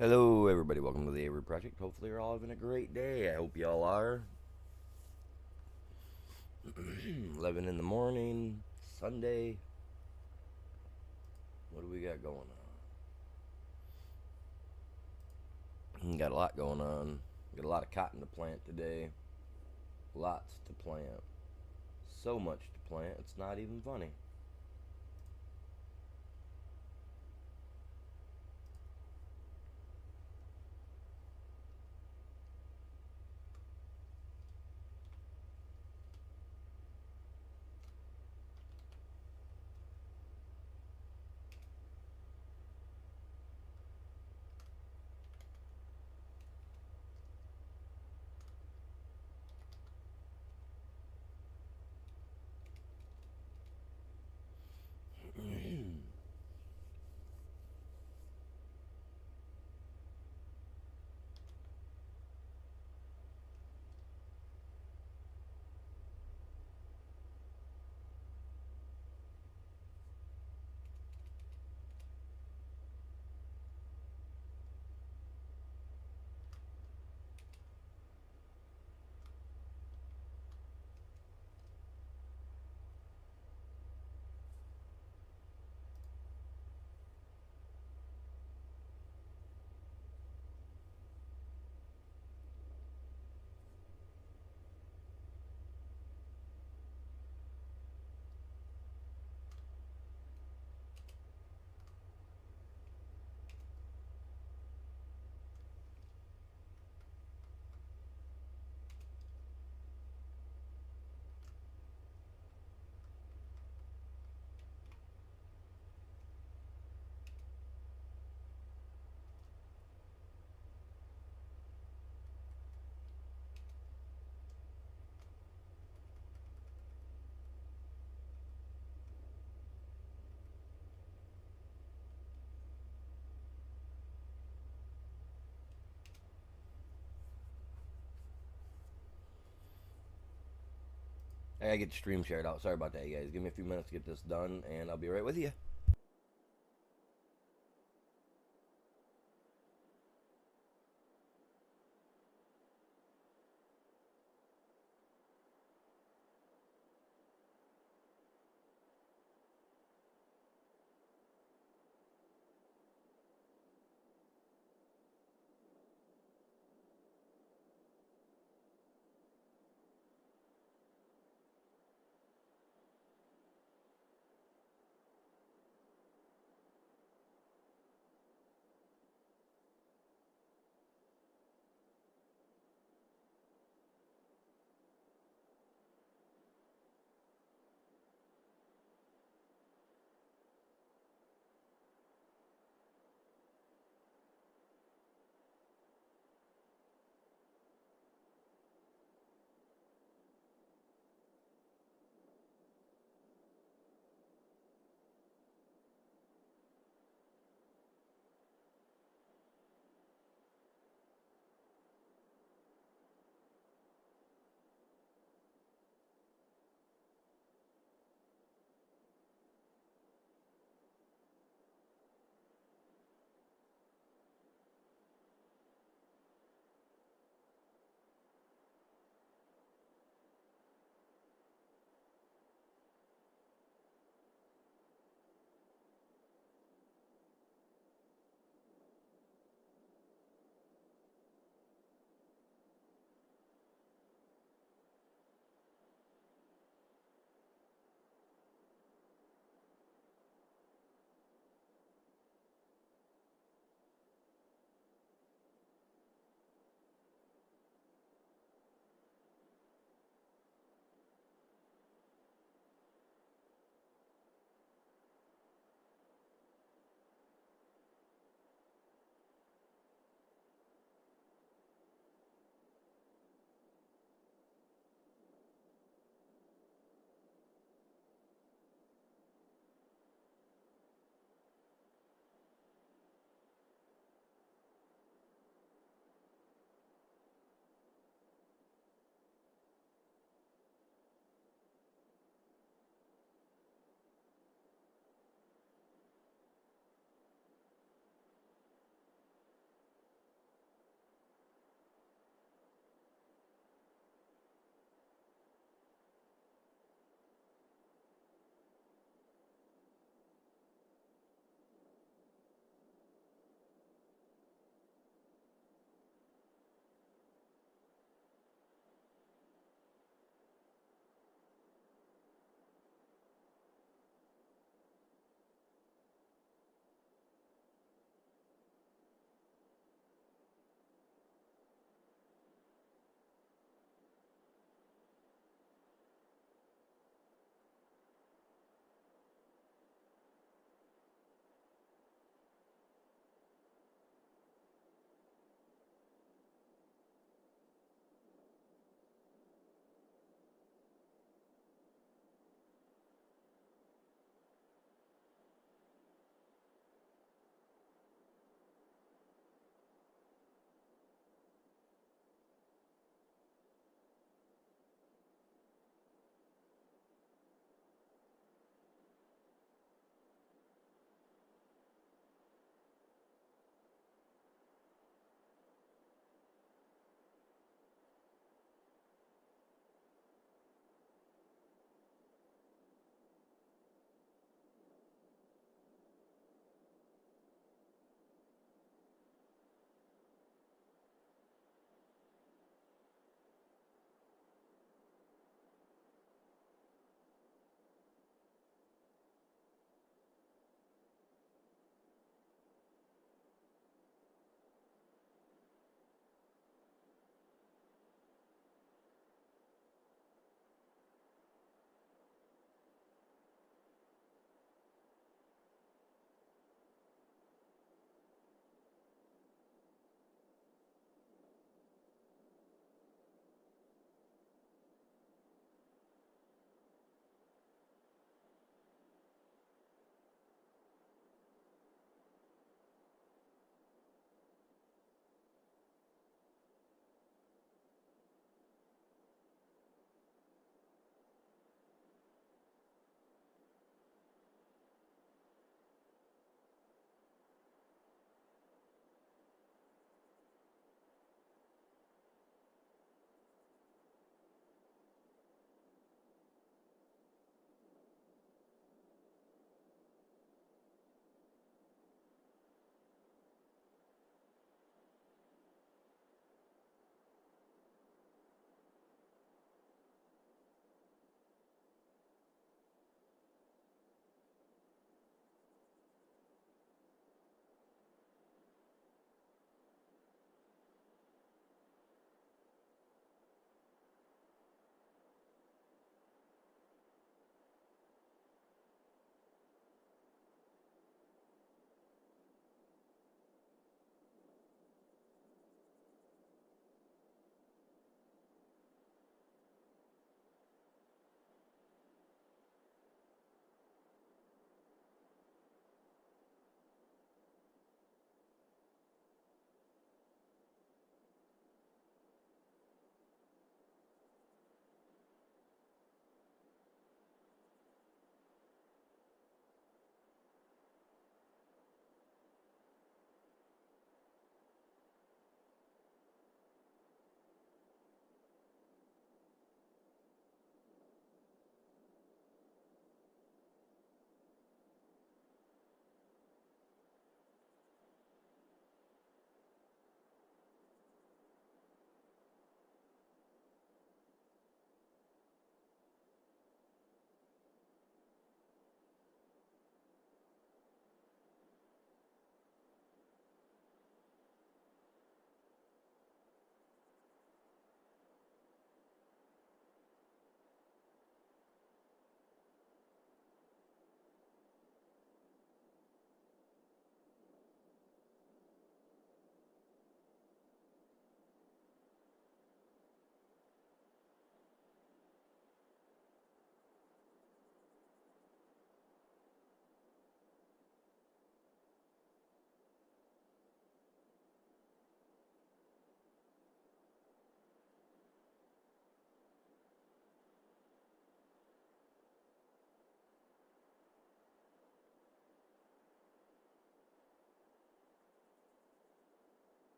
Hello, everybody. Welcome to the Avery Project. Hopefully, you're all having a great day. I hope you all are. 11 in the morning, Sunday. What do we got going on? Got a lot going on. Got a lot of cotton to plant today. Lots to plant. So much to plant, it's not even funny. I gotta get the stream shared out. Sorry about that, you guys. Give me a few minutes to get this done, and I'll be right with you.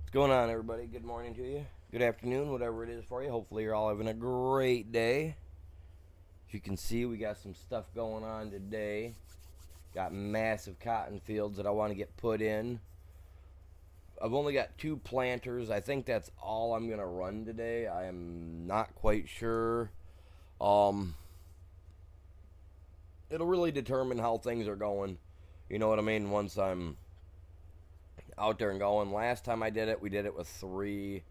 What's going on, everybody? Good morning to you. Good afternoon, whatever it is for you. Hopefully, you're all having a great day. As you can see, we got some stuff going on today. Got massive cotton fields that I want to get put in. I've only got 2 planters. I think that's all I'm going to run today. I am not quite sure. It'll really determine how things are going. You know what I mean? Once I'm out there and going. Last time I did it, we did it with 3.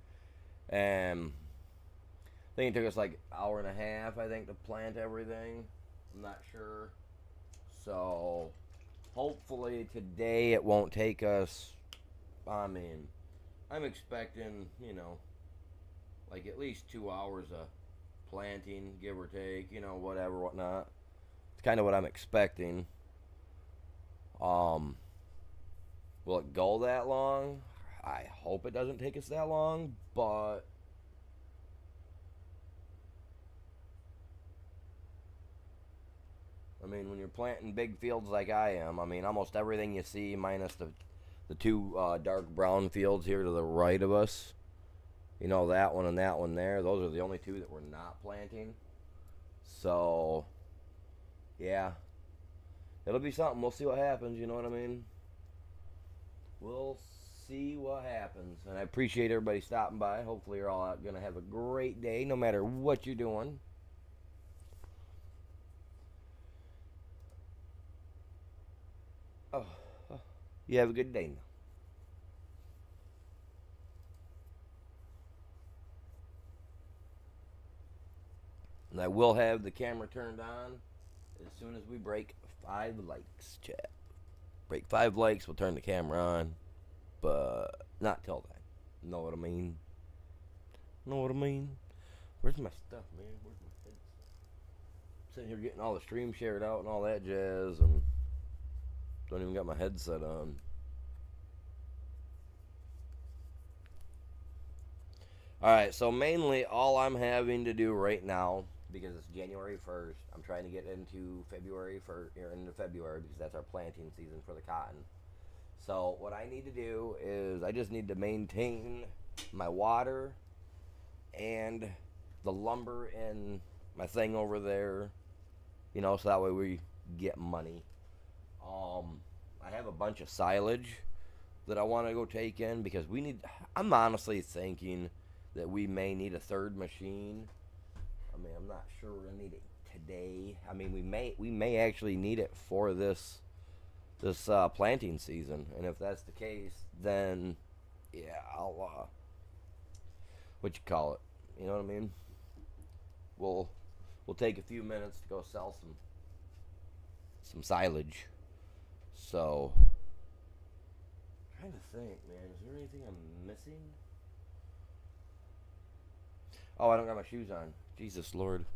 And I think it took us like an hour and a half, I think, to plant everything. I'm not sure. So hopefully today it won't take us, I mean, I'm expecting, like at least 2 hours of planting, give or take, whatever, whatnot. It's kind of what I'm expecting. Will it go that long? I hope it doesn't take us that long, but I mean, when you're planting big fields like I am, I mean, almost everything you see, minus the 2 dark brown fields here to the right of us, that one and that one there, those are the only 2 that we're not planting. So, yeah, it'll be something. We'll see what happens, you know what I mean? We'll see what happens. And I appreciate everybody stopping by. Hopefully you're all going to have a great day no matter what you're doing. Oh, you have a good day now. And I will have the camera turned on as soon as we break 5 likes, chat. Break 5 likes, we'll turn the camera on. But not till then. Know what I mean? Know what I mean? Where's my stuff, man? Where's my head? Sitting here getting all the stream shared out and all that jazz, and don't even got my headset on. Alright, so mainly all I'm having to do right now, because it's January 1st, I'm trying to get into February because that's our planting season for the cotton. So what I need to do is I just need to maintain my water and the lumber in my thing over there, so that way we get money. I have a bunch of silage that I want to go take in because I'm honestly thinking that we may need a 3rd machine. I mean, I'm not sure we're gonna need it today. I mean, we may actually need it for this planting season, and if that's the case, then yeah, I'll what you call it? You know what I mean? We'll take a few minutes to go sell some silage. So, I'm trying to think, man. Is there anything I'm missing? Oh, I don't got my shoes on. Jesus Lord.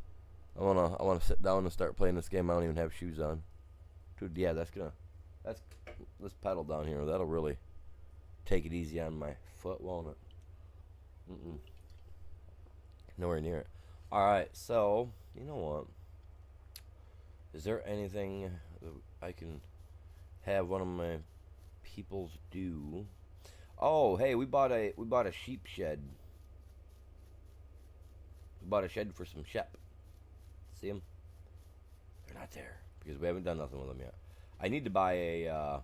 I wanna sit down and start playing this game. I don't even have shoes on. Dude, yeah, let's pedal down here. That'll really take it easy on my foot, won't it? Nowhere near it. Alright, so, you know what? Is there anything that I can have one of my peoples do? Oh, hey, we bought a sheep shed. We bought a shed for some sheep. See them? They're not there because we haven't done nothing with them yet. I need to buy a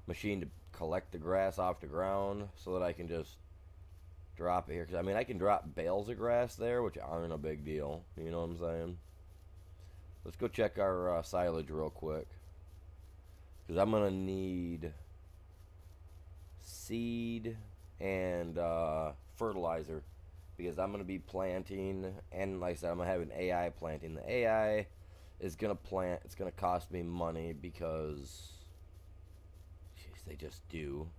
machine to collect the grass off the ground so that I can just drop it here. Because, I mean, I can drop bales of grass there, which aren't a big deal. You know what I'm saying? Let's go check our silage real quick. Because I'm going to need seed and fertilizer. Because I'm going to be planting, and like I said, I'm going to have an AI planting. The AI is going to plant. It's going to cost me money because, jeez, they just do.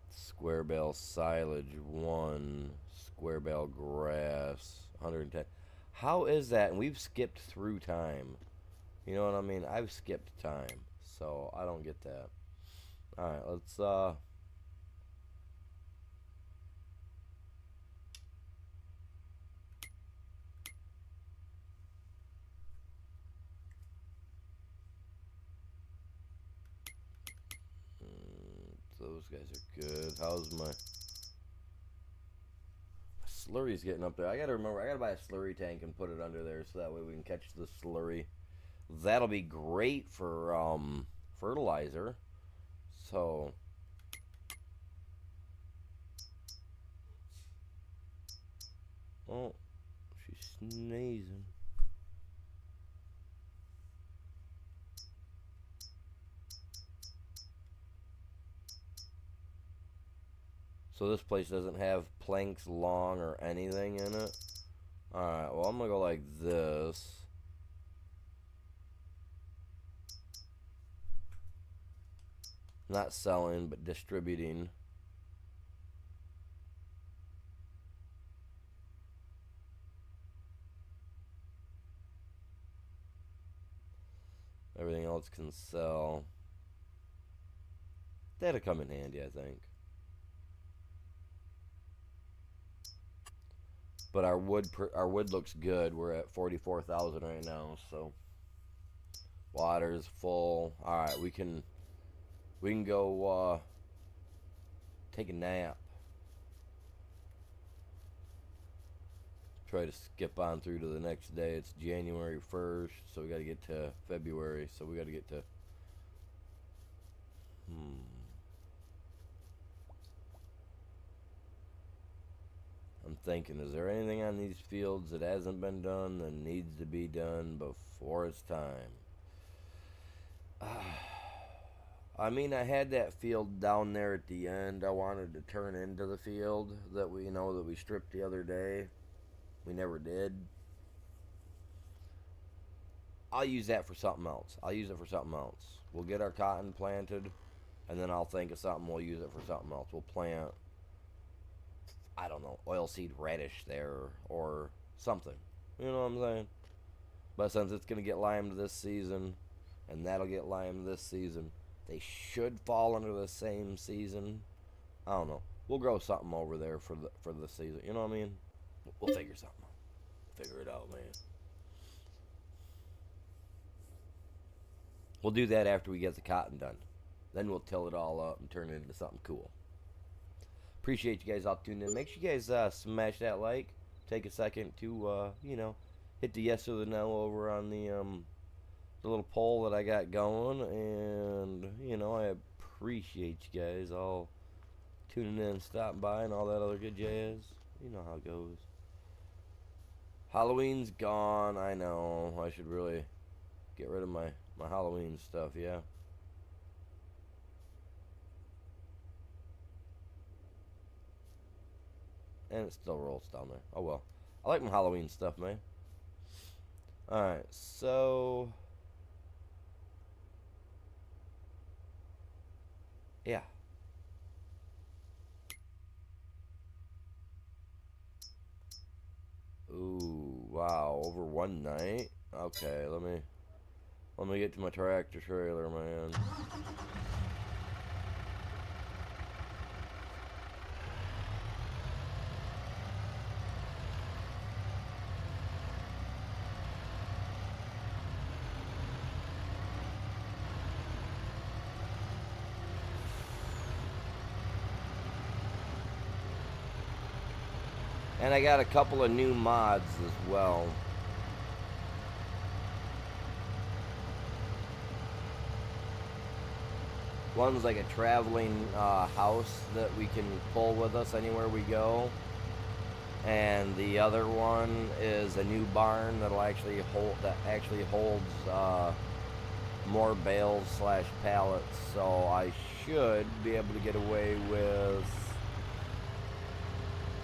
Square bale silage 1, square bale grass 110. How is that? And we've skipped through time. You know what I mean? I've skipped time, so I don't get that. All right, let's those guys are good. How's my slurry's getting up there? I gotta remember, I gotta buy a slurry tank and put it under there so that way we can catch the slurry. That'll be great for fertilizer. So oh, she's sneezing. So this place doesn't have planks long or anything in it. Alright, well I'm gonna go like this. Not selling, but distributing. Everything else can sell. That'll come in handy, I think. But our wood looks good. We're at 44,000 right now, so water's full. All right, we can go take a nap. Try to skip on through to the next day. It's January 1st, so we got to get to February. So we got to get to I'm thinking, is there anything on these fields that hasn't been done that needs to be done before it's time? I mean, I had that field down there at the end. I wanted to turn into the field that we stripped the other day. We never did. I'll use that for something else. We'll get our cotton planted, and then I'll think of something. We'll use it for something else. We'll plant, I don't know, oilseed radish there or something. You know what I'm saying? But since it's going to get limed this season, and that'll get limed this season, they should fall under the same season. I don't know. We'll grow something over there for the season. You know what I mean? We'll figure something out. Figure it out, man. We'll do that after we get the cotton done. Then we'll till it all up and turn it into something cool. Appreciate you guys all tuning in. Make sure you guys smash that like. Take a second to, hit the yes or the no over on the little poll that I got going. And, I appreciate you guys all tuning in, stopping by, and all that other good jazz. You know how it goes. Halloween's gone. I know. I should really get rid of my Halloween stuff, yeah. And it still rolls down there. Oh well. I like my Halloween stuff, man. Alright, so yeah. Ooh, wow, over one night? Okay, let me get to my tractor trailer, man. And I got a couple of new mods as well. One's like a traveling house that we can pull with us anywhere we go. And the other one is a new barn that actually holds more bales / pallets. So I should be able to get away with.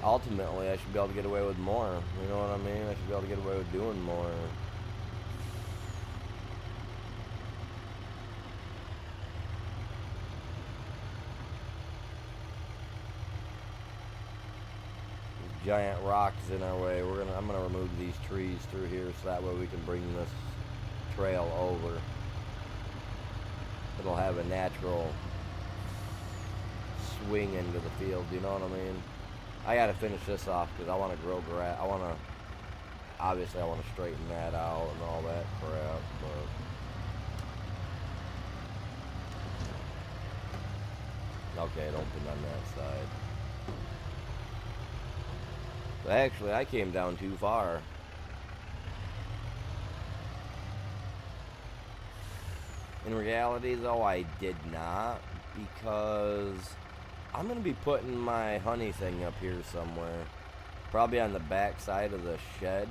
Ultimately, I should be able to get away with more. You know what I mean? I should be able to get away with doing more. Giant rocks in our way. I'm gonna remove these trees through here so that way we can bring this trail over. It'll have a natural swing into the field. You know what I mean? I gotta finish this off because I want to grow grass. Obviously I want to straighten that out and all that crap, but Okay, it opened on that side. But actually, I came down too far. In reality, though, I did not, because I'm going to be putting my honey thing up here somewhere. Probably on the back side of the shed.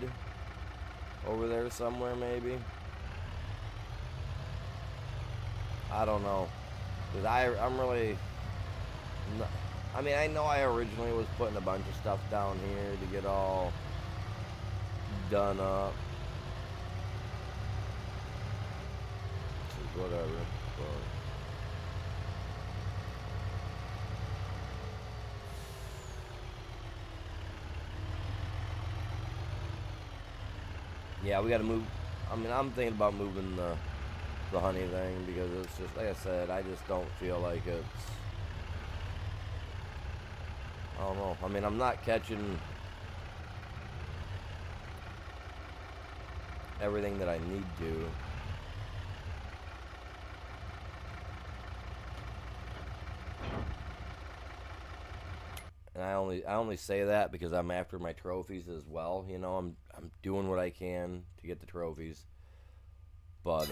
Over there somewhere, maybe. I don't know. Because I'm really... I mean, I know I originally was putting a bunch of stuff down here to get all done up. So whatever. But yeah, we got to move. I mean, I'm thinking about moving the honey thing because it's just, like I said, I just don't feel like it's... I don't know. I mean, I'm not catching everything that I need to. And I only say that because I'm after my trophies as well. You know, I'm doing what I can to get the trophies. But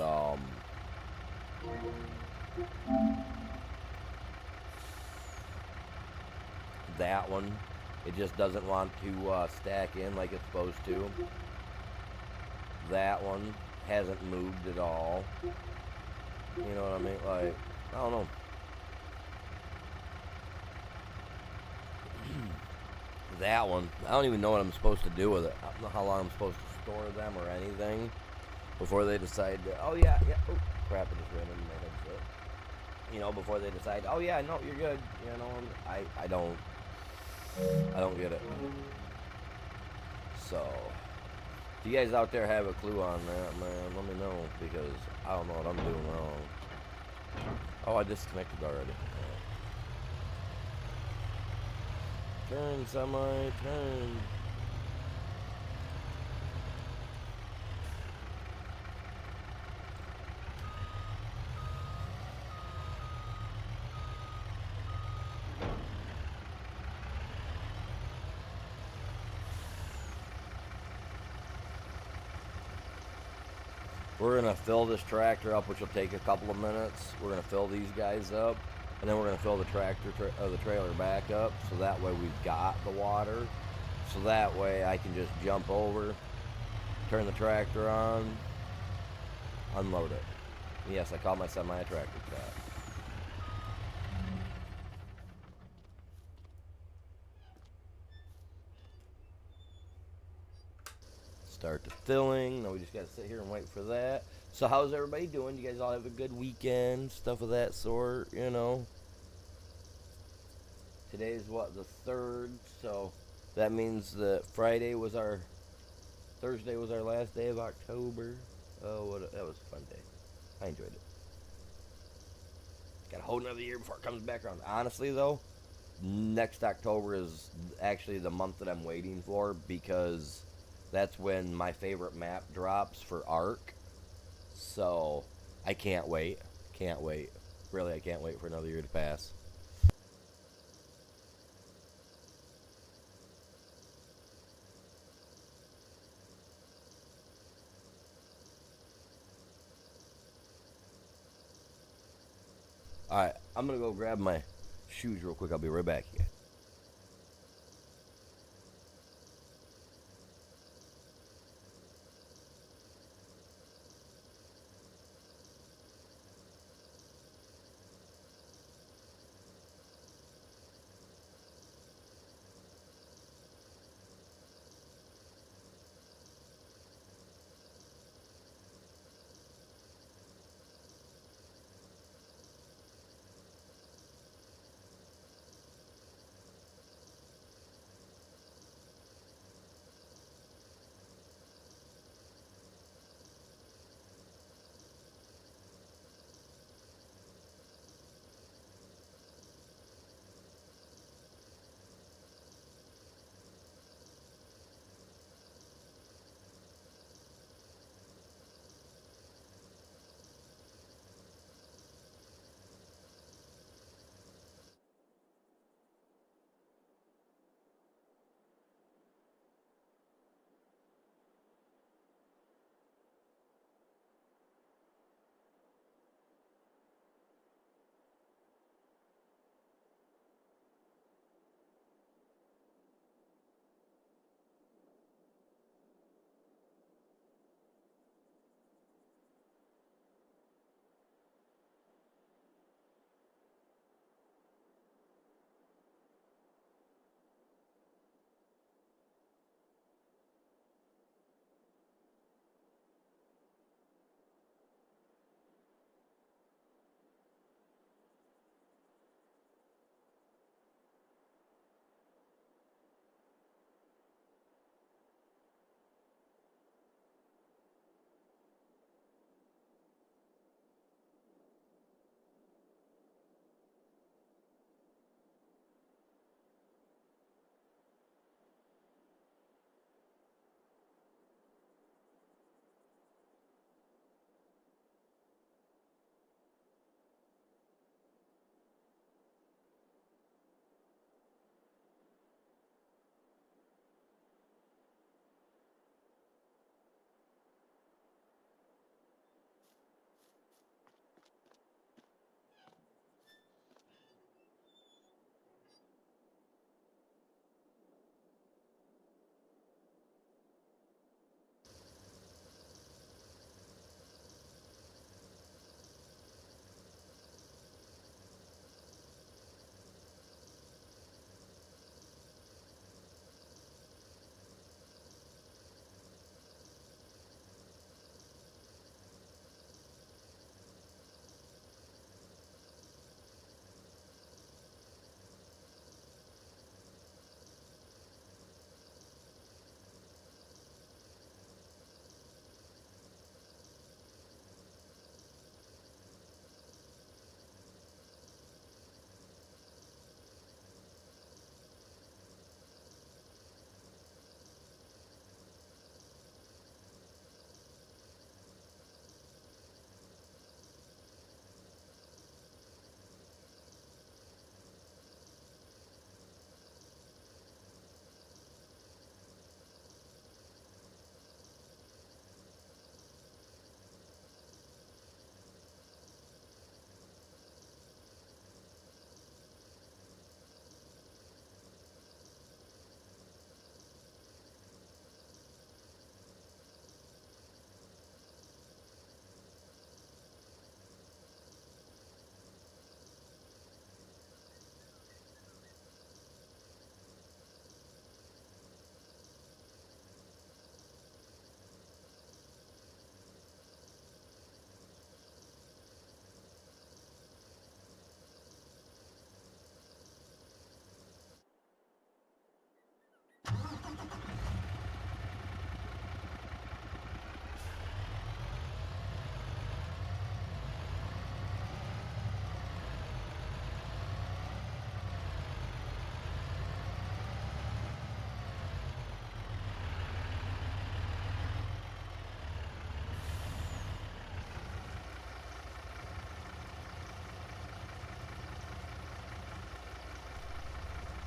that one, it just doesn't want to stack in like it's supposed to. That one hasn't moved at all. You know what I mean? Like, I don't know. That one, I don't even know what I'm supposed to do with it. I don't know how long I'm supposed to store them or anything before they decide to, oh yeah, oh crap, I just ran into my headset. You know, before they decide, oh yeah, no, you're good. You know, I don't get it. So, if you guys out there have a clue on that, man, let me know, because I don't know what I'm doing wrong. Oh, I disconnected already. Turn, semi, turn. We're going to fill this tractor up, which will take a couple of minutes. We're going to fill these guys up, and then we're going to fill the the trailer back up, so that way we've got the water. So that way I can just jump over, turn the tractor on, unload it. Yes, I call my semi a tractor cat. Start the filling. Now we just got to sit here and wait for that. So how's everybody doing? You guys all have a good weekend? Stuff of that sort, you know? Today's what, the 3rd? So that means that Thursday was our last day of October. Oh, that was a fun day. I enjoyed it. Got a whole another year before it comes back around. Honestly, though, next October is actually the month that I'm waiting for, because that's when my favorite map drops for Ark. So I can't wait. Can't wait. Really, I can't wait for another year to pass. Alright, I'm going to go grab my shoes real quick. I'll be right back here.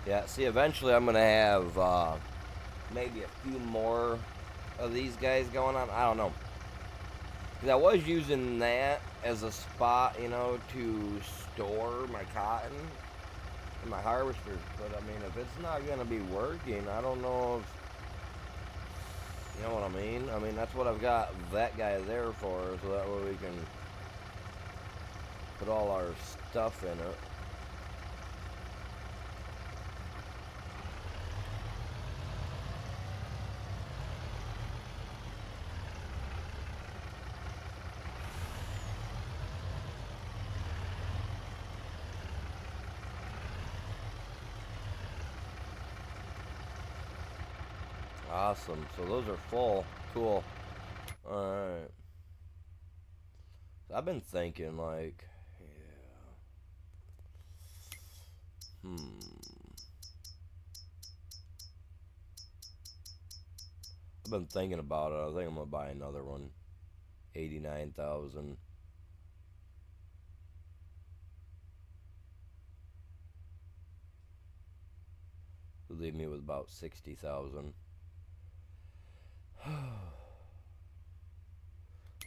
Yeah, see, eventually I'm going to have maybe a few more of these guys going on. I don't know. 'Cause I was using that as a spot, you know, to store my cotton and my harvesters. But, I mean, if it's not going to be working, I don't know if, you know what I mean? I mean, that's what I've got that guy there for, so that way we can put all our stuff in it. Awesome. So those are full. Cool. Alright. So I've been thinking, like, yeah. I've been thinking about it. I think I'm gonna buy another one. 89,000. Would leave me with about 60,000.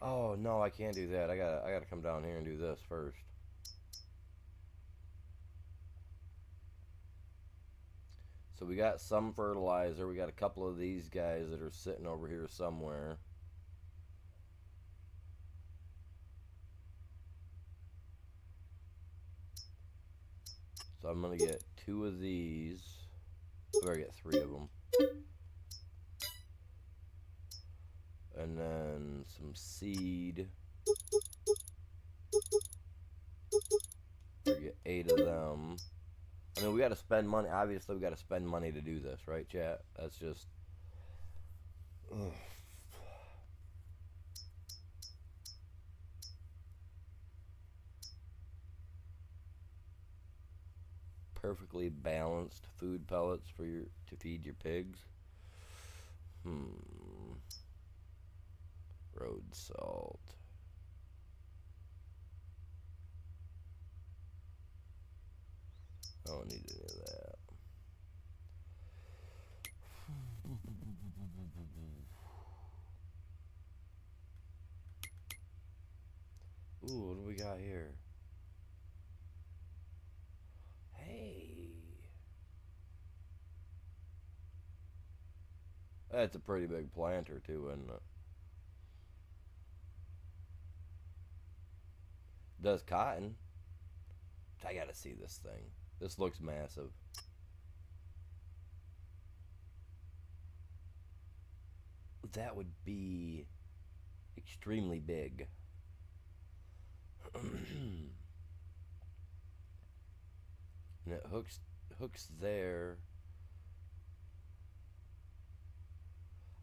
Oh no, I can't do that. I gotta come down here and do this first. So we got some fertilizer. We got a couple of these guys that are sitting over here somewhere. So I'm gonna get 2 of these. I better get 3 of them. And then some seed. Better get 8 of them. I mean, we gotta spend money. Obviously, we gotta spend money to do this, right, chat? That's just. Ugh. Perfectly balanced food pellets for your to feed your pigs. Road salt. I don't need any of that. Ooh, what do we got here? Hey. That's a pretty big planter, too, isn't it? Does cotton. I gotta see this thing. This looks massive. That would be extremely big. And it hooks there.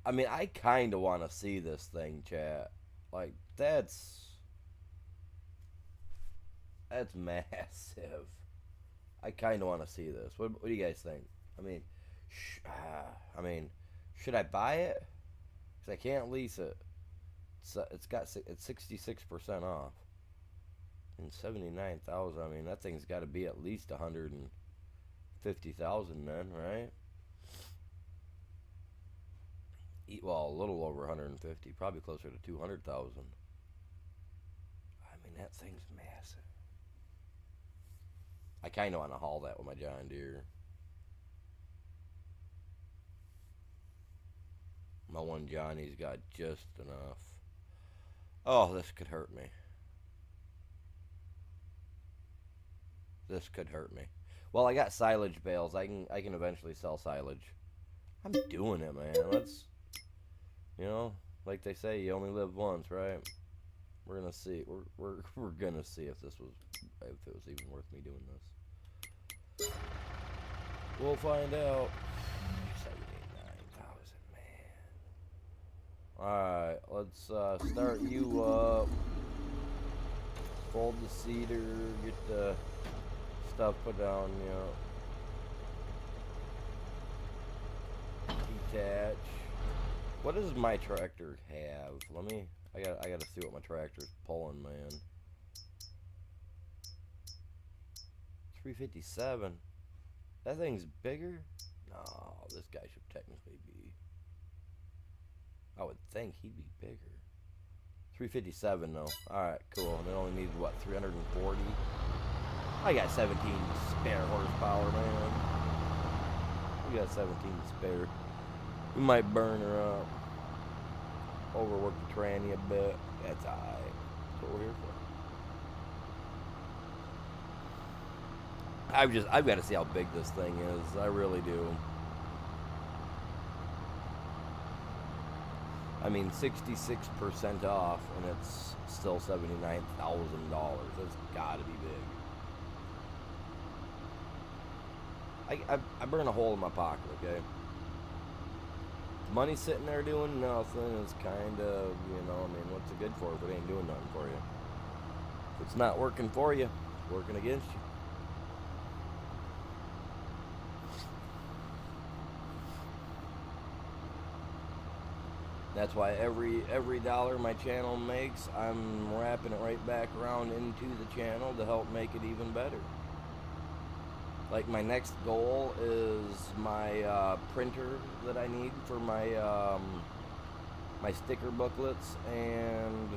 I mean, I kind of want to see this thing, chat. Like that's massive. I kind of want to see this. What do you guys think? I mean, I mean, should I buy it? Cause I can't lease it. It's 66% off. And 79,000. I mean, that thing's got to be at least 150,000 then, right? Well, a little over 150, probably closer to 200,000. I mean, that thing's massive. I kind of want to haul that with my John Deere. My one Johnny's got just enough. Oh, this could hurt me. This could hurt me. Well, I got silage bales. I can eventually sell silage. I'm doing it, man. Let's, you know, like they say, you only live once, right? We're gonna see. We're gonna see if it was even worth me doing this. We'll find out. 79,000, man. All right, let's start you up. Fold the cedar. Get the stuff put down. Detach. What does my tractor have? I gotta see what my tractor's pulling, man. 357. That thing's bigger? No, this guy should technically be. I would think he'd be bigger. 357 though. Alright, cool. And it only needed what, 340? I got 17 spare horsepower, man. We got 17 spare. We might burn her up. Overwork the tranny a bit. That's alright. That's what we're here for. I've got to see how big this thing is. I really do. I mean, 66% off, and it's still $79,000. That's got to be big. I burn a hole in my pocket, okay? Money sitting there doing nothing is kind of, you know, I mean, what's it good for if it ain't doing nothing for you? If it's not working for you, it's working against you. That's why every dollar my channel makes, I'm wrapping it right back around into the channel to help make it even better. Like my next goal is my printer that I need for my my sticker booklets, and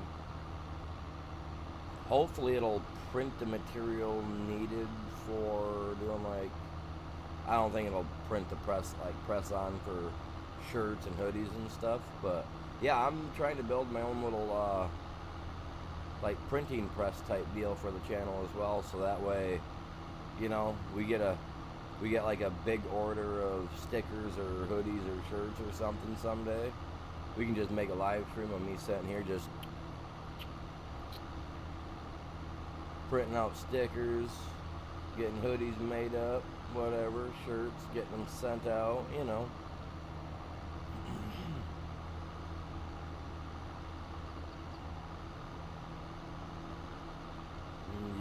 hopefully it'll print the material needed for doing, like, I don't think it'll print the press on for shirts and hoodies and stuff, but yeah, I'm trying to build my own little like printing press type deal for the channel as well, so that way, you know, we get like a big order of stickers or hoodies or shirts or something someday. We can just make a live stream of me sitting here just printing out stickers, getting hoodies made up, whatever, shirts, getting them sent out, you know.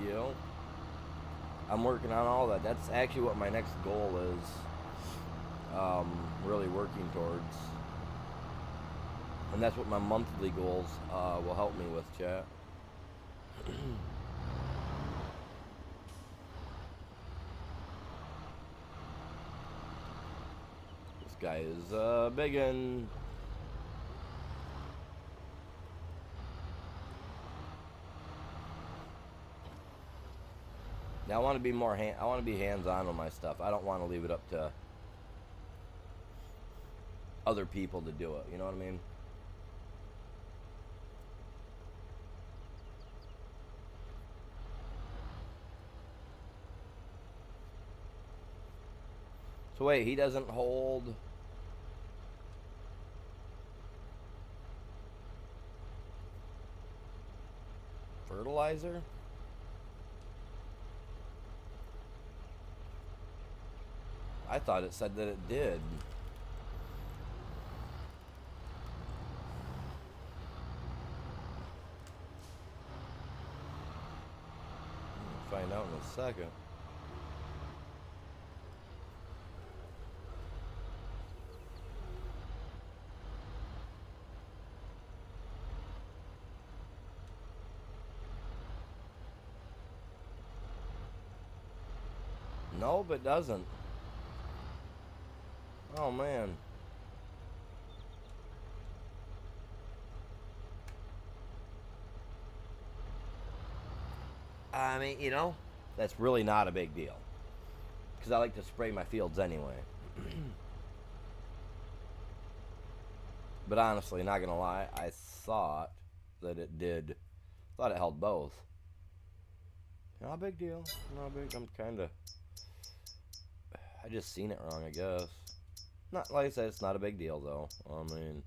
Yep. I'm working on all that. That's actually what my next goal is. Really working towards. And that's what my monthly goals will help me with, chat. This guy is biggin'. Now I want to be more I want to be hands-on on my stuff. I don't want to leave it up to other people to do it. You know what I mean? So wait, he doesn't hold fertilizer? I thought it said that it did. We'll find out in a second. Nope, it doesn't. Oh, man. I mean, you know, that's really not a big deal. Because I like to spray my fields anyway. But honestly, not going to lie, I thought that it did. Thought it held both. Not a big deal. Not big. I'm kind of... I just seen it wrong, I guess. Not, like I said, it's not a big deal, though. I mean...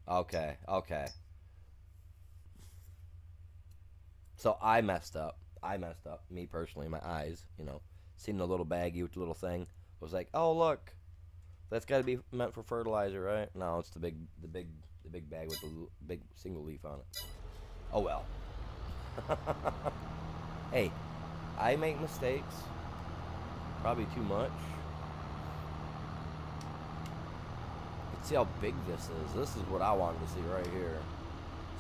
Okay, okay. So I messed up. Me personally, my eyes, you know. Seen the little baggie with the little thing. Was like, oh, look. That's got to be meant for fertilizer, right? No, it's the big bag with the big single leaf on it. Oh, well. Hey, I make mistakes. Probably too much. Let's see how big this is. This is what I wanted to see right here.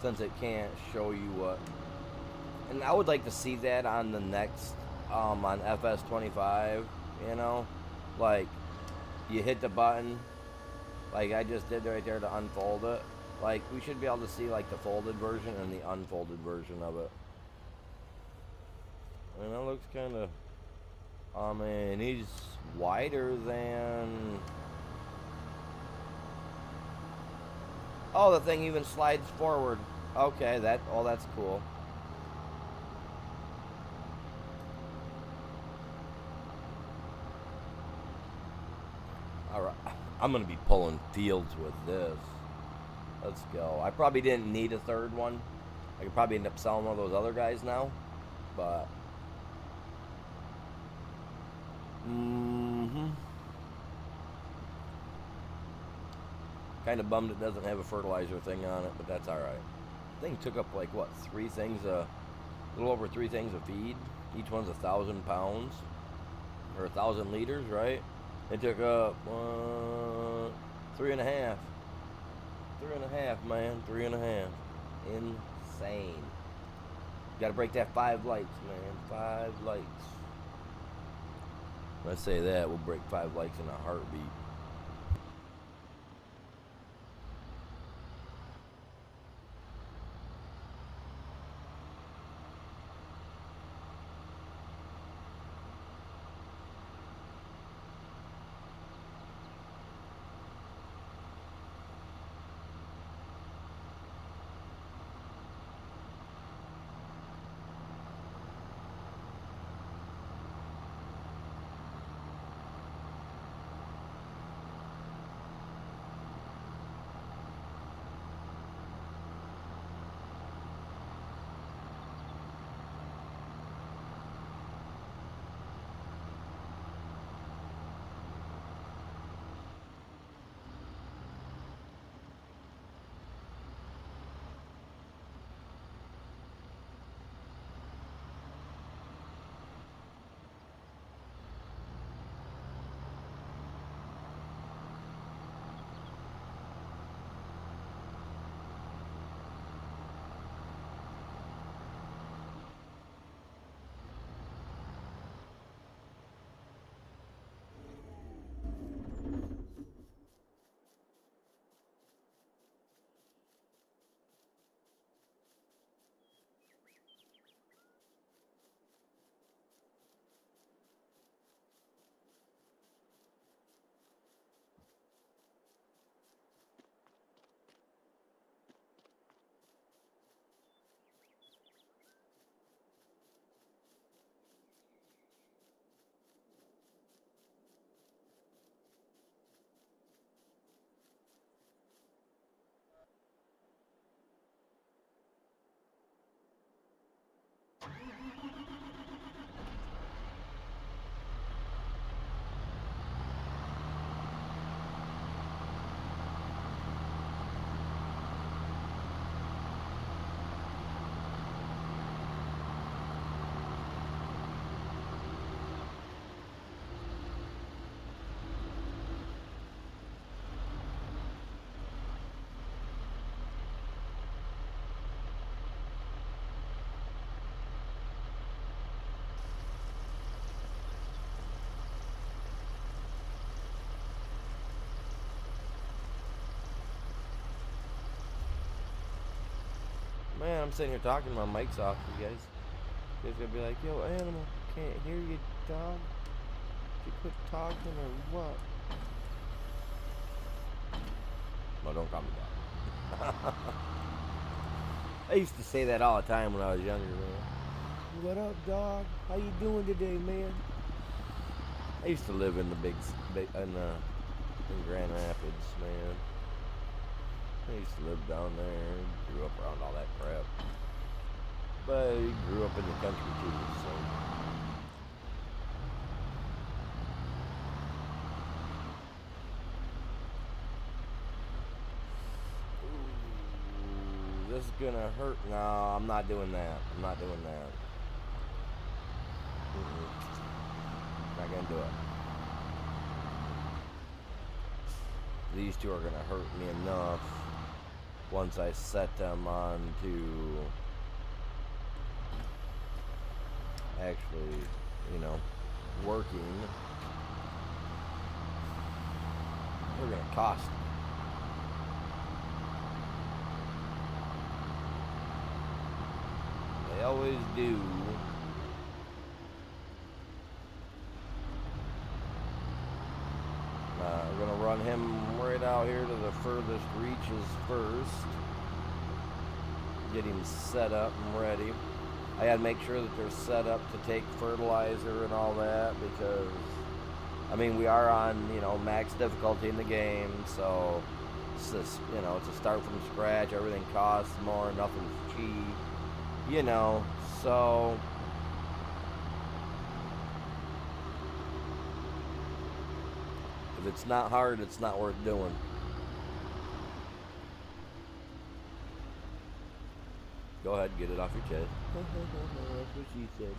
Since it can't show you what... And I would like to see that on the next on FS25, you know, like you hit the button, like I just did right there to unfold it. Like we should be able to see like the folded version and the unfolded version of it. And that looks kind of. I mean, he's wider than. Oh, the thing even slides forward. Okay, that's cool. All right, I'm gonna be pulling fields with this. Let's go. I probably didn't need a third one. I could probably end up selling one of those other guys now, but. Kind of bummed it doesn't have a fertilizer thing on it, but that's all right. Thing took up like what 3 things, a little over 3 things of feed. Each one's 1,000 pounds or 1,000 liters, right? It took up 3.5, 3.5, man, 3.5. Insane. Got to break that 5 likes, man. 5 likes. When I say that, we'll break 5 likes in a heartbeat. Man, I'm sitting here talking, my mic's off, you guys. You guys gonna be like, yo, animal, can't hear you, dog. Did you quit talking or what? No, don't call me dog. I used to say that all the time when I was younger, man. What up, dog? How you doing today, man? I used to live in the in Grand Rapids, man. I used to live down there, grew up around all that crap. But I grew up in the country too, so. Ooh, this is gonna hurt. No, I'm not doing that. I'm not doing that. Not gonna do it. These two are gonna hurt me enough once I set them on to actually you know, working, they're going to cost. They always do. We're going to run him right out here to the furthest reaches first. Get him set up and ready. I got to make sure that they're set up to take fertilizer and all that because, I mean, we are on, you know, max difficulty in the game, so it's just, you know, it's a start from scratch. Everything costs more, nothing's cheap, you know, so if it's not hard, it's not worth doing. Go ahead, get it off your chest. That's what she said.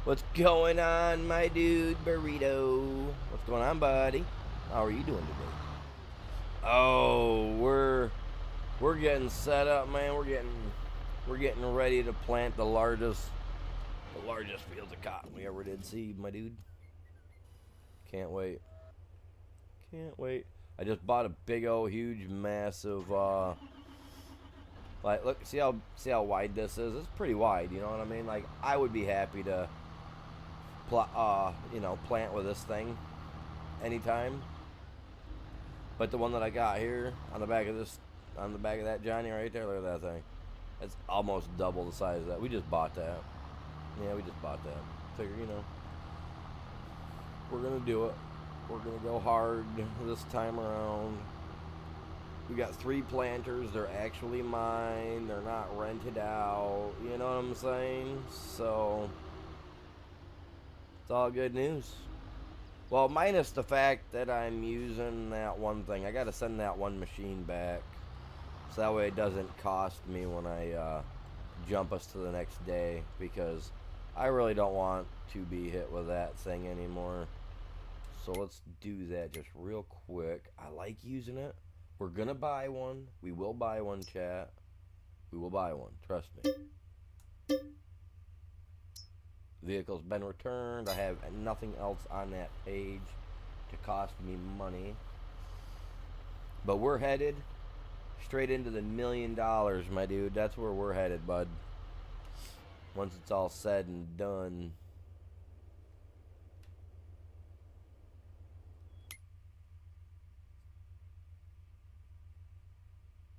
What's going on, my dude Burrito? What's going on, buddy? How are you doing today? Oh, we're getting set up, man. We're getting ready to plant the largest fields of cotton we ever did see, my dude. Can't wait. Can't wait. I just bought a big old huge massive like look, see how wide this is? It's pretty wide, you know what I mean? Like I would be happy to you know, plant with this thing anytime. But the one that I got here on the back of that Johnny right there, look at that thing. It's almost double the size of that. We just bought that. Yeah, we just bought that. Figure, you know, we're gonna do it. We're gonna go hard this time around. We got 3 planters. They're actually mine. They're not rented out. You know what I'm saying? So it's all good news. Well, minus the fact that I'm using that one thing. I gotta send that one machine back. So that way it doesn't cost me when I jump us to the next day. Because I really don't want to be hit with that thing anymore. So let's do that just real quick. I like using it. We're gonna buy one. We will buy one, chat. We will buy one. Trust me. Vehicle's been returned. I have nothing else on that page to cost me money. But we're headed straight into the $1 million, my dude. That's where we're headed, bud. Once it's all said and done.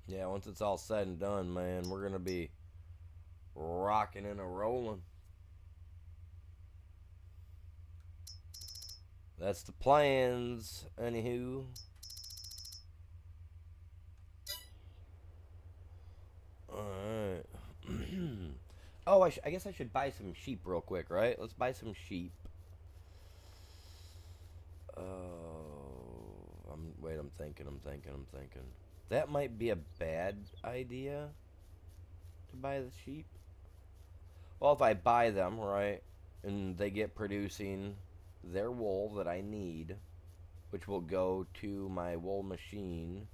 Yeah, once it's all said and done, man, we're going to be rocking and a-rolling. That's the plans, anywho. Alright. Oh, I guess I should buy some sheep real quick, right? Let's buy some sheep. Wait, I'm thinking. That might be a bad idea to buy the sheep. Well, if I buy them, right, and they get producing their wool that I need, which will go to my wool machine,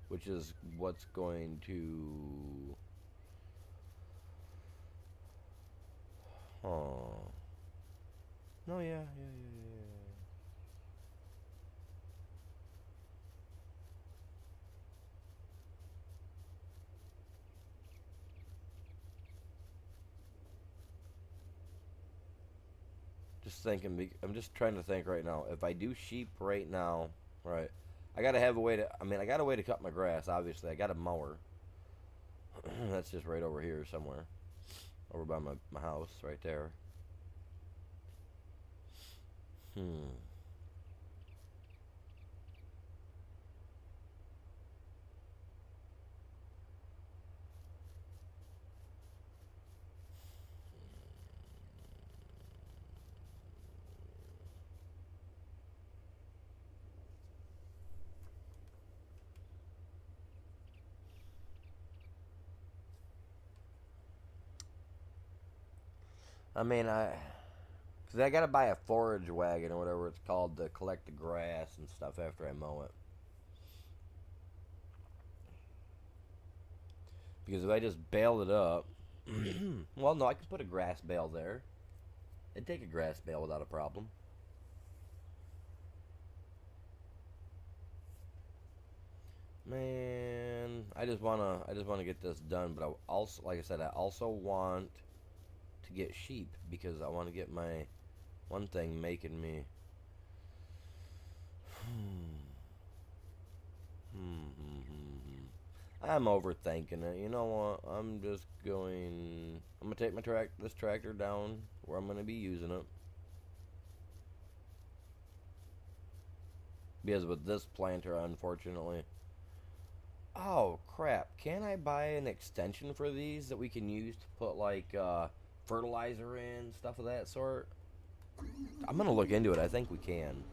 which is what's going to... Oh. No, yeah. Just thinking, I'm just trying to think right now. If I do sheep right now, right, I gotta have a way to, I got a way to cut my grass, obviously. I got a mower. That's just right over here somewhere. Over by my house, right there. Cause I gotta buy a forage wagon or whatever it's called to collect the grass and stuff after I mow it. Because if I just bale it up, well, no, I could put a grass bale there. It'd take a grass bale without a problem. Man, I just wanna get this done, but I also, like I said, I also want to get sheep because I want to get my one thing making me. I'm overthinking it. You know what? I'm just going. I'm gonna take this tractor down where I'm gonna be using it. Because with this planter, unfortunately. Oh crap! Can I buy an extension for these that we can use to put like fertilizer in, stuff of that sort? I'm gonna look into it. I think we can.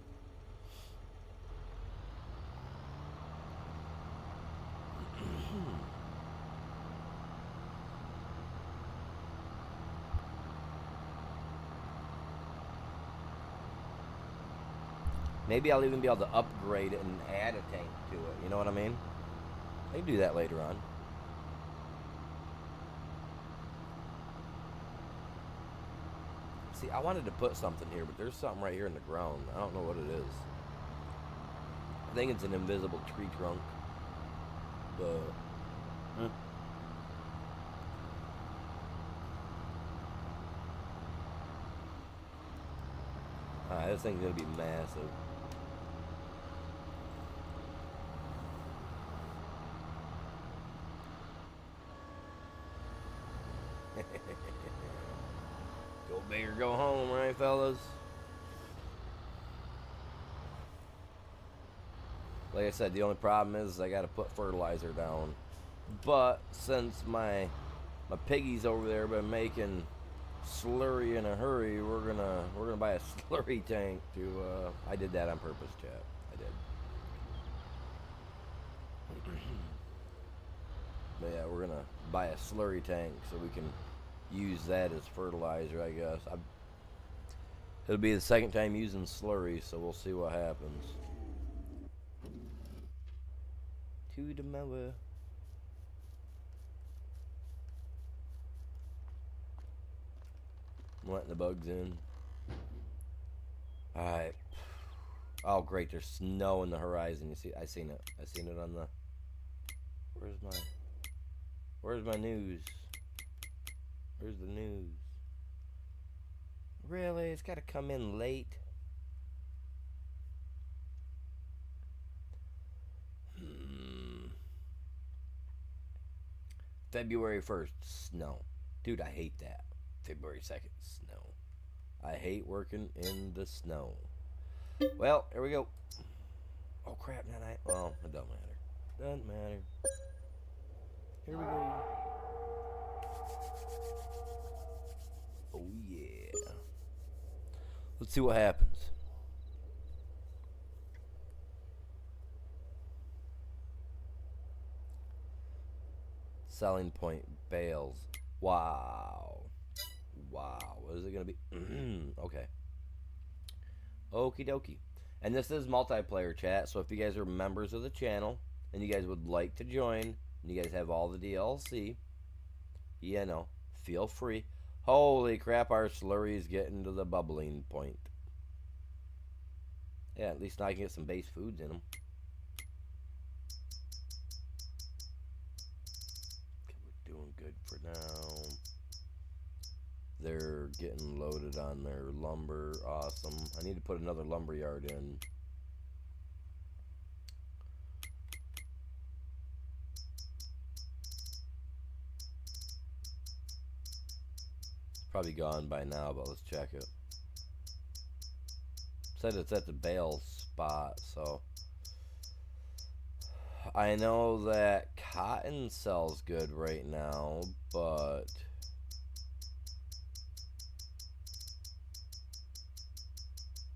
Maybe I'll even be able to upgrade it and add a tank to it. You know what I mean? I can do that later on. See, I wanted to put something here, but there's something right here in the ground. I don't know what it is. I think it's an invisible tree trunk. But this thing's gonna be massive. Go big or go home, right, fellas? Like I said, the only problem is I gotta put fertilizer down. But since my piggies over there been making slurry in a hurry, we're gonna buy a slurry tank to. I did that on purpose, chat. I did. But yeah, we're gonna buy a slurry tank so we can use that as fertilizer. I guess it'll be the second time using slurry, so we'll see what happens. To the mower. I'm letting the bugs in. Alright. Oh great, there's snow in the horizon. You see, I seen it. I seen it on the. Where's my news? Where's the news? Really? It's gotta come in late. February 1st, snow. Dude, I hate that. February 2nd, snow. I hate working in the snow. Well, here we go. Oh crap, well, it don't matter. Doesn't matter. Here we go. Oh yeah. Let's see what happens. Selling point bales. Wow. Wow. What is it going to be? Okay. Okie dokie. And this is multiplayer chat, so if you guys are members of the channel and you guys would like to join and you guys have all the DLC, you know, feel free. Holy crap, our slurry is getting to the bubbling point. Yeah, at least now I can get some base foods in them. Okay, we're doing good for now. They're getting loaded on their lumber. Awesome. I need to put another lumber yard in. It's probably gone by now, but let's check it. Said it's at the bale spot, so I know that cotton sells good right now, but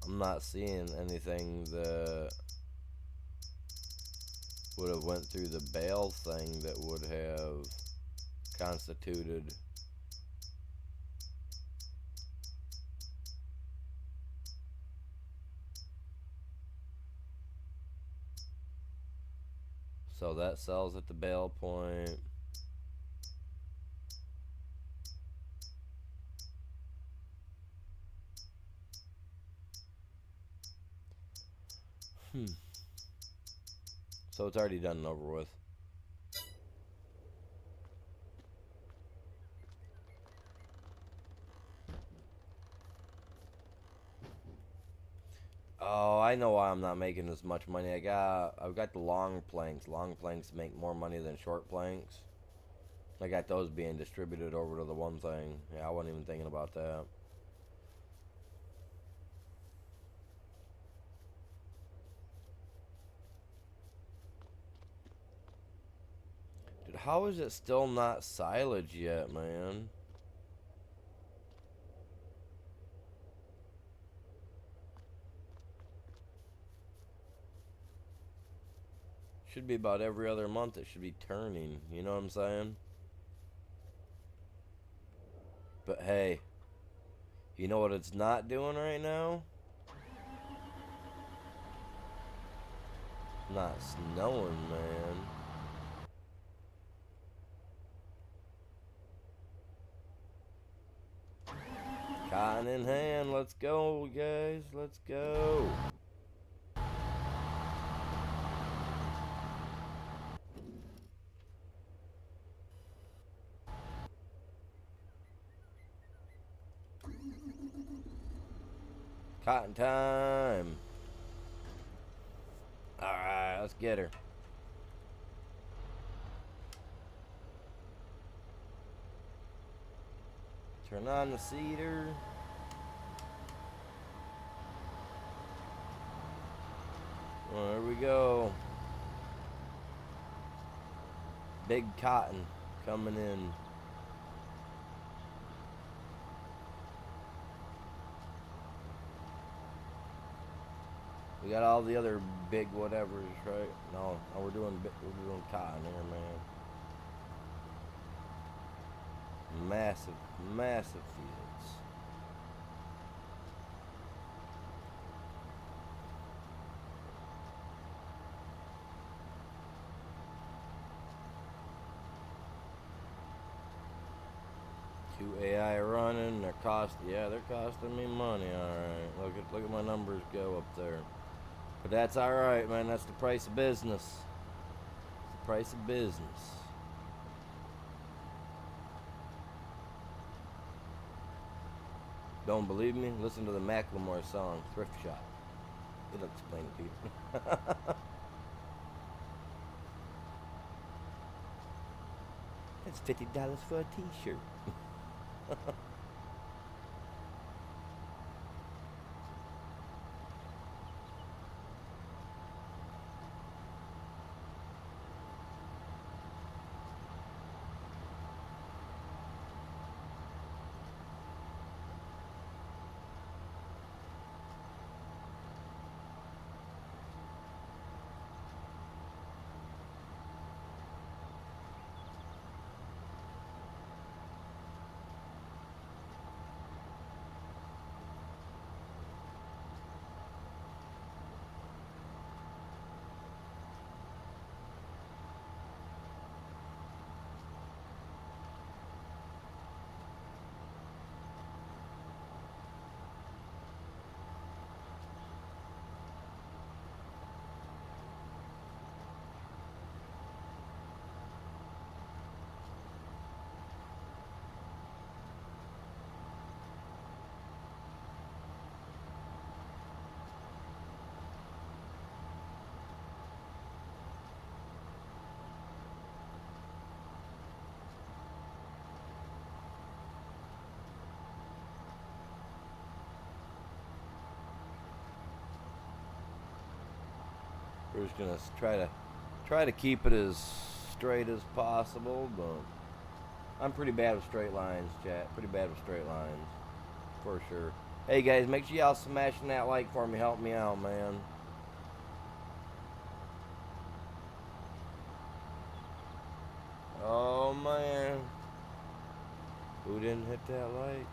I'm not seeing anything that would have went through the bale thing that would have constituted. So that sells at the bale point. So it's already done and over with. Oh, I know why I'm not making as much money. I've got the long planks. Long planks make more money than short planks. I got those being distributed over to the one thing. Yeah, I wasn't even thinking about that. Dude, how is it still not silage yet, man? Should be about every other month it should be turning. You know what I'm saying? But hey, you know what it's not doing right now? Not snowing, man. Cotton in hand. Let's go, guys. Let's go. Cotton time. Alright, let's get her. Turn on the cedar. Well, there we go. Big cotton coming in. We got all the other big whatevers, right? No, we're doing cotton here, man. Massive, massive fields. Two AI running. They're costing me money. All right, look at my numbers go up there. But that's all right, man. That's the price of business. It's the price of business. Don't believe me? Listen to the Macklemore song, Thrift Shop. It'll explain to people. It's $50 for a t-shirt. We're just gonna try to keep it as straight as possible, but I'm pretty bad with straight lines, chat. Pretty bad with straight lines, for sure. Hey guys, make sure y'all smashing that like for me. Help me out, man. Oh man, who didn't hit that like?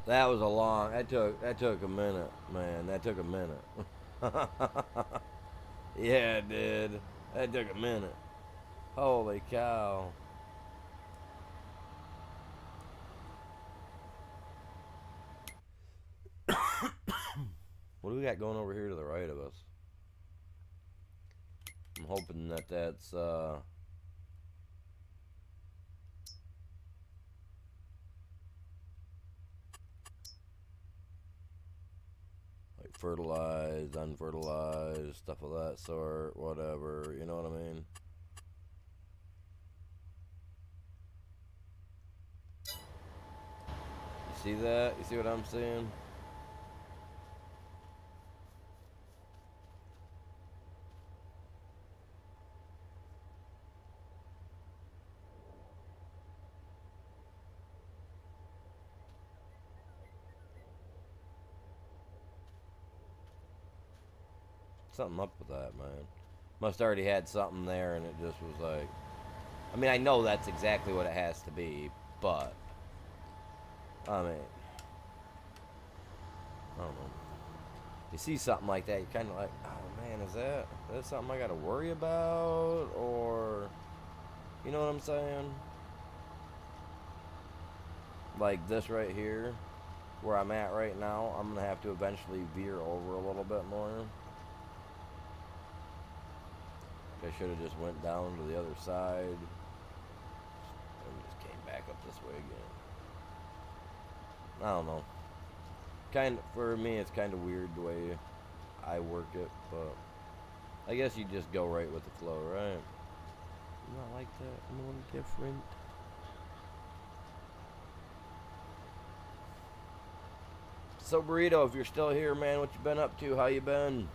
That was a long. That took a minute, man. That took a minute. Yeah, it did. That took a minute. Holy cow. What do we got going over here to the right of us? I'm hoping that that's like fertilized, unfertilized, stuff of that sort, whatever. You know what I mean? You see that? You see what I'm seeing? Something up with that, man. Must already had something there, and it just was like. I mean, I know that's exactly what it has to be, but I mean, I don't know. You see something like that, you're kind of like, oh man, is that something I got to worry about, or you know what I'm saying? Like this right here, where I'm at right now, I'm gonna have to eventually veer over a little bit more. I should have just went down to the other side and just came back up this way again. I don't know. Kind of, for me, it's kind of weird the way I work it, but I guess you just go right with the flow, right? Not like that. I'm a little different. So Burrito, if you're still here, man, what you been up to? How you been?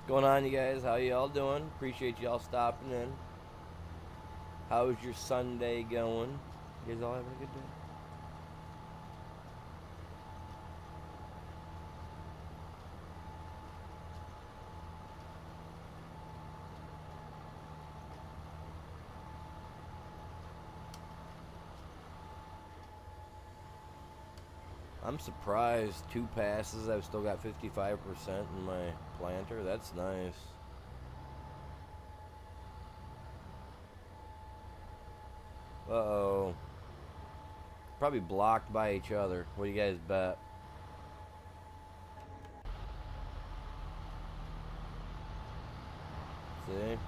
What's going on, you guys? How y'all doing? Appreciate y'all stopping in. How's your Sunday going? You guys all having a good day? I'm surprised. 2 passes. I've still got 55% in my planter. That's nice. Uh-oh. Probably blocked by each other. What do you guys bet? See?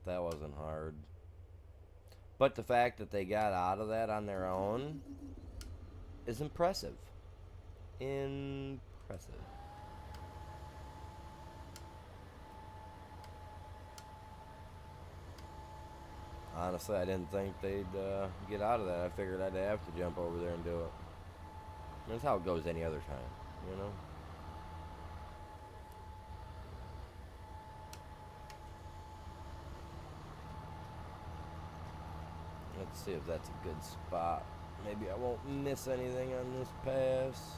That wasn't hard. But the fact that they got out of that on their own is impressive. Impressive. Honestly, I didn't think they'd get out of that. I figured I'd have to jump over there and do it. That's how it goes any other time, you know? Let's see if that's a good spot. Maybe I won't miss anything on this pass.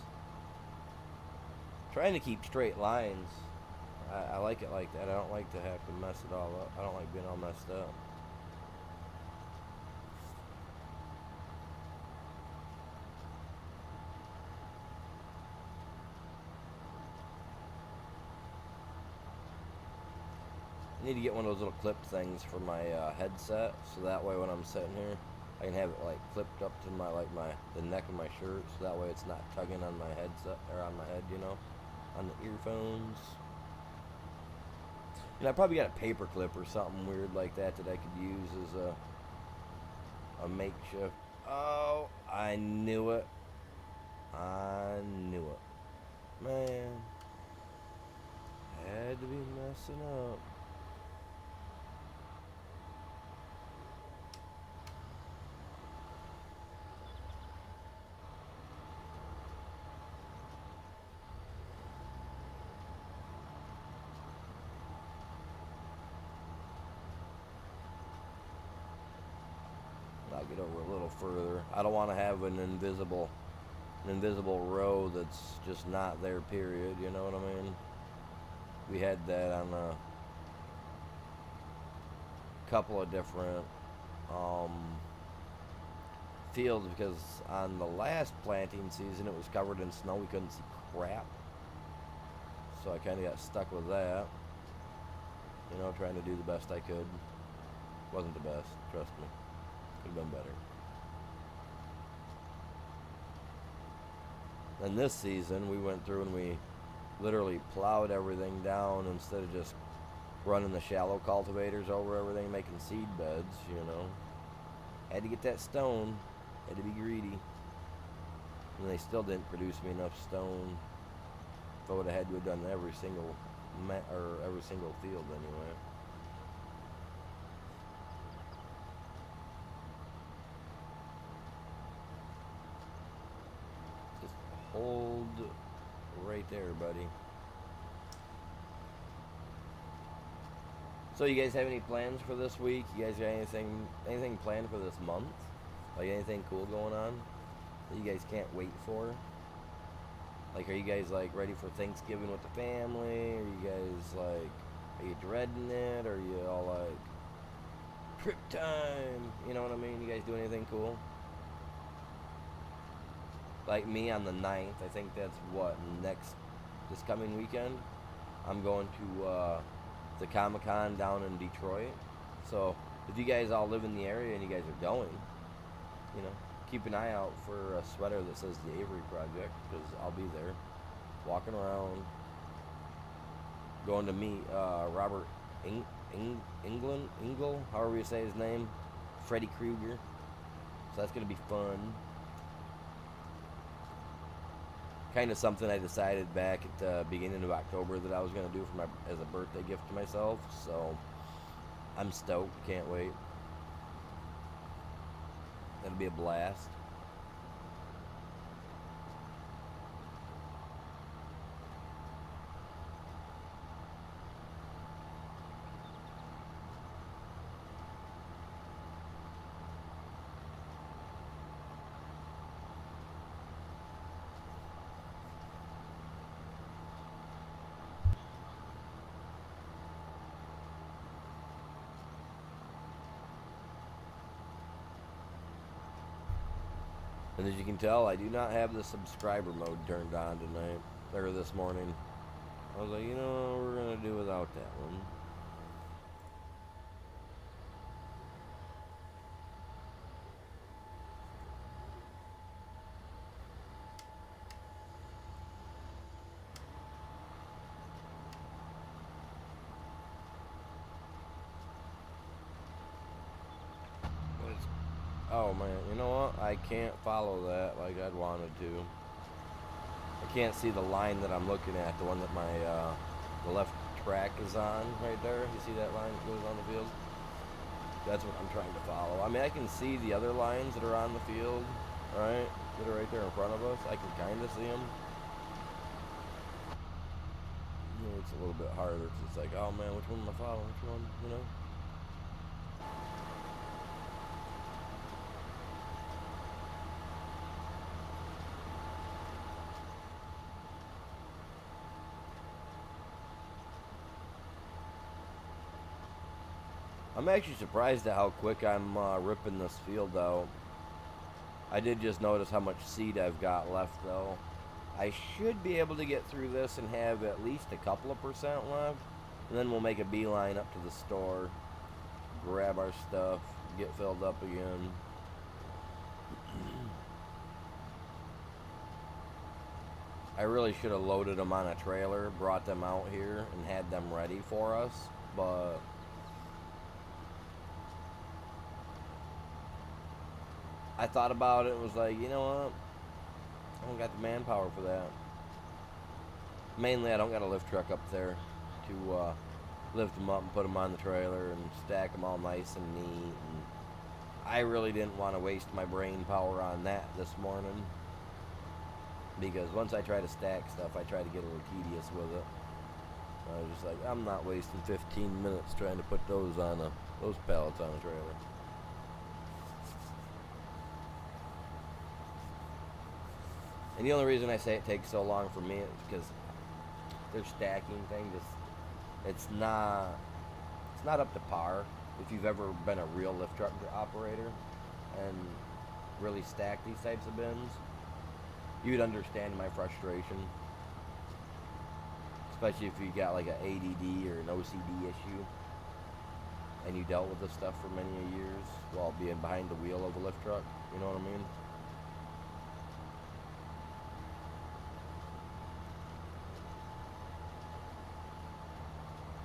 Trying to keep straight lines. I like it like that. I don't like to have to mess it all up. I don't like being all messed up. I need to get one of those little clip things for my headset, so that way when I'm sitting here, I can have it like clipped up to my the neck of my shirt, so that way it's not tugging on my headset or on my head, you know, on the earphones. And I probably got a paper clip or something weird like that that I could use as a makeshift. Oh, I knew it. I knew it. Man, had to be messing up. I'll get over a little further. I don't want to have an invisible row that's just not there, period. You know what I mean? We had that on a couple of different fields because on the last planting season it was covered in snow. We couldn't see crap. So I kind of got stuck with that. You know, trying to do the best I could. Wasn't the best, trust me. Could have been better. And this season, we went through and we literally plowed everything down instead of just running the shallow cultivators over everything, making seed beds, you know. Had to get that stone. Had to be greedy. And they still didn't produce me enough stone. If I would have had to have done every single field anyway. Hold right there, buddy. So you guys have any plans for this week? You guys got anything planned for this month? Like anything cool going on that you guys can't wait for? Like, are you guys like ready for Thanksgiving with the family? Are you guys like, are you dreading it? Or are you all like, trip time? You know what I mean? You guys do anything cool? Like me on the 9th, I think that's this coming weekend. I'm going to the Comic-Con down in Detroit. So if you guys all live in the area and you guys are going, you know, keep an eye out for a sweater that says the Avery Project, because I'll be there, walking around, going to meet Robert Engle, however you say his name, Freddy Krueger. So that's gonna be fun. Kind of something I decided back at the beginning of October that I was going to do as a birthday gift to myself. So I'm stoked. Can't wait. That'll be a blast. And as you can tell, I do not have the subscriber mode turned on tonight, or this morning. I was like, you know, we're going to do without that one. Oh man, you know what? I can't follow that like I'd wanted to. I can't see the line that I'm looking at, the one that my the left track is on right there. You see that line that goes on the field? That's what I'm trying to follow. I mean, I can see the other lines that are on the field, right? That are right there in front of us. I can kind of see them. You know, it's a little bit harder because it's like, oh man, which one am I following? Which one? You know? I'm actually surprised at how quick I'm ripping this field out. I did just notice how much seed I've got left though. I should be able to get through this and have at least a couple of percent left. And then we'll make a beeline up to the store, grab our stuff, get filled up again. I really should have loaded them on a trailer, brought them out here, and had them ready for us, but I thought about it and was like, you know what? I don't got the manpower for that. Mainly, I don't got a lift truck up there to lift them up and put them on the trailer and stack them all nice and neat. And I really didn't want to waste my brain power on that this morning, because once I try to stack stuff, I try to get a little tedious with it. I was just like, I'm not wasting 15 minutes trying to put those pallets on a trailer. And the only reason I say it takes so long for me is because their stacking thing it's not up to par. If you've ever been a real lift truck operator and really stacked these types of bins, you'd understand my frustration. Especially if you got like an ADD or an OCD issue and you dealt with this stuff for many years while being behind the wheel of a lift truck. You know what I mean?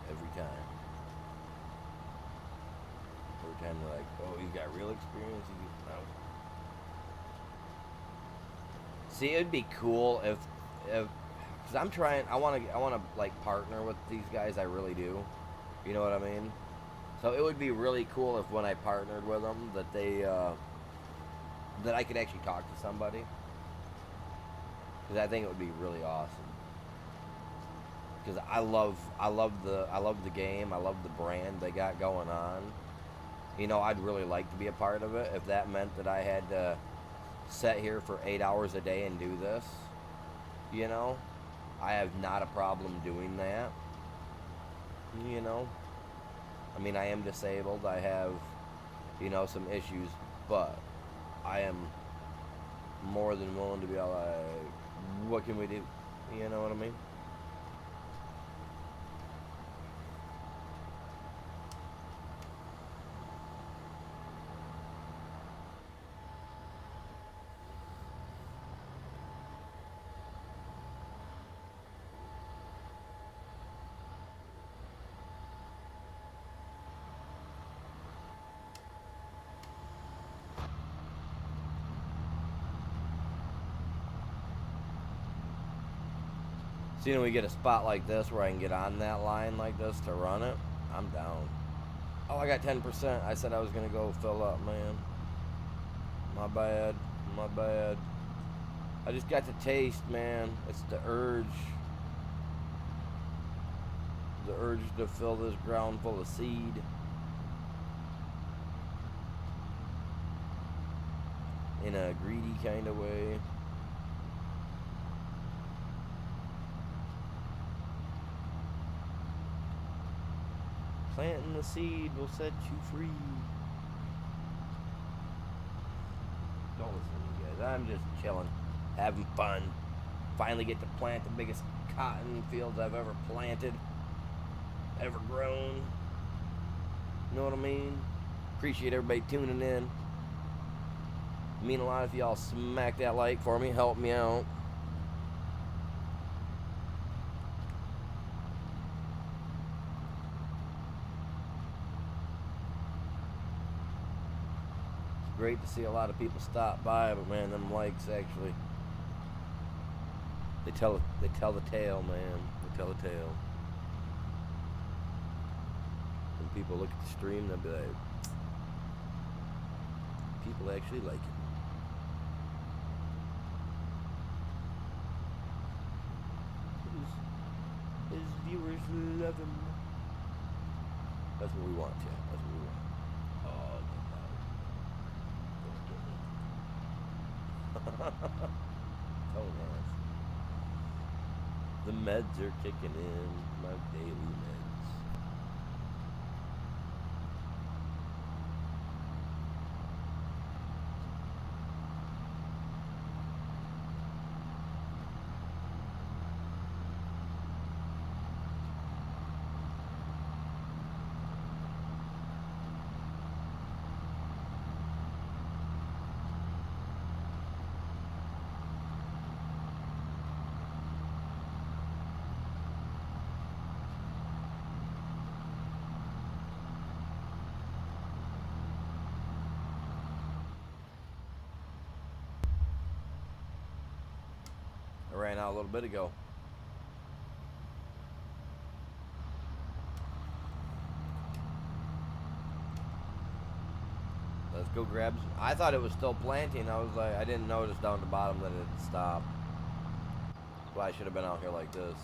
Every time they're like, oh, he's got real experience. No. See, it'd be cool if because I want to like partner with these guys. I really do. You know what I mean? So it would be really cool if when I partnered with them that that I could actually talk to somebody. Because I think it would be really awesome. Because I love the game. I love the brand they got going on. You know, I'd really like to be a part of it if that meant that I had to sit here for 8 hours a day and do this. You know, I have not a problem doing that. You know, I mean, I am disabled. I have, you know, some issues, but I am more than willing to be all like, what can we do? You know what I mean? So, you know, we get a spot like this where I can get on that line like this to run it, I'm down. Oh, I got 10%. I said I was going to go fill up, man. My bad. My bad. I just got the taste, man. It's the urge. The urge to fill this ground full of seed. In a greedy kind of way. Planting the seed will set you free. Don't listen to you guys. I'm just chilling, having fun. Finally get to plant the biggest cotton fields I've ever planted, ever grown. You know what I mean? Appreciate everybody tuning in. I mean a lot if y'all smack that like for me, help me out. great to see a lot of people stop by, but man, them likes actually they tell the tale, man. They tell the tale. When people look at the stream, they'll be like, people actually like it. His viewers love him. That's what we want, chat. That's what we want. Oh, so nice. The meds are kicking in. My daily meds. I ran out a little bit ago. Let's go grab some. I thought it was still planting. I was like, I didn't notice down the bottom that it had stopped. Well, I should have been out here like this.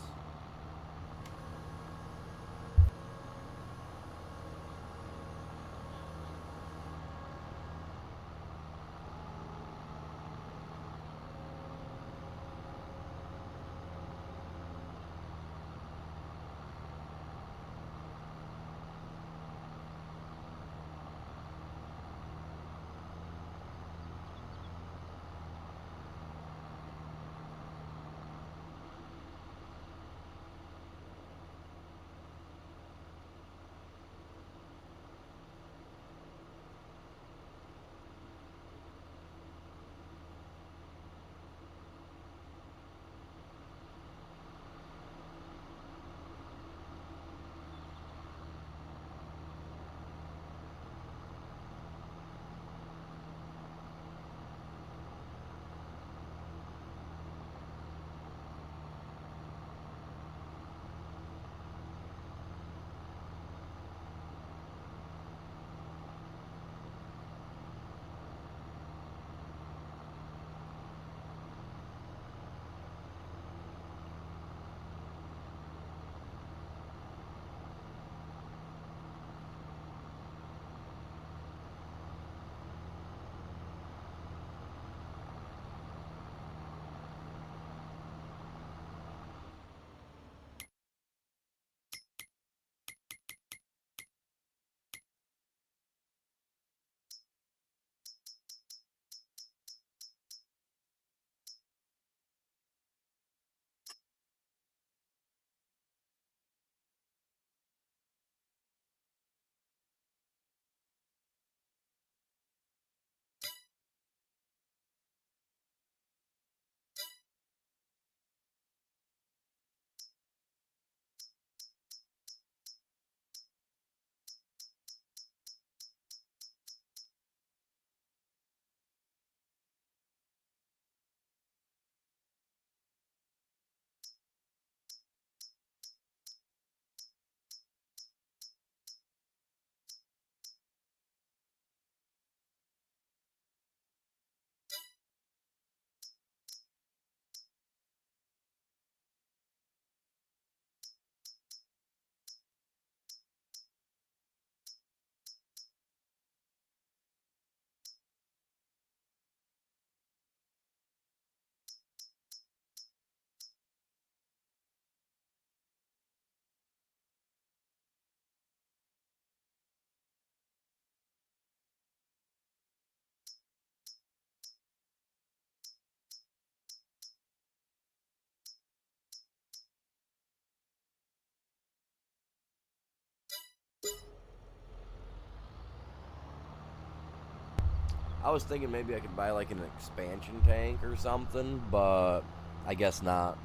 I was thinking maybe I could buy like an expansion tank or something, but I guess not.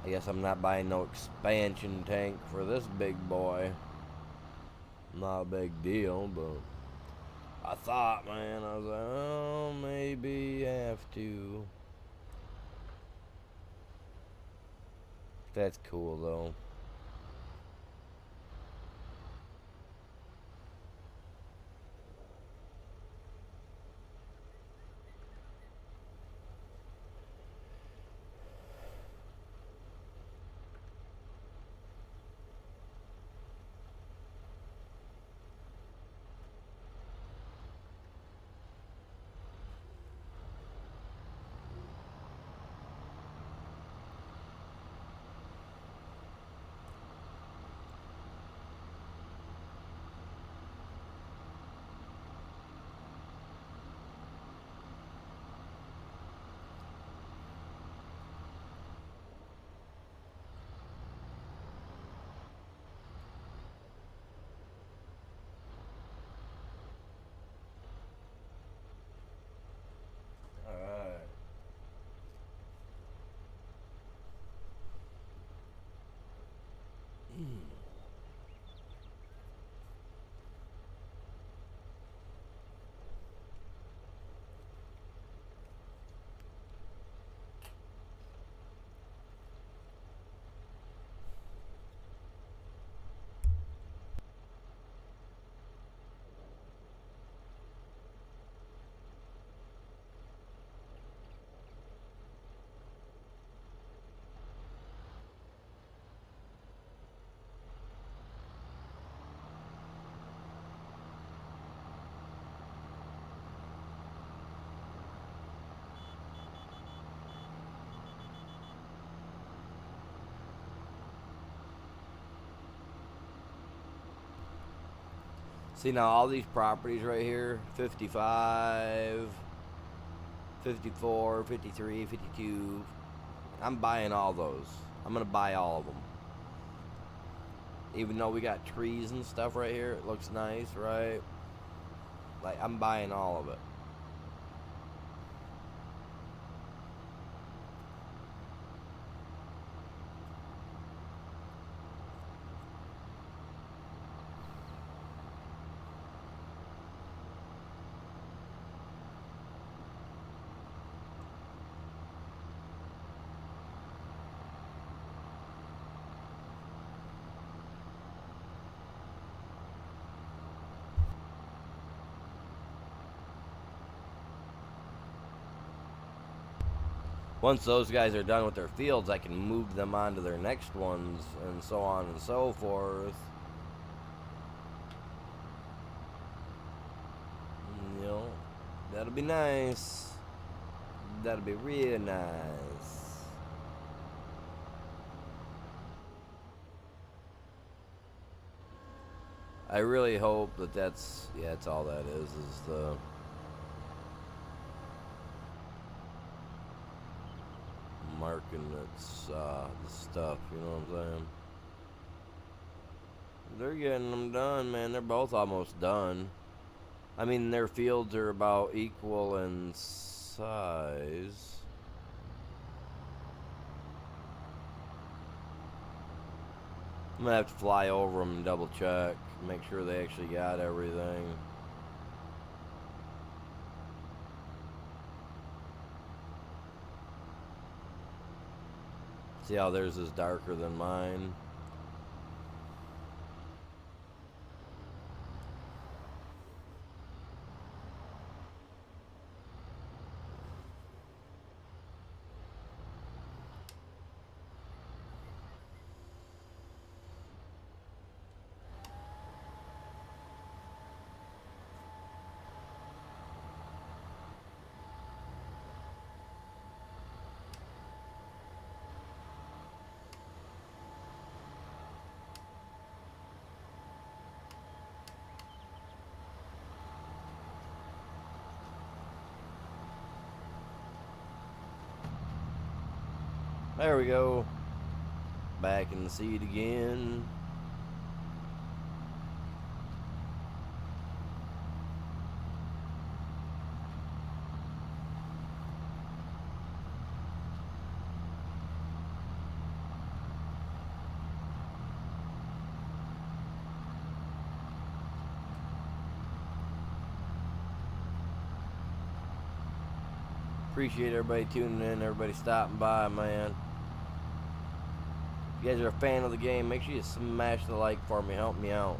I guess I'm not buying no expansion tank for this big boy. Not a big deal, but I thought, man, I was like, oh, maybe have to. That's cool, though. Alright. See, now all these properties right here, 55, 54, 53, 52, I'm buying all those. I'm going to buy all of them. Even though we got trees and stuff right here, it looks nice, right? Like, I'm buying all of it. Once those guys are done with their fields, I can move them on to their next ones, and so on and so forth. You know, that'll be nice. That'll be real nice. I really hope that that's all that is the marking that's the stuff, you know what I'm saying? They're getting them done, man. They're both almost done. I mean, their fields are about equal in size. I'm gonna have to fly over them and double check, make sure they actually got everything. See how theirs is darker than mine? There we go. Back in the seat again. Appreciate everybody tuning in, everybody stopping by, man. If you guys are a fan of the game, make sure you smash the like for me. Help me out.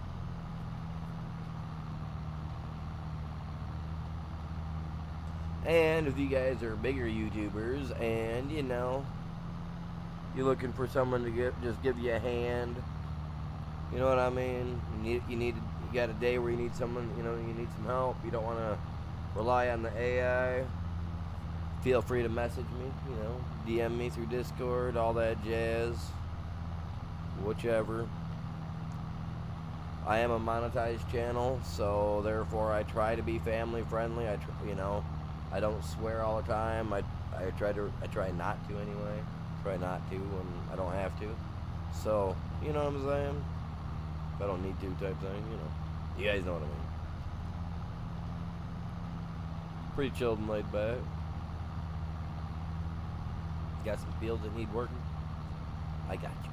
And if you guys are bigger YouTubers and, you know, you're looking for someone to just give you a hand, you know what I mean? You got a day where you need someone, you know, you need some help. You don't want to rely on the AI. Feel free to message me, you know, DM me through Discord, all that jazz, whichever. I am a monetized channel, so therefore I try to be family friendly. You know, I don't swear all the time. I try not to anyway. Try not to when I don't have to. So, you know what I'm saying? If I don't need to type thing, you know. You guys know what I mean. Pretty chilled and laid back. Got some fields that need working? I got you.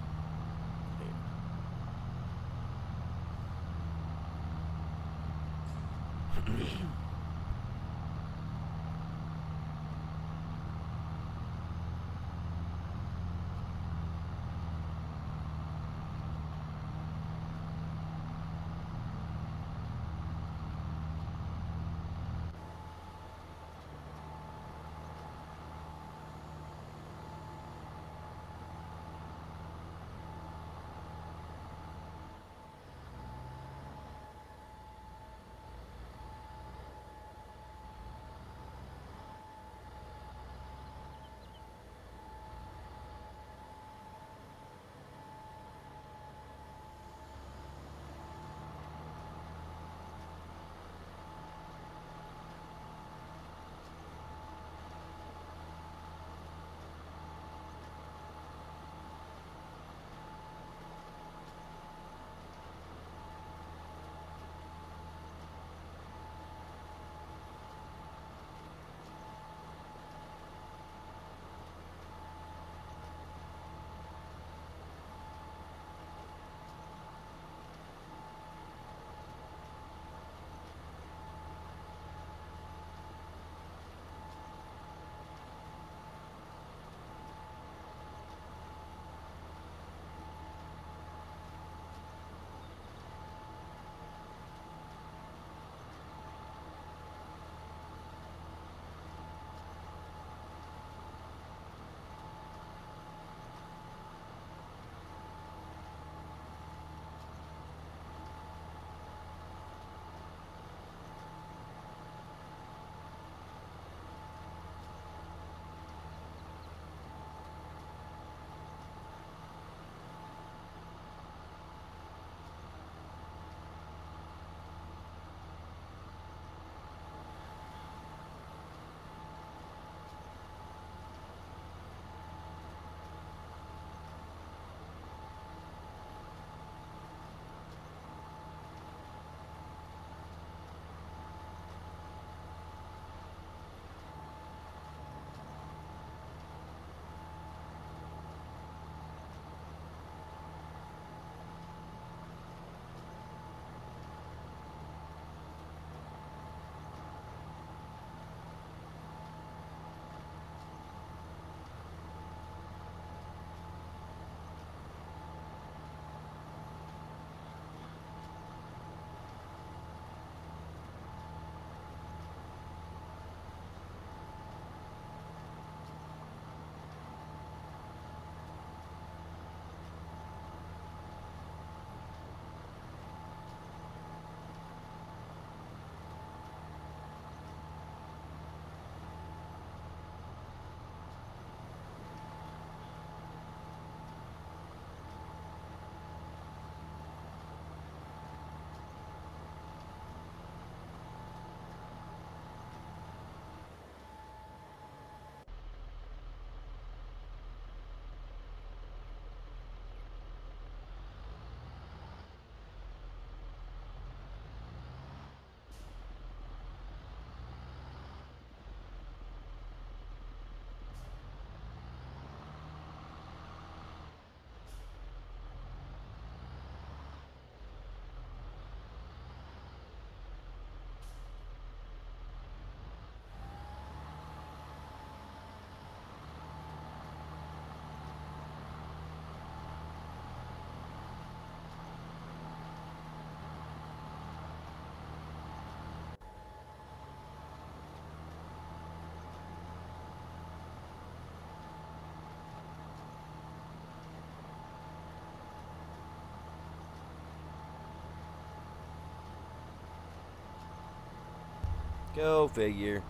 Go figure.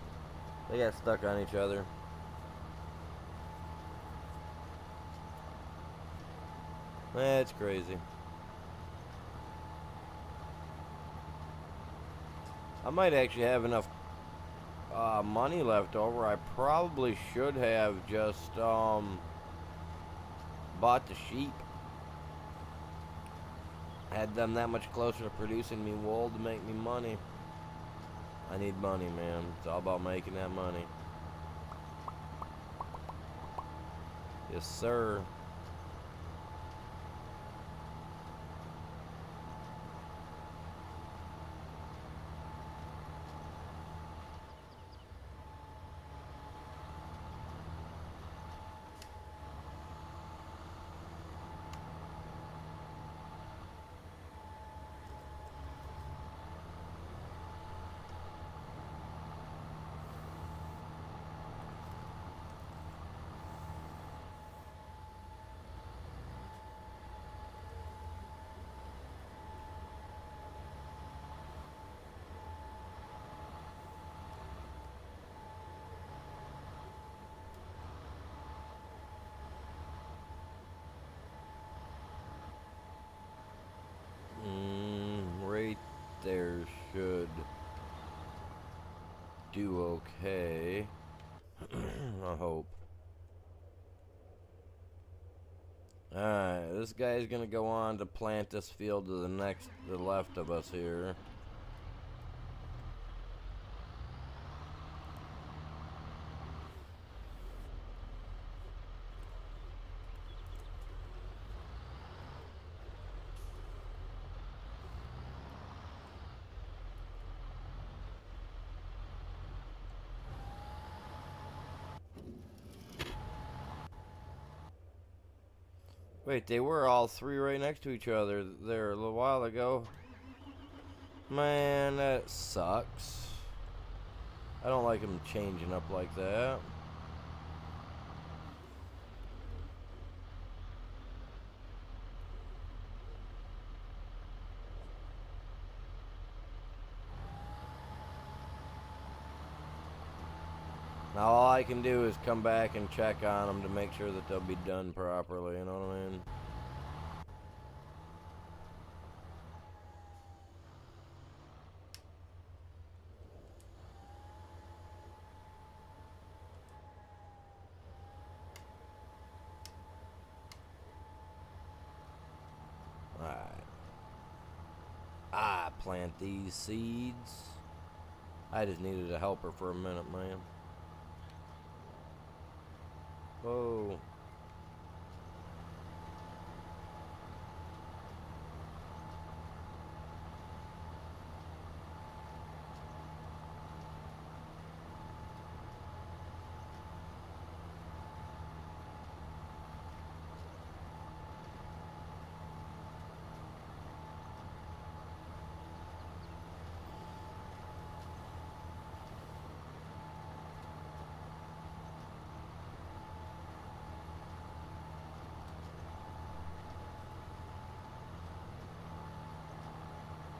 They got stuck on each other. That's crazy. I might actually have enough money left over. I probably should have just bought the sheep. Had them that much closer to producing me wool to make me money. I need money, man. It's all about making that money. Yes, sir. Right there should do okay. I hope. Alright, this guy's gonna go on to plant this field to the left of us here. Wait, they were all three right next to each other there a little while ago. Man, that sucks. I don't like them changing up like that. Now all I can do is come back and check on them to make sure that they'll be done properly, you know what I mean? Alright. I plant these seeds. I just needed a helper for a minute, man. Whoa.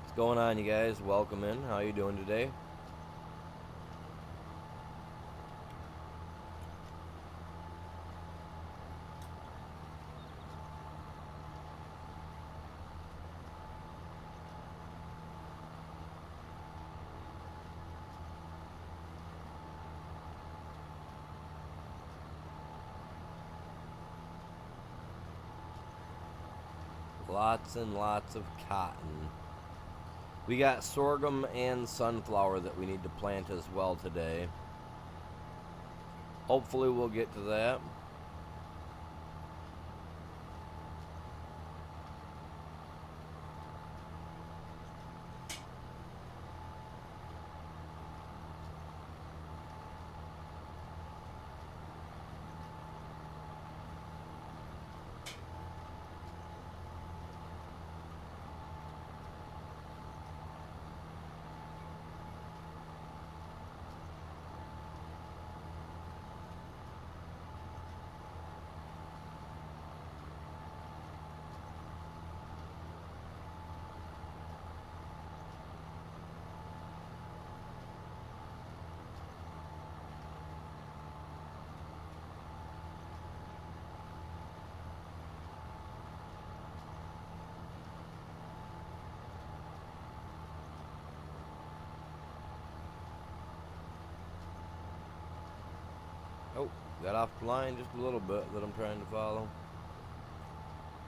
What's going on, you guys? Welcome in. How you doing today? Lots and lots of cotton. We got sorghum and sunflower that we need to plant as well today. Hopefully we'll get to that. Got off the line just a little bit that I'm trying to follow.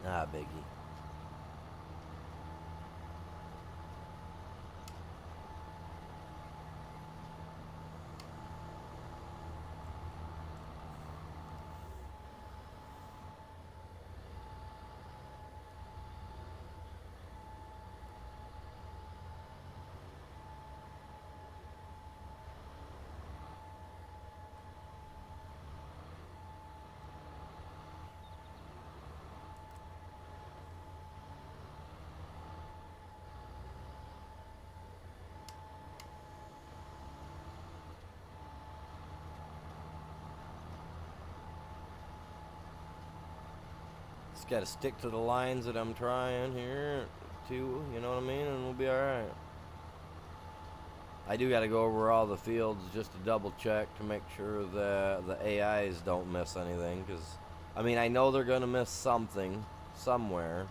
Ah, biggie. Just gotta stick to the lines that I'm trying here to, you know what I mean, and we'll be alright. I do gotta go over all the fields just to double check to make sure that the AIs don't miss anything, because, I mean, I know they're gonna miss something somewhere,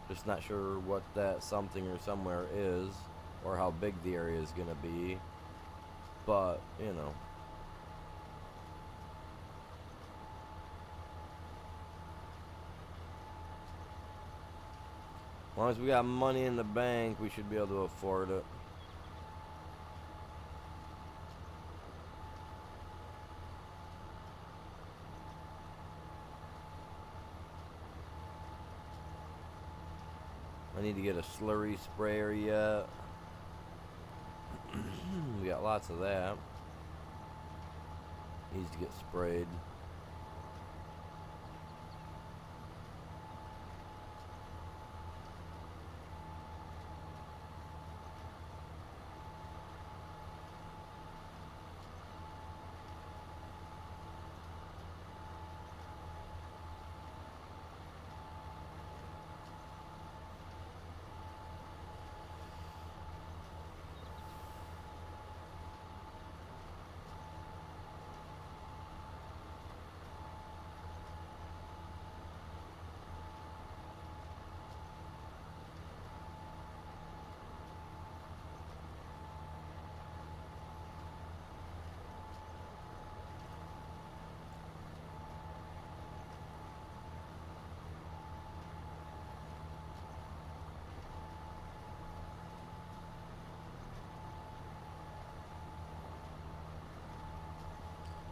just not sure what that something or somewhere is, or how big the area is gonna be, but, you know. As long as we got money in the bank, we should be able to afford it. I need to get a slurry sprayer yet. We got lots of that. Needs to get sprayed.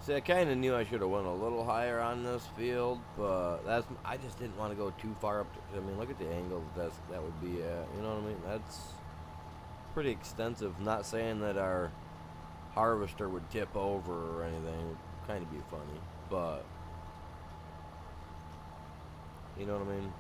See, I kind of knew I should have went a little higher on this field, but I just didn't want to go too far up. I mean, look at the angle that would be at. You know what I mean? That's pretty extensive. Not saying that our harvester would tip over or anything. It would kind of be funny, but you know what I mean?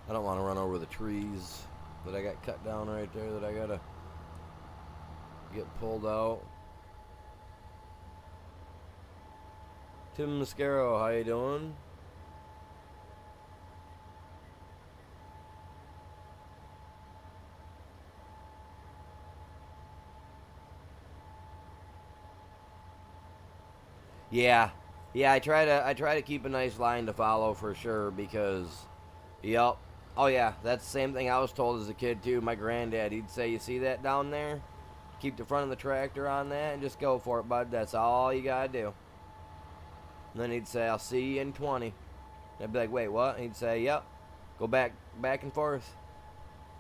I don't want to run over the trees that I got cut down right there that I gotta get pulled out. Tim Mascaro, how you doing? Yeah, yeah. I try to keep a nice line to follow for sure because, yep, Oh yeah, that's the same thing I was told as a kid too. My granddad, he'd say, "You see that down there? Keep the front of the tractor on that and just go for it, bud. That's all you gotta do." And then he'd say, "I'll see you in 20." And I'd be like, "Wait, what?" And he'd say, "Yep. Go back and forth.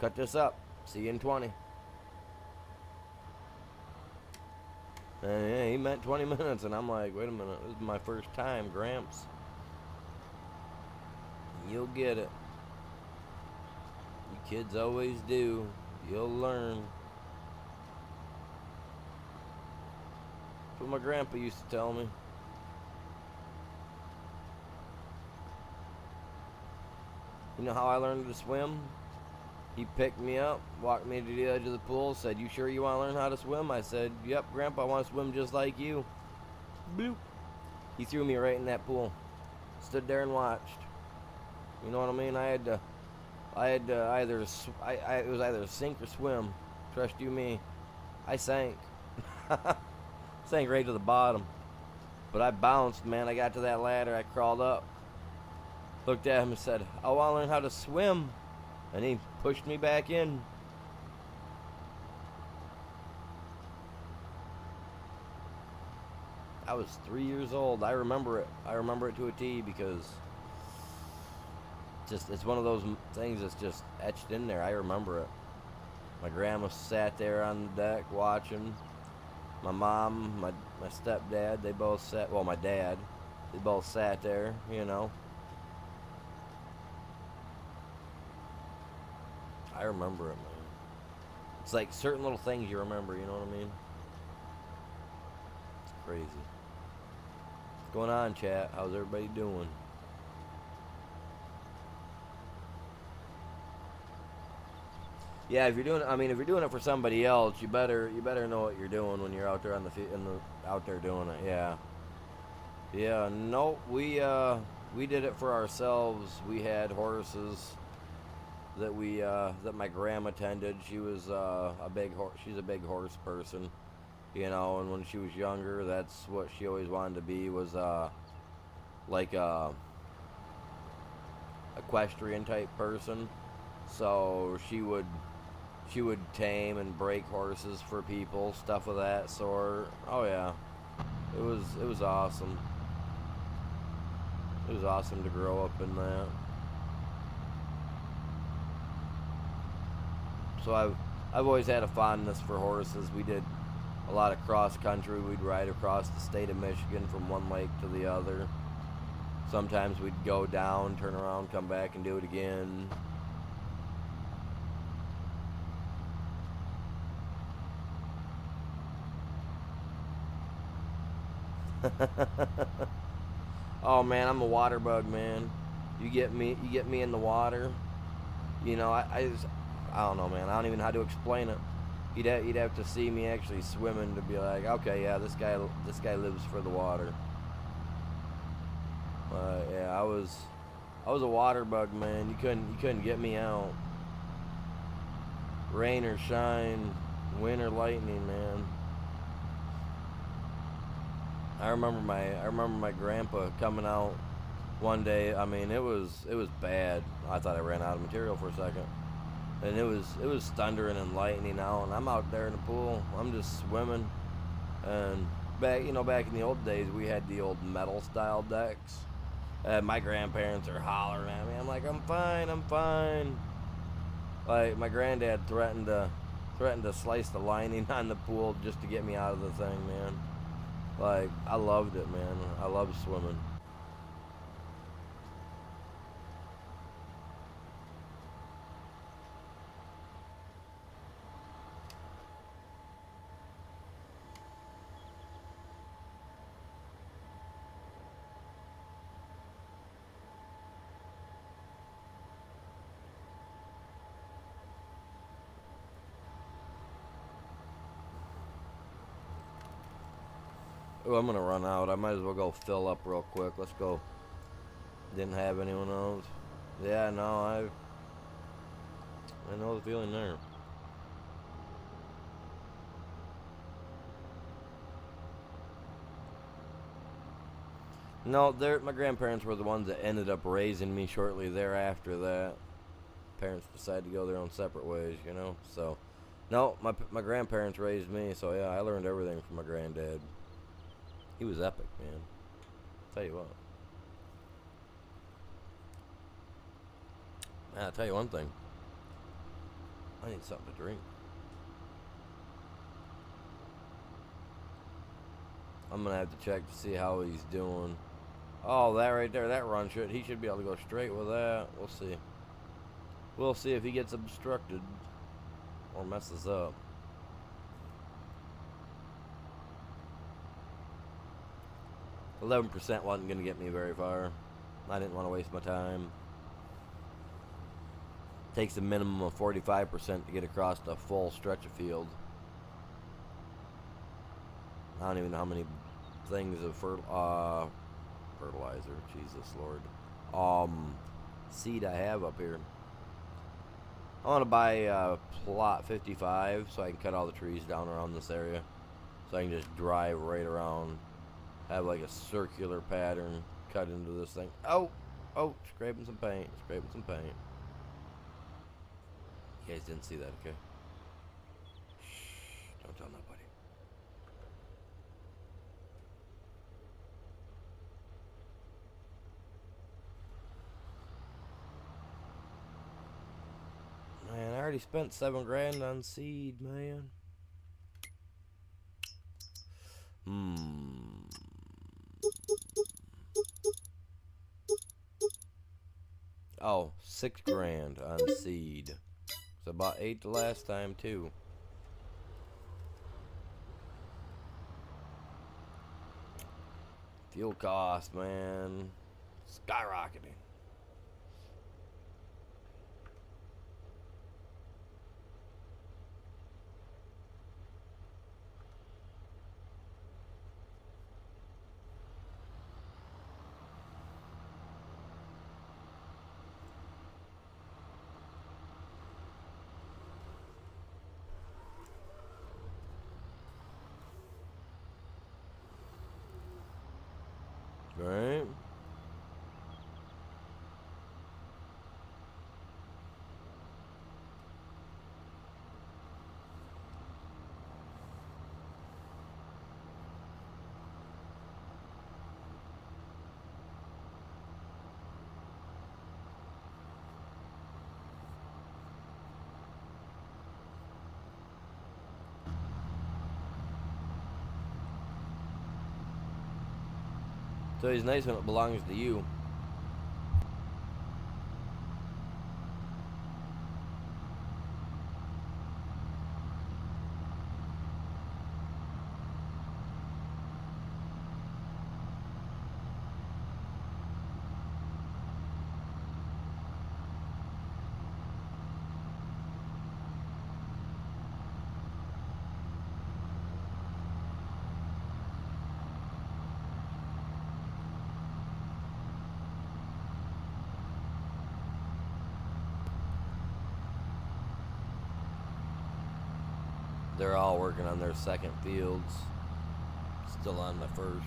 Cut this up. See you in 20." And yeah, he meant 20 minutes, and I'm like, "Wait a minute, this is my first time, Gramps. You'll get it. You kids always do. You'll learn." That's what my grandpa used to tell me. You know how I learned to swim? He picked me up, walked me to the edge of the pool, said, "You sure you want to learn how to swim?" I said, "Yep, Grandpa, I want to swim just like you." Bloop. He threw me right in that pool. Stood there and watched. You know what I mean? I had to it was either sink or swim. Trust you me. I sank. Sank right to the bottom. But I bounced, man. I got to that ladder. I crawled up. Looked at him and said, "I want to learn how to swim." And he pushed me back in. I was 3 years old. I remember it. I remember it to a T because it's one of those things that's just etched in there. I remember it. My grandma sat there on the deck watching. My mom, my stepdad, they both sat. Well, my dad, they both sat there. I remember it, man. It's like certain little things you remember. You know what I mean? It's crazy. What's going on, chat? How's everybody doing? Yeah, if you're doing it for somebody else, you better know what you're doing when you're out there out there doing it. Yeah, yeah. No, we did it for ourselves. We had horses that my grandma tended. She was she's a big horse person, And when she was younger, that's what she always wanted to be, was like a equestrian type person. So she would tame and break horses for people, stuff of that sort. Oh yeah, it was awesome. It was awesome to grow up in that. So I've always had a fondness for horses. We did a lot of cross country. We'd ride across the state of Michigan from one lake to the other. Sometimes we'd go down, turn around, come back and do it again. Oh man, I'm a water bug, man. You get me in the water. I don't know, man. I don't even know how to explain it. You'd have to see me actually swimming to be like, okay, yeah, this guy lives for the water. Yeah, I was a water bug, man. You couldn't get me out. Rain or shine, wind or lightning, man. I remember my grandpa coming out one day. I mean, it was bad. I thought I ran out of material for a second. And it was thundering and lightning out, and I'm out there in the pool. I'm just swimming, and back in the old days, we had the old metal style decks. My grandparents are hollering at me. I'm like, "I'm fine, I'm fine." Like my granddad threatened to slice the lining on the pool just to get me out of the thing, man. Like I loved it, man. I loved swimming. Oh, I'm gonna run out. I might as well go fill up real quick. Let's go. Didn't have anyone else. Yeah, no, I know the feeling there. No, my grandparents were the ones that ended up raising me shortly thereafter that. parents decide to go their own separate ways, you know. So, no, my grandparents raised me, so yeah, I learned everything from my granddad. He was epic, man. Tell you what. Man, I'll tell you one thing. I need something to drink. I'm gonna have to check to see how he's doing. Oh, that right there, that run should, he should be able to go straight with that. We'll see. We'll see if he gets obstructed or messes up. %11 wasn't gonna get me very far. I didn't want to waste my time. Takes a minimum of 45% to get across the full stretch of field. I don't even know how many things of fertilizer, Jesus Lord, seed I have up here. I want to buy plot 55 so I can cut all the trees down around this area, so I can just drive right around, have like a circular pattern cut into this thing. Oh, scraping some paint. You guys didn't see that, okay? Shh, don't tell nobody. Man, I already spent $7 on seed, man. Oh, $6 on seed. It's about 8 the last time too. Fuel cost, man, skyrocketing. Right? So it's nice when it belongs to you. They're all working on their second fields. Still on the first.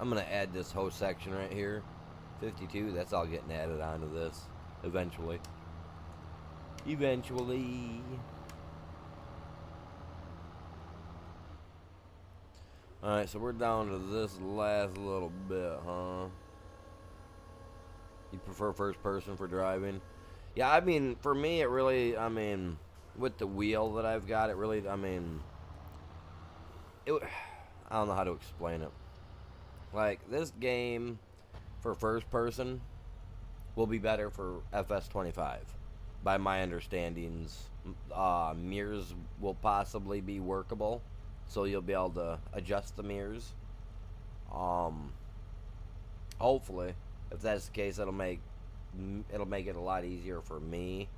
I'm gonna add this whole section right here. 52, that's all getting added onto this eventually. Alright, so we're down to this last little bit, huh? You prefer first person for driving? Yeah, I mean, for me, it really, I mean, with the wheel that I've got, it really, I mean, I don't know how to explain it. Like, this game for first person will be better for FS25. By my understandings, mirrors will possibly be workable, so you'll be able to adjust the mirrors. Hopefully, if that's the case, it'll make it a lot easier for me.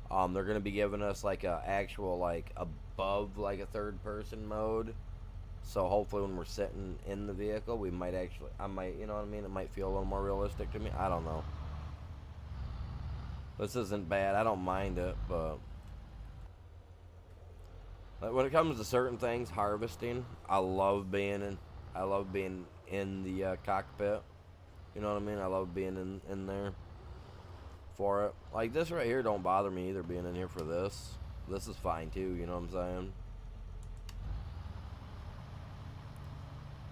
They're gonna be giving us like a actual like above like a third person mode, So hopefully when we're sitting in the vehicle, we might actually, I might, you know what I mean? It might feel a little more realistic to me. I don't know. This isn't bad. I don't mind it, but when it comes to certain things, harvesting, I love being in the cockpit. You know what I mean? I love being in there for it. Like this right here don't bother me either, being in here for this. This is fine too, you know what I'm saying?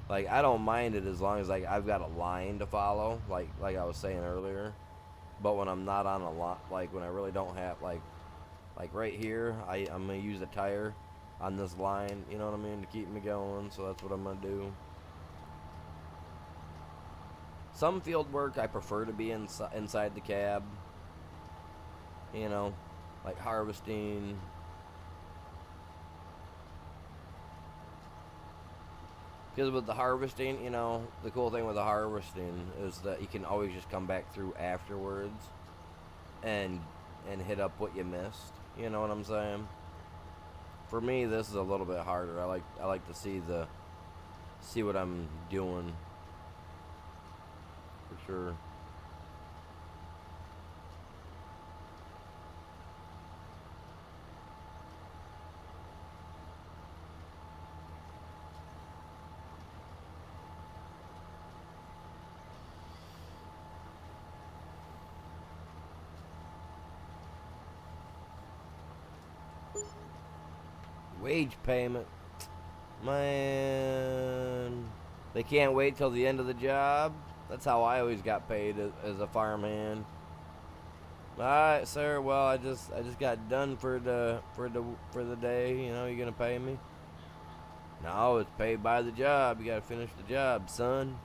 Like I don't mind it as long as like I've got a line to follow, like I was saying earlier. But when I'm not on a lot, like when I really don't have like right here, I'm gonna use a tire on this line, you know what I mean, to keep me going. So that's what I'm gonna do. Some field work I prefer to be inside the cab, you know, like harvesting. Because with the harvesting, you know, the cool thing with the harvesting is that you can always just come back through afterwards and hit up what you missed. You know what I'm saying? For me, this is a little bit harder. I like to see what I'm doing for sure. Wage payment, man. They can't wait till the end of the job. That's how I always got paid as a fireman. All right, sir. Well, I just got done for the day. You know, you gonna pay me? No, it's paid by the job. You gotta finish the job, son.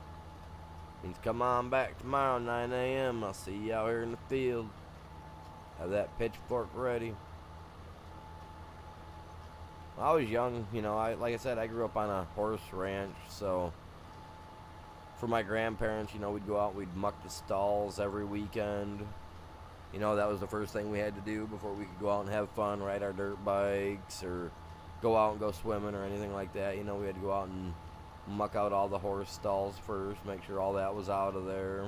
Means come on back tomorrow, 9 a.m. I'll see you out here in the field. Have that pitchfork ready. When I was young, you know, like I said, I grew up on a horse ranch, so for my grandparents, you know, we'd go out, we'd muck the stalls every weekend. You know, that was the first thing we had to do before we could go out and have fun, ride our dirt bikes, or go out and go swimming or anything like that. You know, we had to go out and muck out all the horse stalls first, make sure all that was out of there.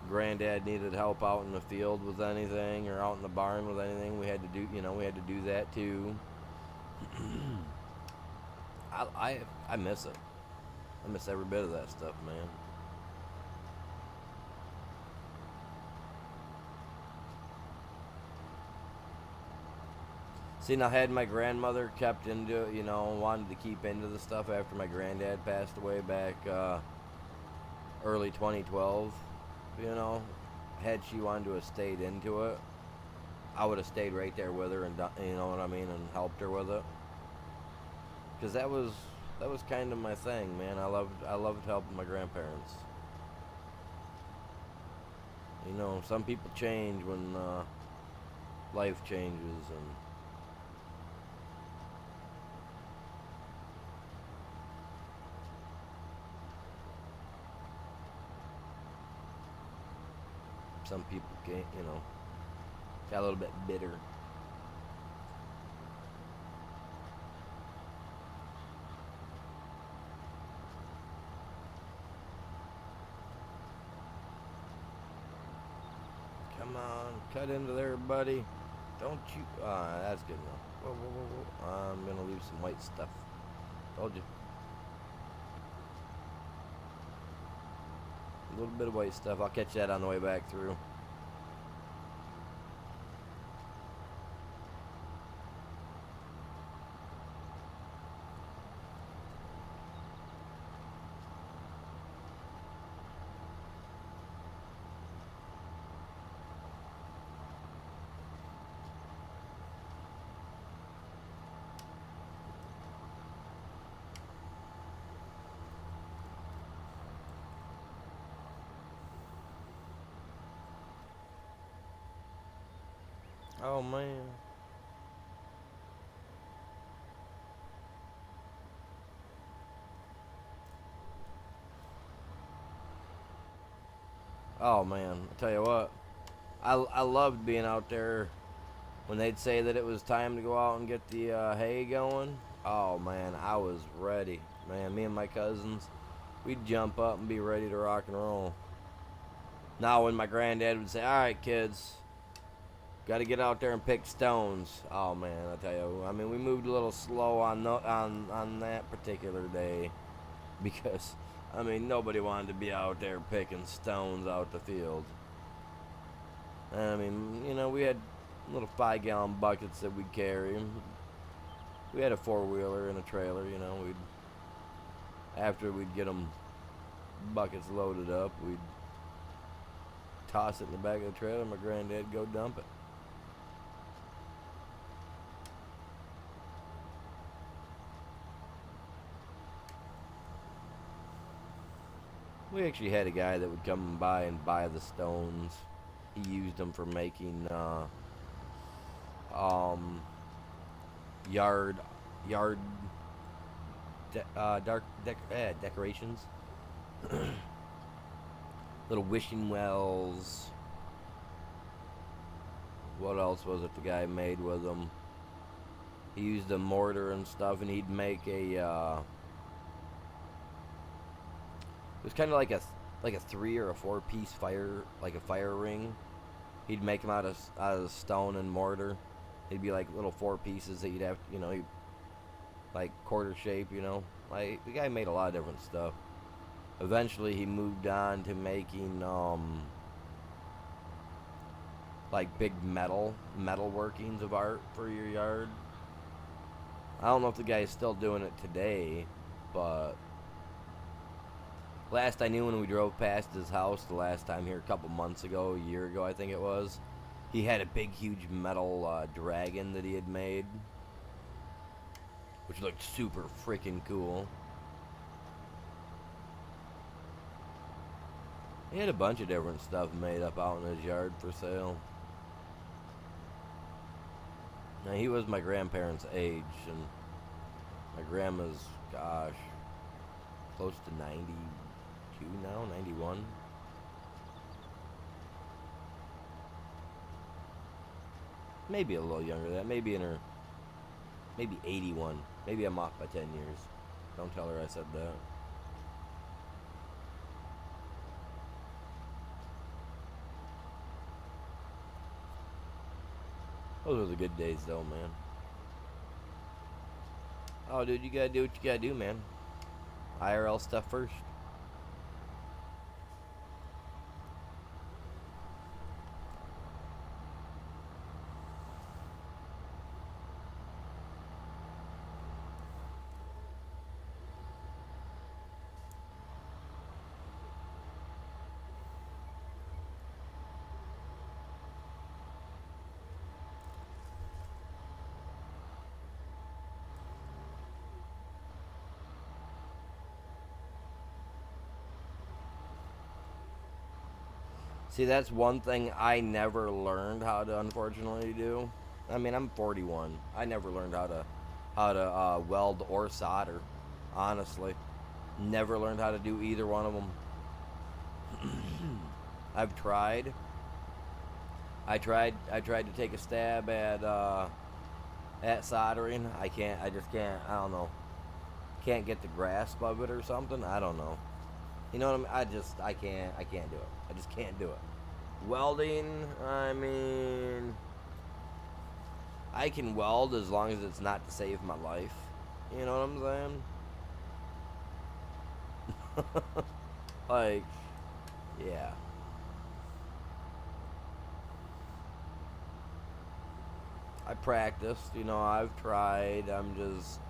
Granddad needed help out in the field with anything or out in the barn with anything, we had to do, you know, we had to do that too. I miss it. I miss every bit of that stuff, man. See, now had my grandmother kept into it, you know, wanted to keep into the stuff after my granddad passed away back early 2012, you know, had she wanted to have stayed into it, I would have stayed right there with her and you know what I mean, and helped her with it. Because that was kind of my thing, man. I loved helping my grandparents. You know, some people change when life changes, and some people get, you know, got a little bit bitter. Come on, cut into there, buddy. Don't you? That's good enough. Whoa, whoa, whoa, whoa. I'm gonna leave some white stuff. Told you. A little bit of white stuff. I'll catch that on the way back through. Oh man. Oh man. I tell you what. I loved being out there when they'd say that it was time to go out and get the hay going, oh man, I was ready. Man, me and my cousins, we'd jump up and be ready to rock and roll. Now when my granddad would say, all right, kids, got to get out there and pick stones. Oh man, I tell you, I mean, we moved a little slow on that particular day because, I mean, nobody wanted to be out there picking stones out the field. And I mean, you know, we had little 5-gallon buckets that we'd carry. We had a 4-wheeler and a trailer, you know. After we'd get them buckets loaded up, we'd toss it in the back of the trailer. My granddad would go dump it. We actually had a guy that would come by and buy the stones. He used them for making yard decorations. Little wishing wells. What else was it the guy made with them? He used a mortar and stuff, and he'd make a it was kind of like a 3 or a 4-piece fire, like a fire ring. He'd make them out of stone and mortar. It'd be like little 4 pieces that you'd have, you know, like quarter shape, you know. Like, the guy made a lot of different stuff. Eventually, he moved on to making like big metal workings of art for your yard. I don't know if the guy's still doing it today, but last I knew, when we drove past his house the last time here a couple months ago, a year ago I think it was, he had a big huge metal dragon that he had made, which looked super freaking cool. He had a bunch of different stuff made up out in his yard for sale. Now, he was my grandparents' age, and my grandma's, gosh, close to 92 now, 91. Maybe a little younger than that, maybe 81. Maybe I'm off by 10 years. Don't tell her I said that. Those were the good days, though, man. Oh, dude, you gotta do what you gotta do, man. IRL stuff first. See, that's one thing I never learned how to, unfortunately, do. I mean, I'm 41. I never learned how to weld or solder. Honestly, never learned how to do either one of them. I've tried. I tried to take a stab at soldering. I can't. I just can't. I don't know. Can't get the grasp of it or something. I don't know. You know what I mean? I can't do it. I just can't do it. Welding, I mean, I can weld as long as it's not to save my life. You know what I'm saying? Like, yeah. I practiced, you know, I've tried. I'm just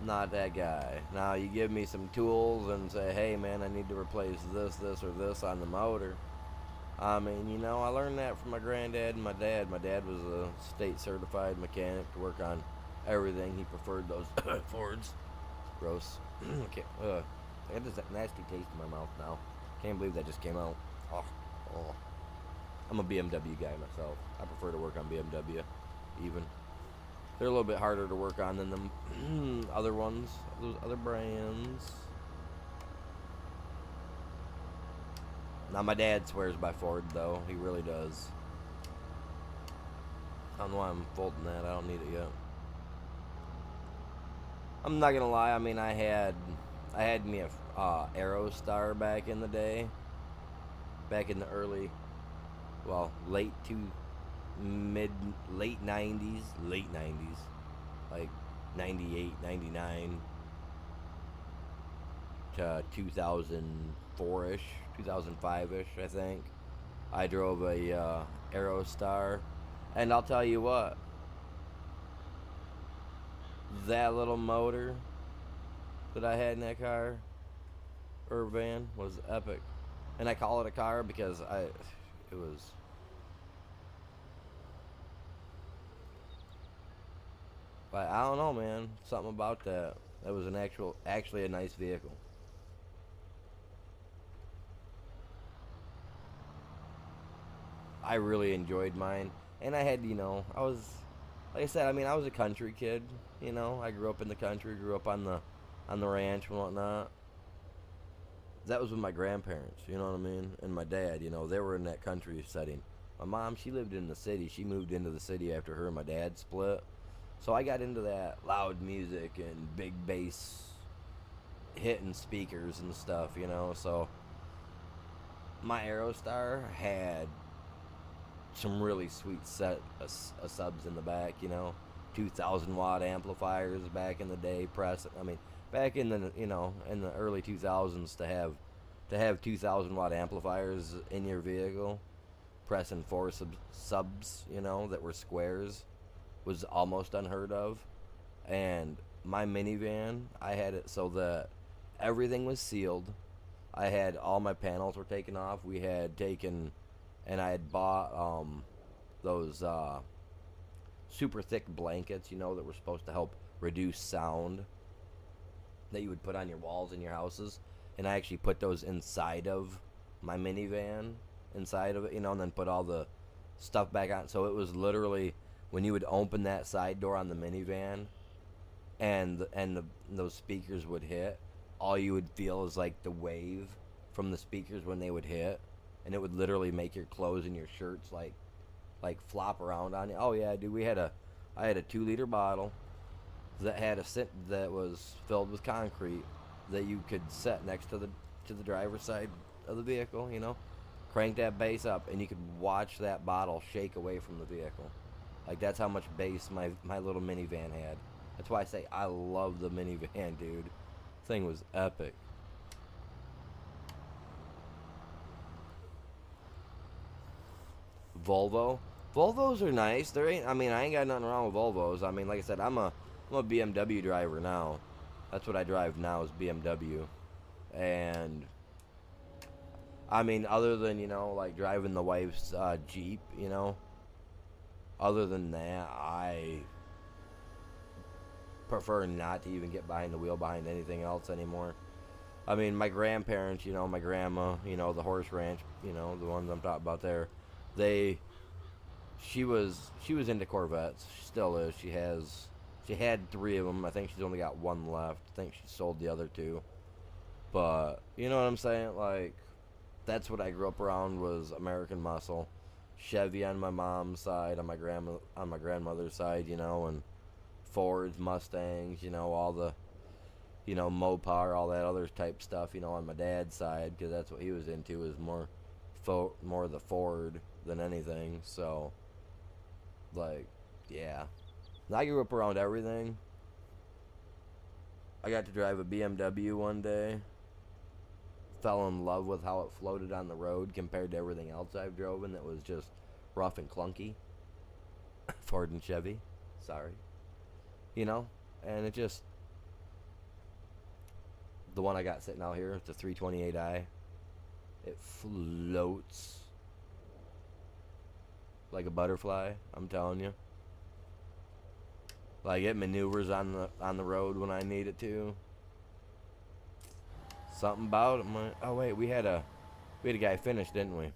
not that guy. Now, you give me some tools and say, hey, man, I need to replace this, or this on the motor. I mean, you know, I learned that from my granddad and my dad. My dad was a state certified mechanic to work on everything. He preferred those Fords. Gross. Okay. I got this nasty taste in my mouth now. Can't believe that just came out. Oh. I'm a BMW guy myself. I prefer to work on BMW, even. They're a little bit harder to work on than the other ones, those other brands. Now, my dad swears by Ford, though. He really does. I don't know why I'm folding that. I don't need it yet. I'm not gonna lie. I mean, I had me a Aerostar back in the day, back in the early, well, mid, late '90s, like '98, '99 to 2004 ish, 2005 ish, I think. I drove a Aerostar, and I'll tell you what, that little motor that I had in that car or van was epic. And I call it a car because it was, like, I don't know, man, something about that. That was actually a nice vehicle. I really enjoyed mine, and I had, I was, like I said, I mean, I was a country kid. I grew up in the country, grew up on the ranch and whatnot. That was with my grandparents, you know what I mean, and my dad. They were in that country setting. My mom, she lived in the city. She moved into the city after her and my dad split. So I got into that loud music and big bass hitting speakers and stuff. So my Aerostar had some really sweet subs in the back. 2,000 watt amplifiers back in the day. I mean, back in the in the early 2000s to have 2,000 watt amplifiers in your vehicle, pressing four subs, that were squares, was almost unheard of. And my minivan, I had it so that everything was sealed. I had all my panels were taken off. We had taken, and I had bought those super thick blankets, that were supposed to help reduce sound that you would put on your walls in your houses. And I actually put those inside of my minivan, inside of it, and then put all the stuff back on. So it was literally when you would open that side door on the minivan, and those speakers would hit, all you would feel is like the wave from the speakers when they would hit, and it would literally make your clothes and your shirts like flop around on you. Oh yeah, dude, I had a 2-liter bottle that had a sit that was filled with concrete that you could set next to the driver's side of the vehicle. Crank that bass up, and you could watch that bottle shake away from the vehicle. Like, that's how much bass my little minivan had. That's why I say I love the minivan, dude. Thing was epic. Volvo. Volvos are nice. I mean, I ain't got nothing wrong with Volvos. I mean, like I said, I'm a BMW driver now. That's what I drive now, is BMW. And I mean, other than, like driving the wife's Jeep, other than that, I prefer not to even get behind the wheel behind anything else anymore. I mean, my grandparents, my grandma, the horse ranch, the ones I'm talking about there, they, she was into Corvettes. She still is. She had 3 of them. I think she's only got 1 left. I think she sold the other 2. But you know what I'm saying? Like, that's what I grew up around, was American muscle. Chevy on my mom's side, on my grandmother's side, and Fords, Mustangs, all the, Mopar, all that other type stuff, on my dad's side, because that's what he was into, is more the Ford than anything. So, like, yeah. I grew up around everything. I got to drive a BMW one day. Fell in love with how it floated on the road compared to everything else I've driven that was just rough and clunky. Ford and Chevy. Sorry. And it just... The one I got sitting out here, it's a 328i. It floats like a butterfly, I'm telling you. Like, it maneuvers on the road when I need it to. Something about it. Oh wait, we had a guy finish, didn't we?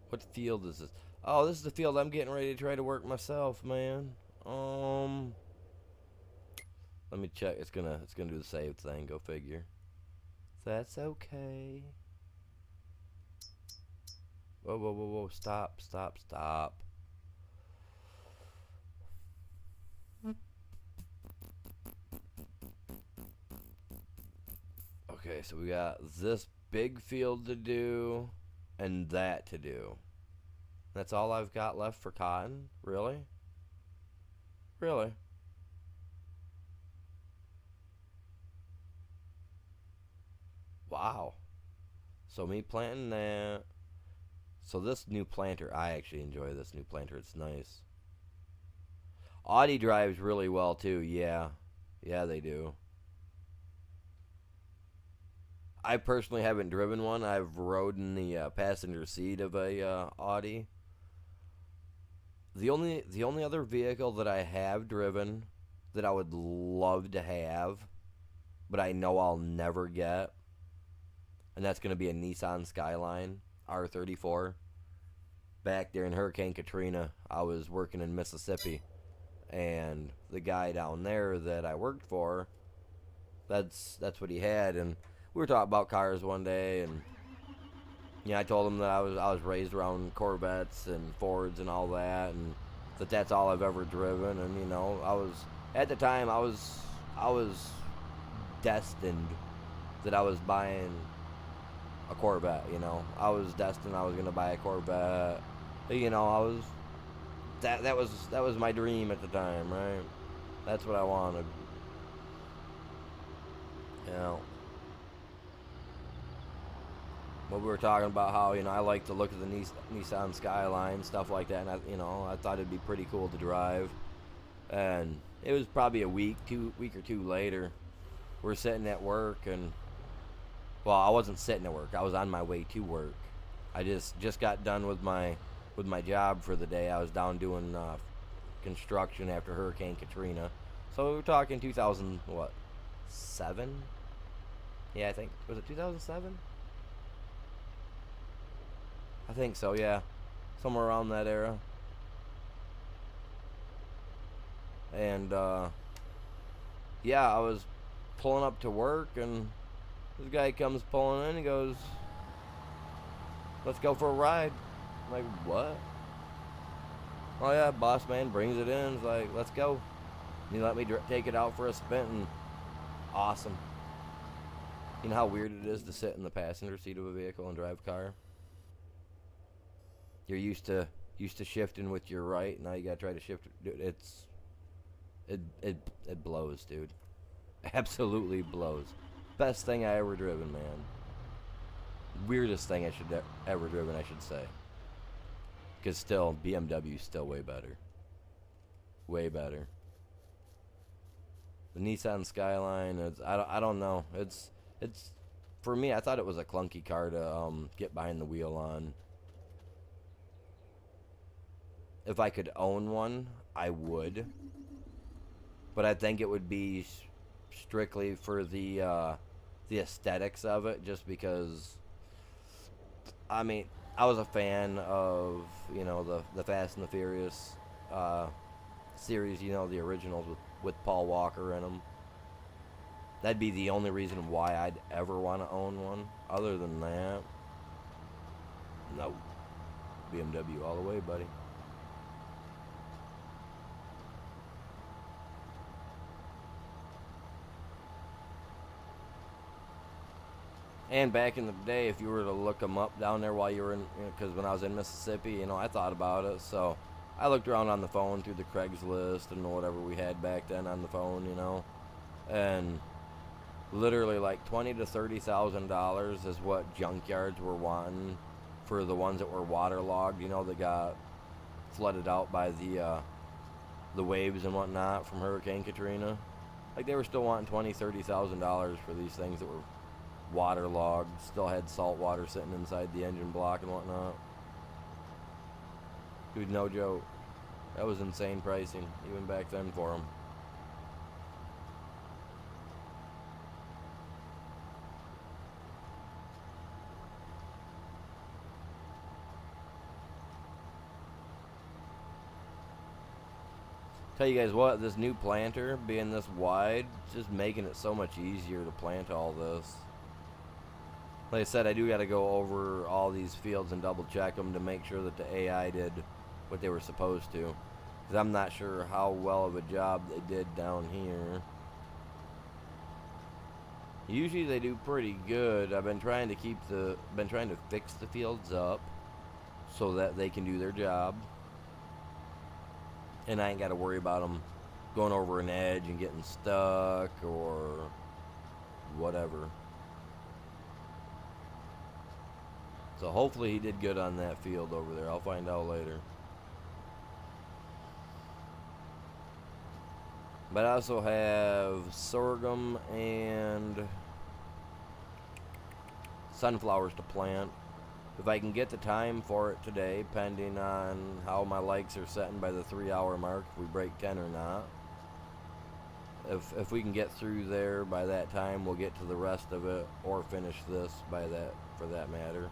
What field is this? Oh, this is the field I'm getting ready to try to work myself, man. Let me check. It's gonna do the save thing. Go figure. That's okay. Whoa, whoa, whoa, whoa. Stop, stop, stop. Okay, so we got this big field to do and that to do. That's all I've got left for cotton? Really? Really? Wow. So me planting that. So this new planter, I actually enjoy this new planter. It's nice. Audi drives really well too. Yeah. Yeah, they do. I personally haven't driven one. I've rode in the passenger seat of a Audi. The only other vehicle that I have driven that I would love to have, but I know I'll never get, and that's going to be a Nissan Skyline R34. Back there in Hurricane Katrina, I was working in Mississippi, and the guy down there that I worked for, that's what he had, and we were talking about cars one day, and yeah, I told him that I was raised around Corvettes and Fords and all that, and that's all I've ever driven, and I was at the time I was destined that I was buying a Corvette. I was destined I was gonna buy a Corvette. I was that was my dream at the time, right? That's what I wanted. You know. But we were talking about how I like the look of the Nissan Skyline, stuff like that, and I thought it'd be pretty cool to drive. And it was probably a week or two later. We're sitting at work, and well, I wasn't sitting at work. I was on my way to work. I just got done with my job for the day. I was down doing construction after Hurricane Katrina. So we were talking 2000 what 7? Yeah, I think was it 2007. I think so, yeah. Somewhere around that era. And, yeah, I was pulling up to work, and this guy comes pulling in and goes, "Let's go for a ride." I'm like, "What?" "Oh, yeah, boss man brings it in. It's like, let's go." And he let me take it out for a spin, and awesome. You know how weird it is to sit in the passenger seat of a vehicle and drive a car? You're used to shifting with your right. Now you gotta try to shift. Dude, it blows, dude. Absolutely blows. Best thing I ever driven, man. Weirdest thing I should ever driven, I should say. Cause still BMW's still way better. Way better. The Nissan Skyline. I don't know. It's for me. I thought it was a clunky car to get behind the wheel on. If I could own one, I would. But I think it would be strictly for the aesthetics of it, just because. I mean, I was a fan of the Fast and the Furious series. The originals with Paul Walker in them. That'd be the only reason why I'd ever want to own one. Other than that, no. BMW all the way, buddy. And back in the day, if you were to look them up down there while you were in, because when I was in Mississippi, I thought about it. So I looked around on the phone through the Craigslist and whatever we had back then on the phone, and literally like $20,000 to $30,000 is what junkyards were wanting for the ones that were waterlogged, that got flooded out by the waves and whatnot from Hurricane Katrina. Like they were still wanting $20,000 to $30,000 for these things that were waterlogged, still had salt water sitting inside the engine block and whatnot. Dude, no joke. That was insane pricing, even back then for them. Tell you guys what, this new planter being this wide, just making it so much easier to plant all this. Like I said, I do got to go over all these fields and double check them to make sure that the AI did what they were supposed to. Because I'm not sure how well of a job they did down here. Usually they do pretty good. I've been trying to fix the fields up so that they can do their job. And I ain't got to worry about them going over an edge and getting stuck or whatever. So hopefully he did good on that field over there. I'll find out later. But I also have sorghum and sunflowers to plant. If I can get the time for it today, pending on how my likes are setting by the 3-hour mark, if we break 10 or not. If we can get through there by that time, we'll get to the rest of it, or finish this by that, for that matter.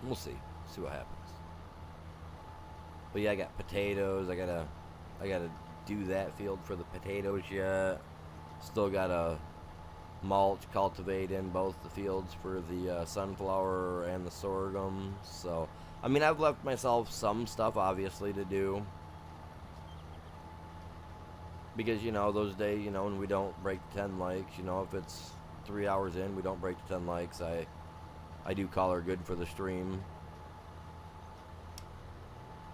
We'll see what happens. But yeah, I got potatoes. I gotta do that field for the potatoes yet. Still gotta mulch, cultivate in both the fields for the sunflower and the sorghum. So, I mean, I've left myself some stuff obviously to do. Because, you know, those days, you know, when we don't break 10 likes, you know, if it's 3 hours in, we don't break 10 likes, I do call her good for the stream.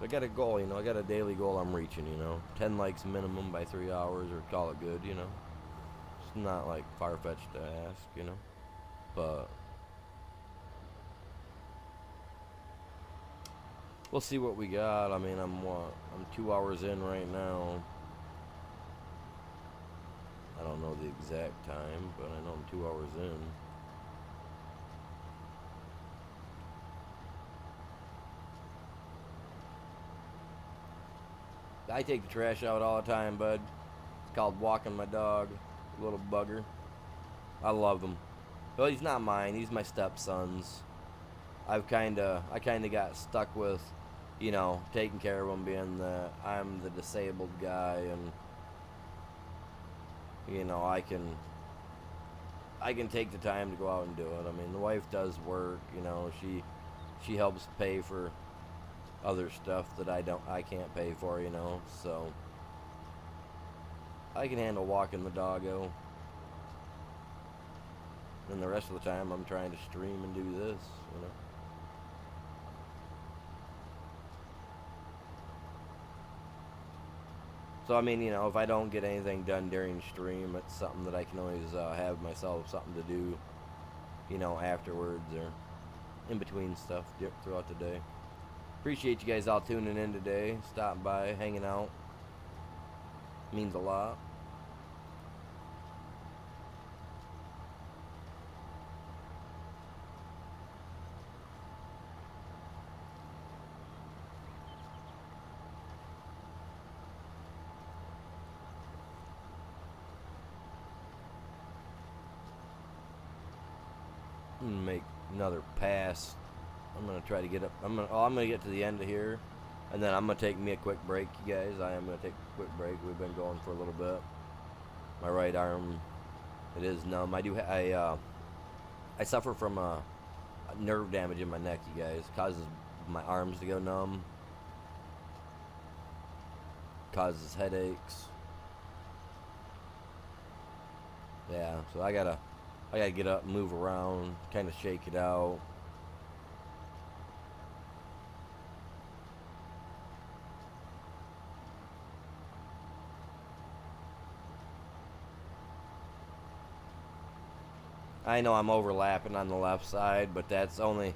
I got a goal, you know, I got a daily goal I'm reaching, you know. 10 likes minimum by 3 hours, or call it good, you know. It's not like far-fetched to ask, you know. But we'll see what we got. I mean, I'm 2 hours in right now. I don't know the exact time, but I know I'm 2 hours in. I take the trash out all the time, bud. It's called walking my dog, little bugger. I love him. Well, he's not mine. He's my stepson's. I kind of got stuck with, you know, taking care of him, being I'm the disabled guy, and you know, I can take the time to go out and do it. I mean, the wife does work, you know, she helps pay for other stuff that I can't pay for, you know, so I can handle walking the doggo. And the rest of the time I'm trying to stream and do this, you know. So, I mean, you know, if I don't get anything done during stream, it's something that I can always have myself something to do, you know, afterwards or in between stuff throughout the day. Appreciate you guys all tuning in today, stopping by, hanging out. Means a lot. Make another pass. I'm gonna try to get up. I'm gonna get to the end of here, and then I'm gonna take me a quick break, you guys. I am gonna take a quick break. We've been going for a little bit. My right arm, it is numb. I suffer from a nerve damage in my neck, you guys. Causes my arms to go numb. Causes headaches. Yeah, so I gotta get up, move around, kind of shake it out. I know I'm overlapping on the left side, but that's only...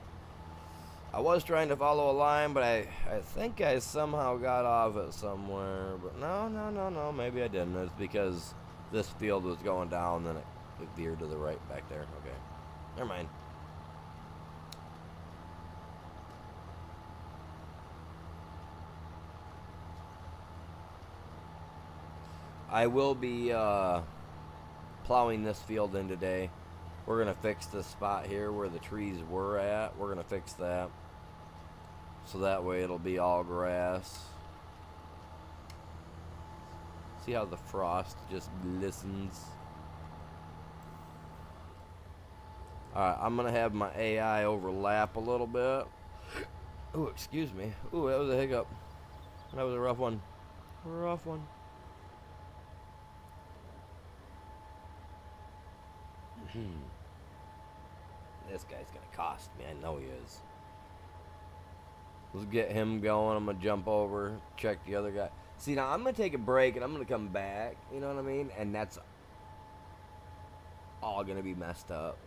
I was trying to follow a line, but I think I somehow got off it somewhere. But no, maybe I didn't. It's because this field was going down, then it veered to the right back there. Okay, never mind. I will be plowing this field in today. We're going to fix the spot here where the trees were at. We're going to fix that. So that way it'll be all grass. See how the frost just glistens? Alright, I'm gonna have my AI overlap a little bit. Ooh, excuse me. Ooh, that was a hiccup. That was a rough one. Rough one. This guy's gonna cost me. I know he is. Let's get him going. I'm gonna jump over, check the other guy. See, now I'm gonna take a break and I'm gonna come back. You know what I mean? And that's all gonna be messed up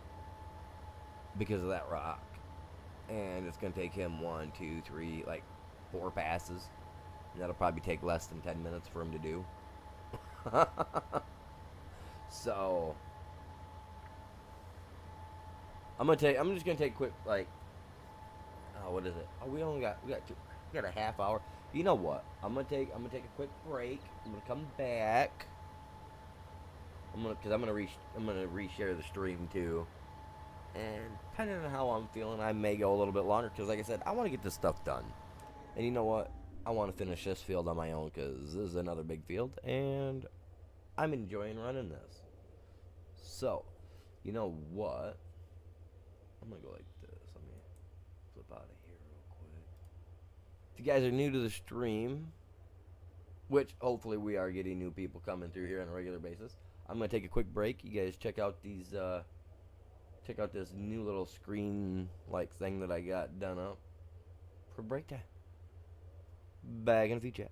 because of that rock. And it's gonna take him 1, 2, 3, like 4 passes. And that'll probably take less than 10 minutes for him to do. So I'm just gonna take quick, like, oh, what is it? Oh, we got a half hour. You know what? I'm gonna take a quick break. I'm gonna come back. I'm gonna reshare the stream too. And depending on how I'm feeling, I may go a little bit longer because, like I said, I want to get this stuff done. And you know what? I want to finish this field on my own because this is another big field, and I'm enjoying running this. So, you know what? I'm gonna go like this. Let me flip out of here real quick. If you guys are new to the stream, which hopefully we are getting new people coming through here on a regular basis, I'm gonna take a quick break. You guys check out check out this new little screen like thing that I got done up for break time. Back in a few chat.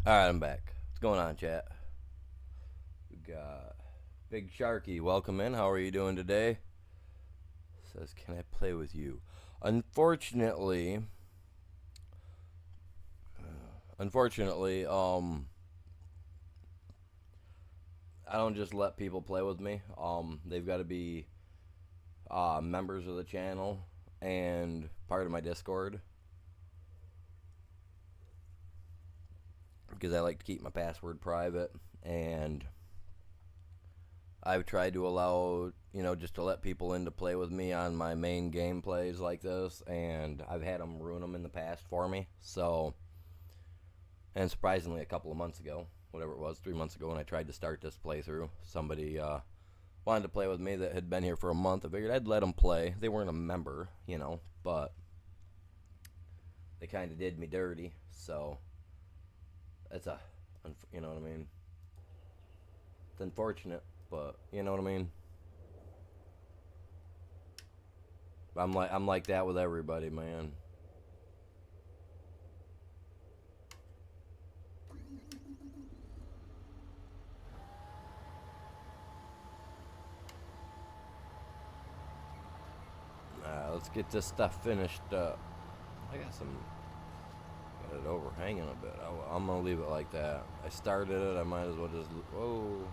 Alright, I'm back. What's going on, chat? We got Big Sharky. Welcome in. How are you doing today? Says, can I play with you? Unfortunately, unfortunately, I don't just let people play with me. They've got to be members of the channel and part of my Discord, because I like to keep my password private, and I've tried to allow, just to let people in to play with me on my main gameplays like this, and I've had them ruin them in the past for me. So, and surprisingly, a couple of months ago, whatever it was, 3 months ago, when I tried to start this playthrough, somebody wanted to play with me that had been here for a month. I figured I'd let them play. They weren't a member, but they kind of did me dirty. So, it's you know what I mean? It's unfortunate, but you know what I mean? I'm like that with everybody, man. Let's get this stuff finished up. I got it overhanging a bit. I'm gonna leave it like that. I started it. I might as well just. Whoa.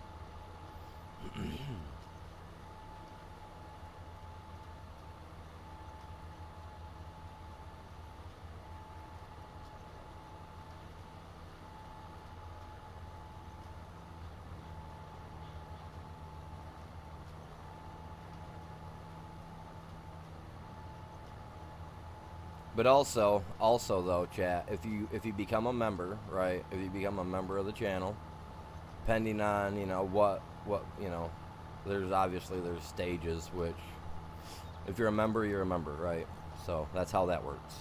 But also though, chat, if you become a member, right? If you become a member of the channel, depending on what there's stages. Which, if you're a member, you're a member, right? So that's how that works.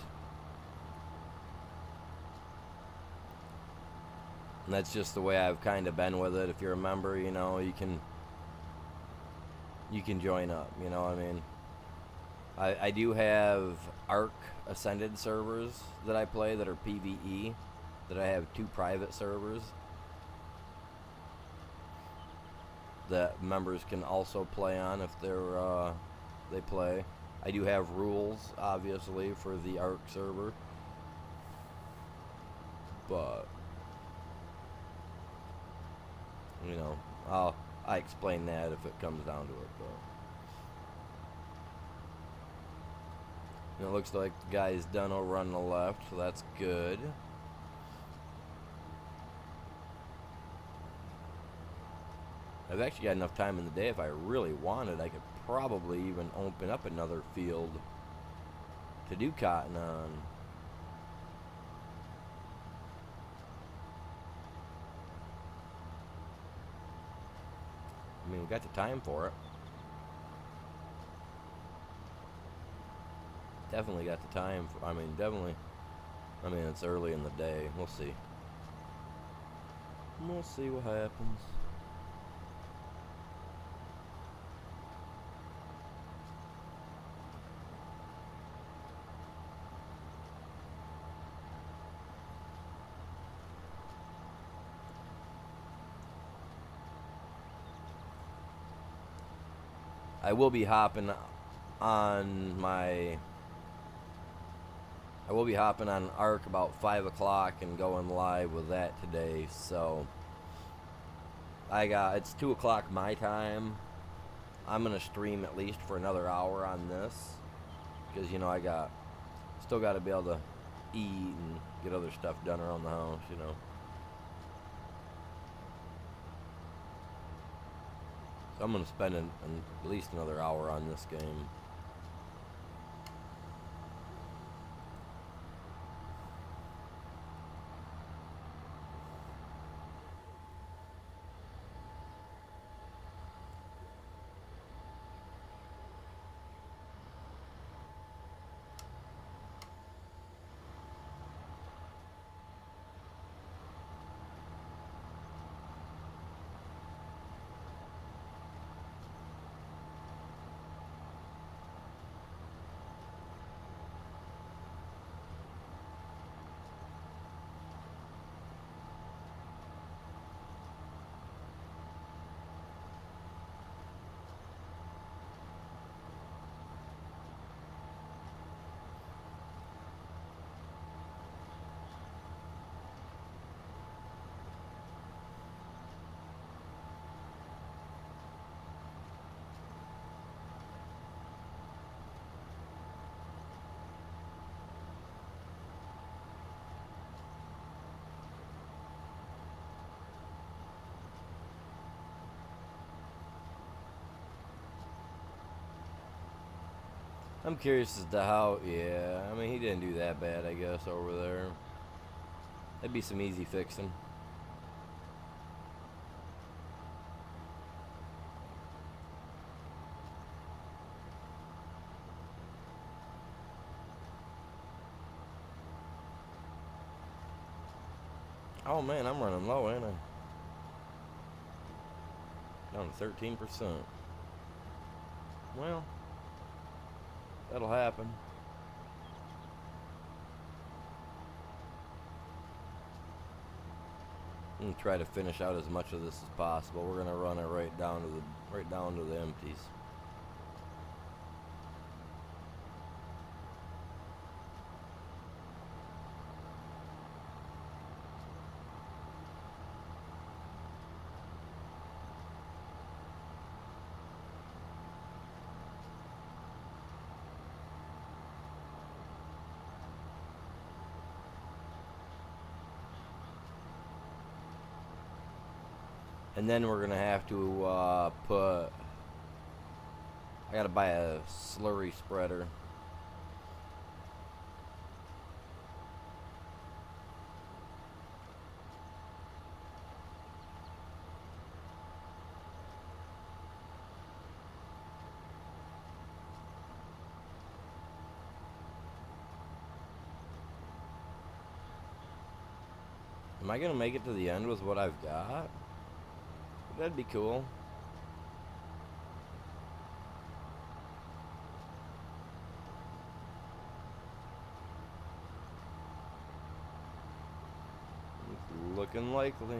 And that's just the way I've kind of been with it. If you're a member, you can join up. You know what I mean? I do have Ark Ascended servers that I play that are PvE, that I have 2 private servers that members can also play on if they play. I do have rules, obviously, for the Ark server, but I explain that if it comes down to it. But it looks like the guy's done over on the left, so that's good. I've actually got enough time in the day. If I really wanted, I could probably even open up another field to do cotton on. I mean, we got the time for it. Definitely got the time for, definitely. It's early in the day. We'll see. We'll see what happens. I will be hopping on Ark about 5 o'clock and going live with that today. So it's 2 o'clock my time. I'm gonna stream at least for another hour on this, because I still got to be able to eat and get other stuff done around the house. So I'm gonna spend at least another hour on this game. I'm curious as to how, yeah, I mean, he didn't do that bad, I guess, over there. That'd be some easy fixing. Oh man, I'm running low, ain't I? Down to 13%. Well, that'll happen. I'm gonna try to finish out as much of this as possible. We're gonna run it right down to the empties. And then we're gonna have to put. I gotta buy a slurry spreader. Am I gonna make it to the end with what I've got? That'd be cool. It's looking likely.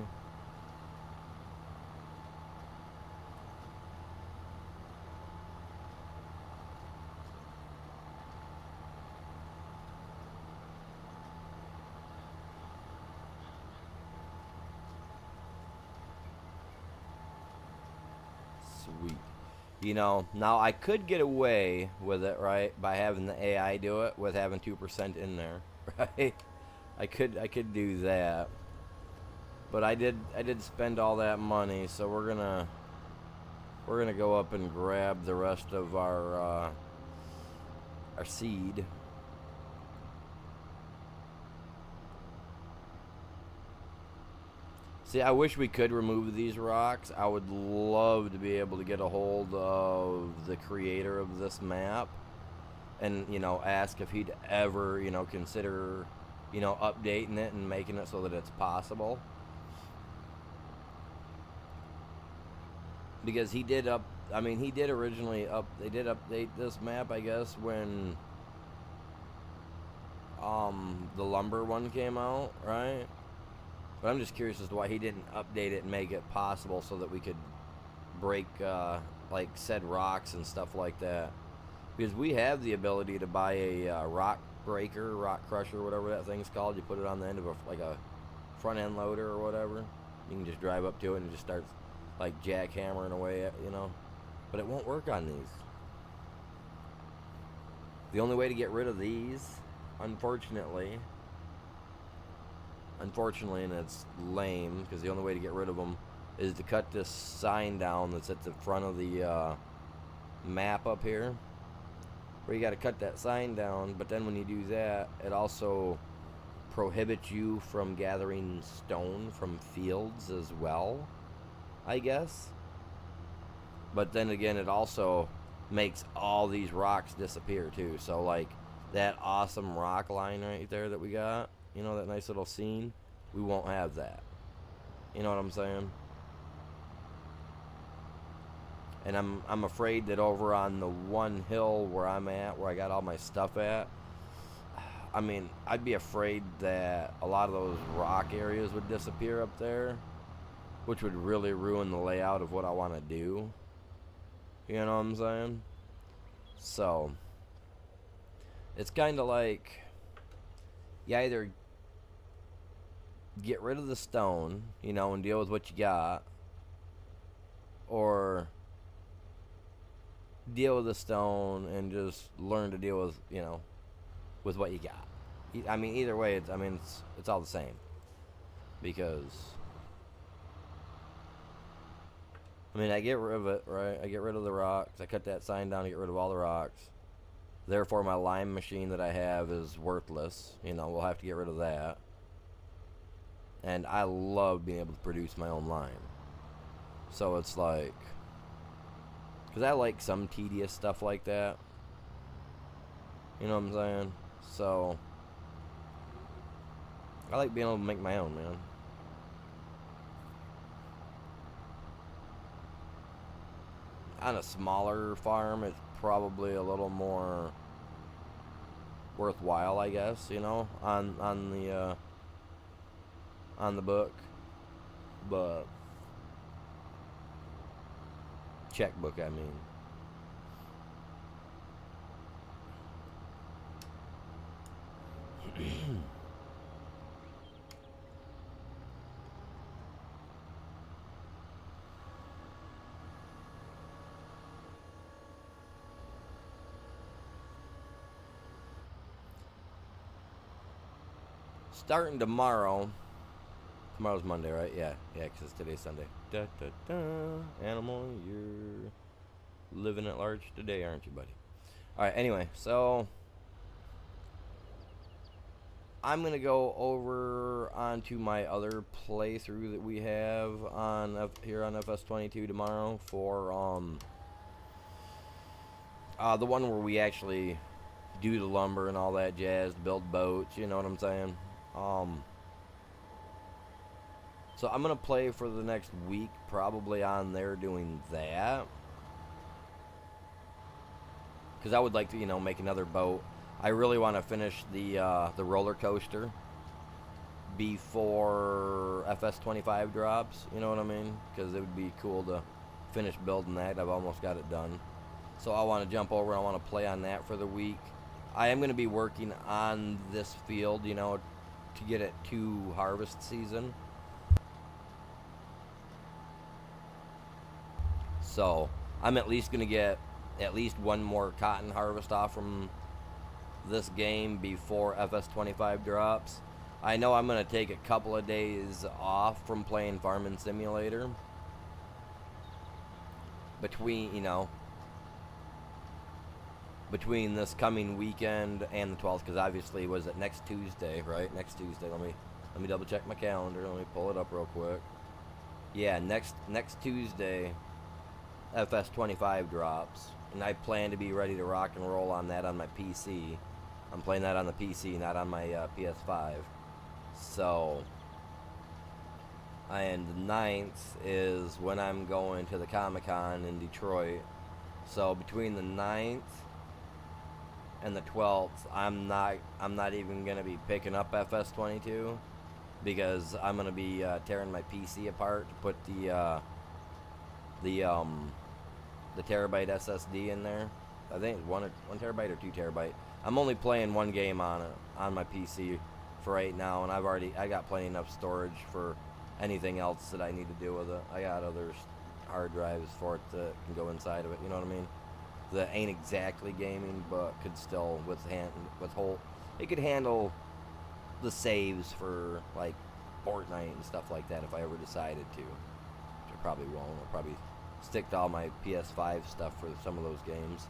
Sweet. You know, now I could get away with it, right, by having the AI do it with having 2% in there, right? I could do that. But I did spend all that money, so we're gonna go up and grab the rest of our seed. See, I wish we could remove these rocks. I would love to be able to get a hold of the creator of this map and, ask if he'd ever, consider, updating it and making it so that it's possible. Because he did he did originally they did update this map, I guess, when the lumber one came out, right? But I'm just curious as to why he didn't update it and make it possible so that we could break like said rocks and stuff like that. Because we have the ability to buy a rock breaker, rock crusher, whatever that thing's called. You put it on the end of a front end loader or whatever. You can just drive up to it and it just starts like jackhammering away, But it won't work on these. The only way to get rid of these, unfortunately, and it's lame because the only way to get rid of them is to cut this sign down that's at the front of the map up here, where you got to cut that sign down. But then when you do that, it also prohibits you from gathering stone from fields as well, I guess. But then again, it also makes all these rocks disappear too. So like that awesome rock line right there that we got, that nice little scene, we won't have that. You know what I'm saying? And I'm afraid that over on the one hill where I'm at, where I got all my stuff at, I'd be afraid that a lot of those rock areas would disappear up there, which would really ruin the layout of what I want to do. You know what I'm saying? So, it's kind of like you either get rid of the stone, and deal with what you got, or deal with the stone and just learn to deal with, with what you got. Either way, it's all the same. Because, I get rid of it, right? I get rid of the rocks. I cut that sign down to get rid of all the rocks. Therefore, my lime machine that I have is worthless. You know, we'll have to get rid of that. And I love being able to produce my own lime. So it's like, because I like some tedious stuff like that. You know what I'm saying? So, I like being able to make my own, man. On a smaller farm, it's probably a little more worthwhile, I guess, you know, on the book. But checkbook, I mean. Starting tomorrow. Tomorrow's Monday, right? Yeah, because today's Sunday. Da, da, da. Animal, you're living at large today, aren't you, buddy? Alright, anyway, so I'm going to go over onto my other playthrough that we have on here on FS22 tomorrow for the one where we actually do the lumber and all that jazz, build boats, you know what I'm saying? So I'm going to play for the next week, probably on there doing that. Because I would like to, you know, make another boat. I really want to finish the roller coaster before FS25 drops, you know what I mean? Because it would be cool to finish building that. I've almost got it done. So I want to jump over and I want to play on that for the week. I am going to be working on this field, you know, to get it to harvest season. So I'm at least going to get at least one more cotton harvest off from this game before FS25 drops. I know I'm going to take a couple of days off from playing Farming Simulator between, you know, between this coming weekend and the 12th, because obviously, was it next Tuesday, right? Next Tuesday. Let me double check my calendar. Let me pull it up real quick. Yeah, next Tuesday, FS25 drops, and I plan to be ready to rock and roll on that on my PC. I'm playing that on the PC, not on my PS5. So, and the 9th is when I'm going to the Comic-Con in Detroit. So between the 9th and the 12th, I'm not even gonna be picking up FS22 because I'm gonna be tearing my PC apart to put the terabyte SSD in there. I think it's 1 terabyte or 2 terabyte. I'm only playing one game on my PC for right now, and I got plenty enough storage for anything else that I need to do with it. I got other hard drives for it that can go inside of it. You know what I mean? That ain't exactly gaming, but could still it could handle the saves for like Fortnite and stuff like that if I ever decided to. Which I probably won't. I'll probably stick to all my PS5 stuff for some of those games.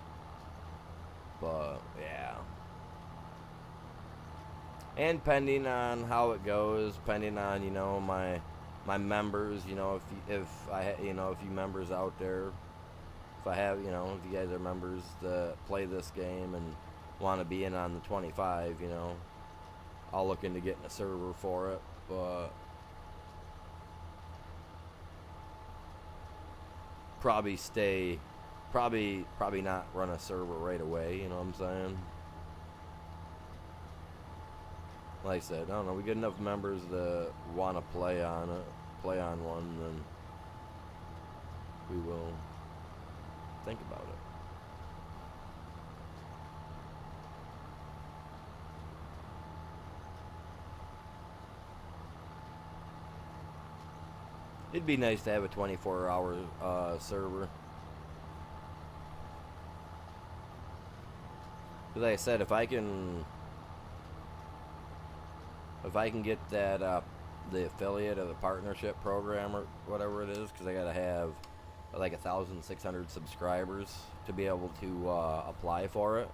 But yeah. And pending on how it goes, pending on, you know, my members, you know, if you members out there, if I have, you know, if you guys are members that play this game and want to be in on the 25, you know, I'll look into getting a server for it, but probably not run a server right away, you know what I'm saying? Like I said, I don't know, we get enough members that want to play on one, then we will think about it. It'd be nice to have a 24-hour server. But like I said, if I can get that the affiliate or the partnership program or whatever it is, because I gotta have like 1,600 subscribers to be able to apply for it.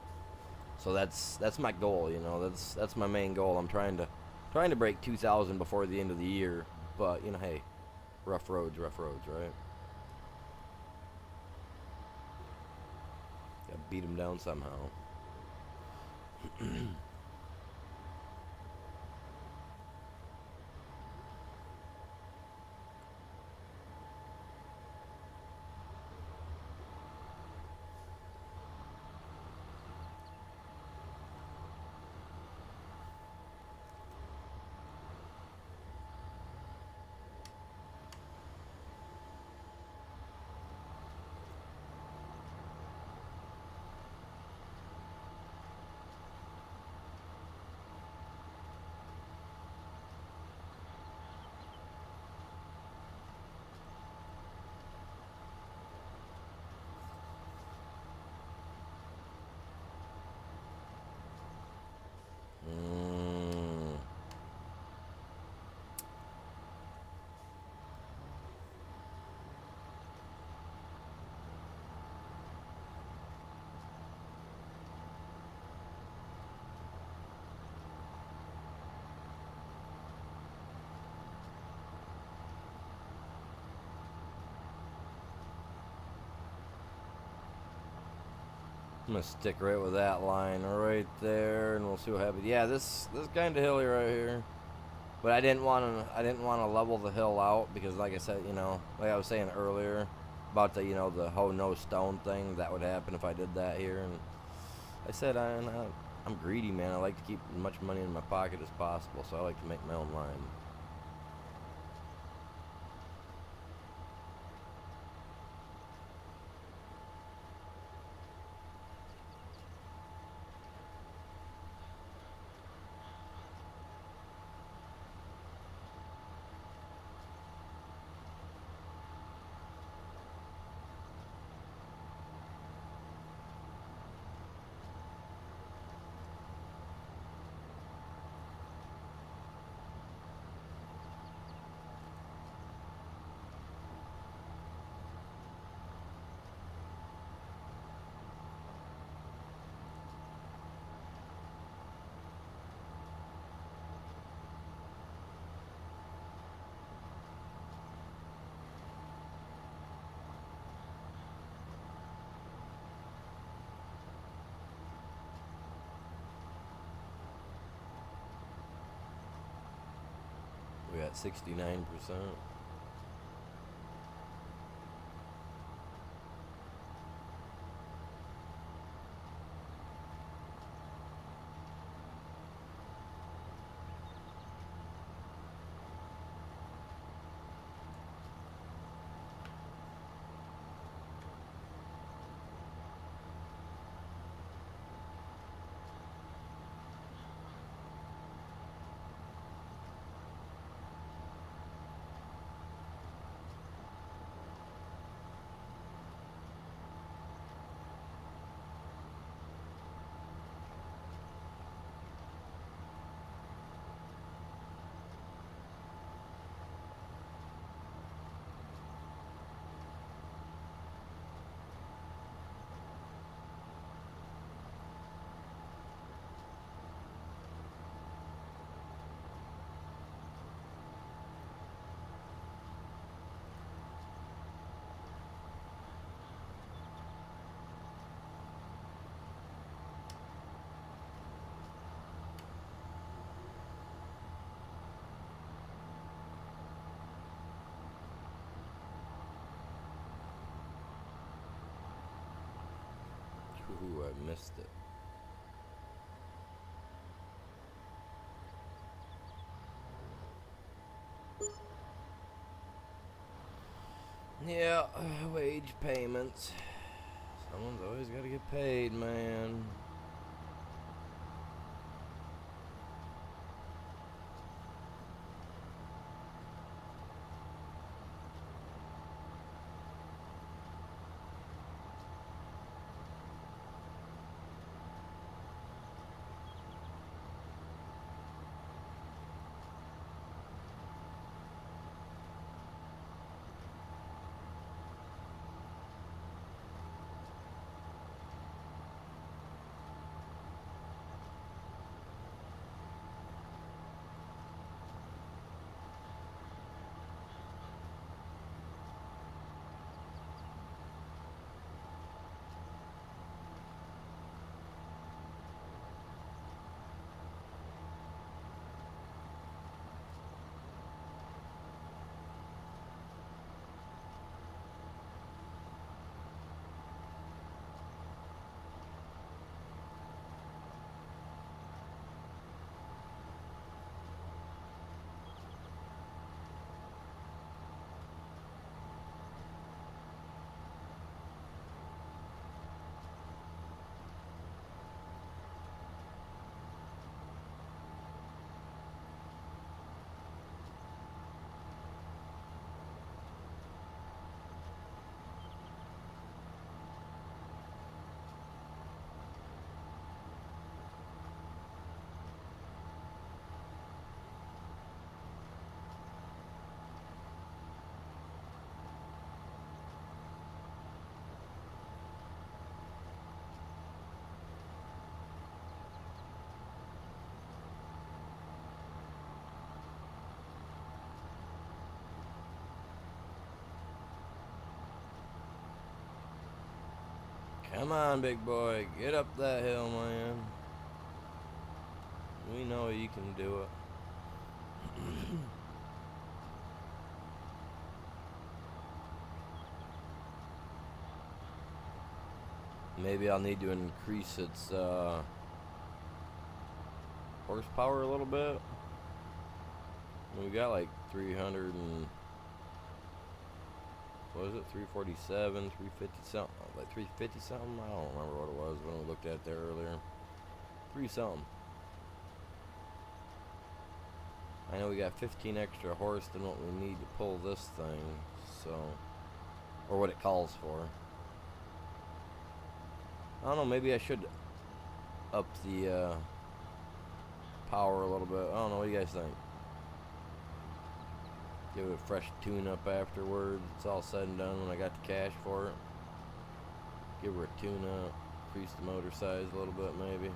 So that's my goal. You know, that's my main goal. I'm trying to break 2,000 before the end of the year. But you know, hey, rough roads, right? Got to beat them down somehow. Mm. I'm gonna stick right with that line right there, and we'll see what happens. Yeah, this kind of hilly right here, but I didn't want to level the hill out because, like I said, you know, like I was saying earlier about the whole no stone thing that would happen if I did that here, and I said I'm greedy, man. I like to keep as much money in my pocket as possible, so I like to make my own line. We got 69%. Ooh, I missed it. Yeah, wage payments. Someone's always got to get paid, man. Come on, big boy. Get up that hill, man. We know you can do it. Maybe I'll need to increase its horsepower a little bit. We got like 300 and what was it? 347, 350 something, like 350 something. I don't remember what it was when we looked at there earlier. 3 something. I know we got 15 extra horse than what we need to pull this thing, so, or what it calls for. I don't know, maybe I should up the power a little bit. I don't know, what do you guys think? Give it a fresh tune-up afterwards. It's all said and done when I got the cash for it. Give her a tune-up, increase the motor size a little bit maybe.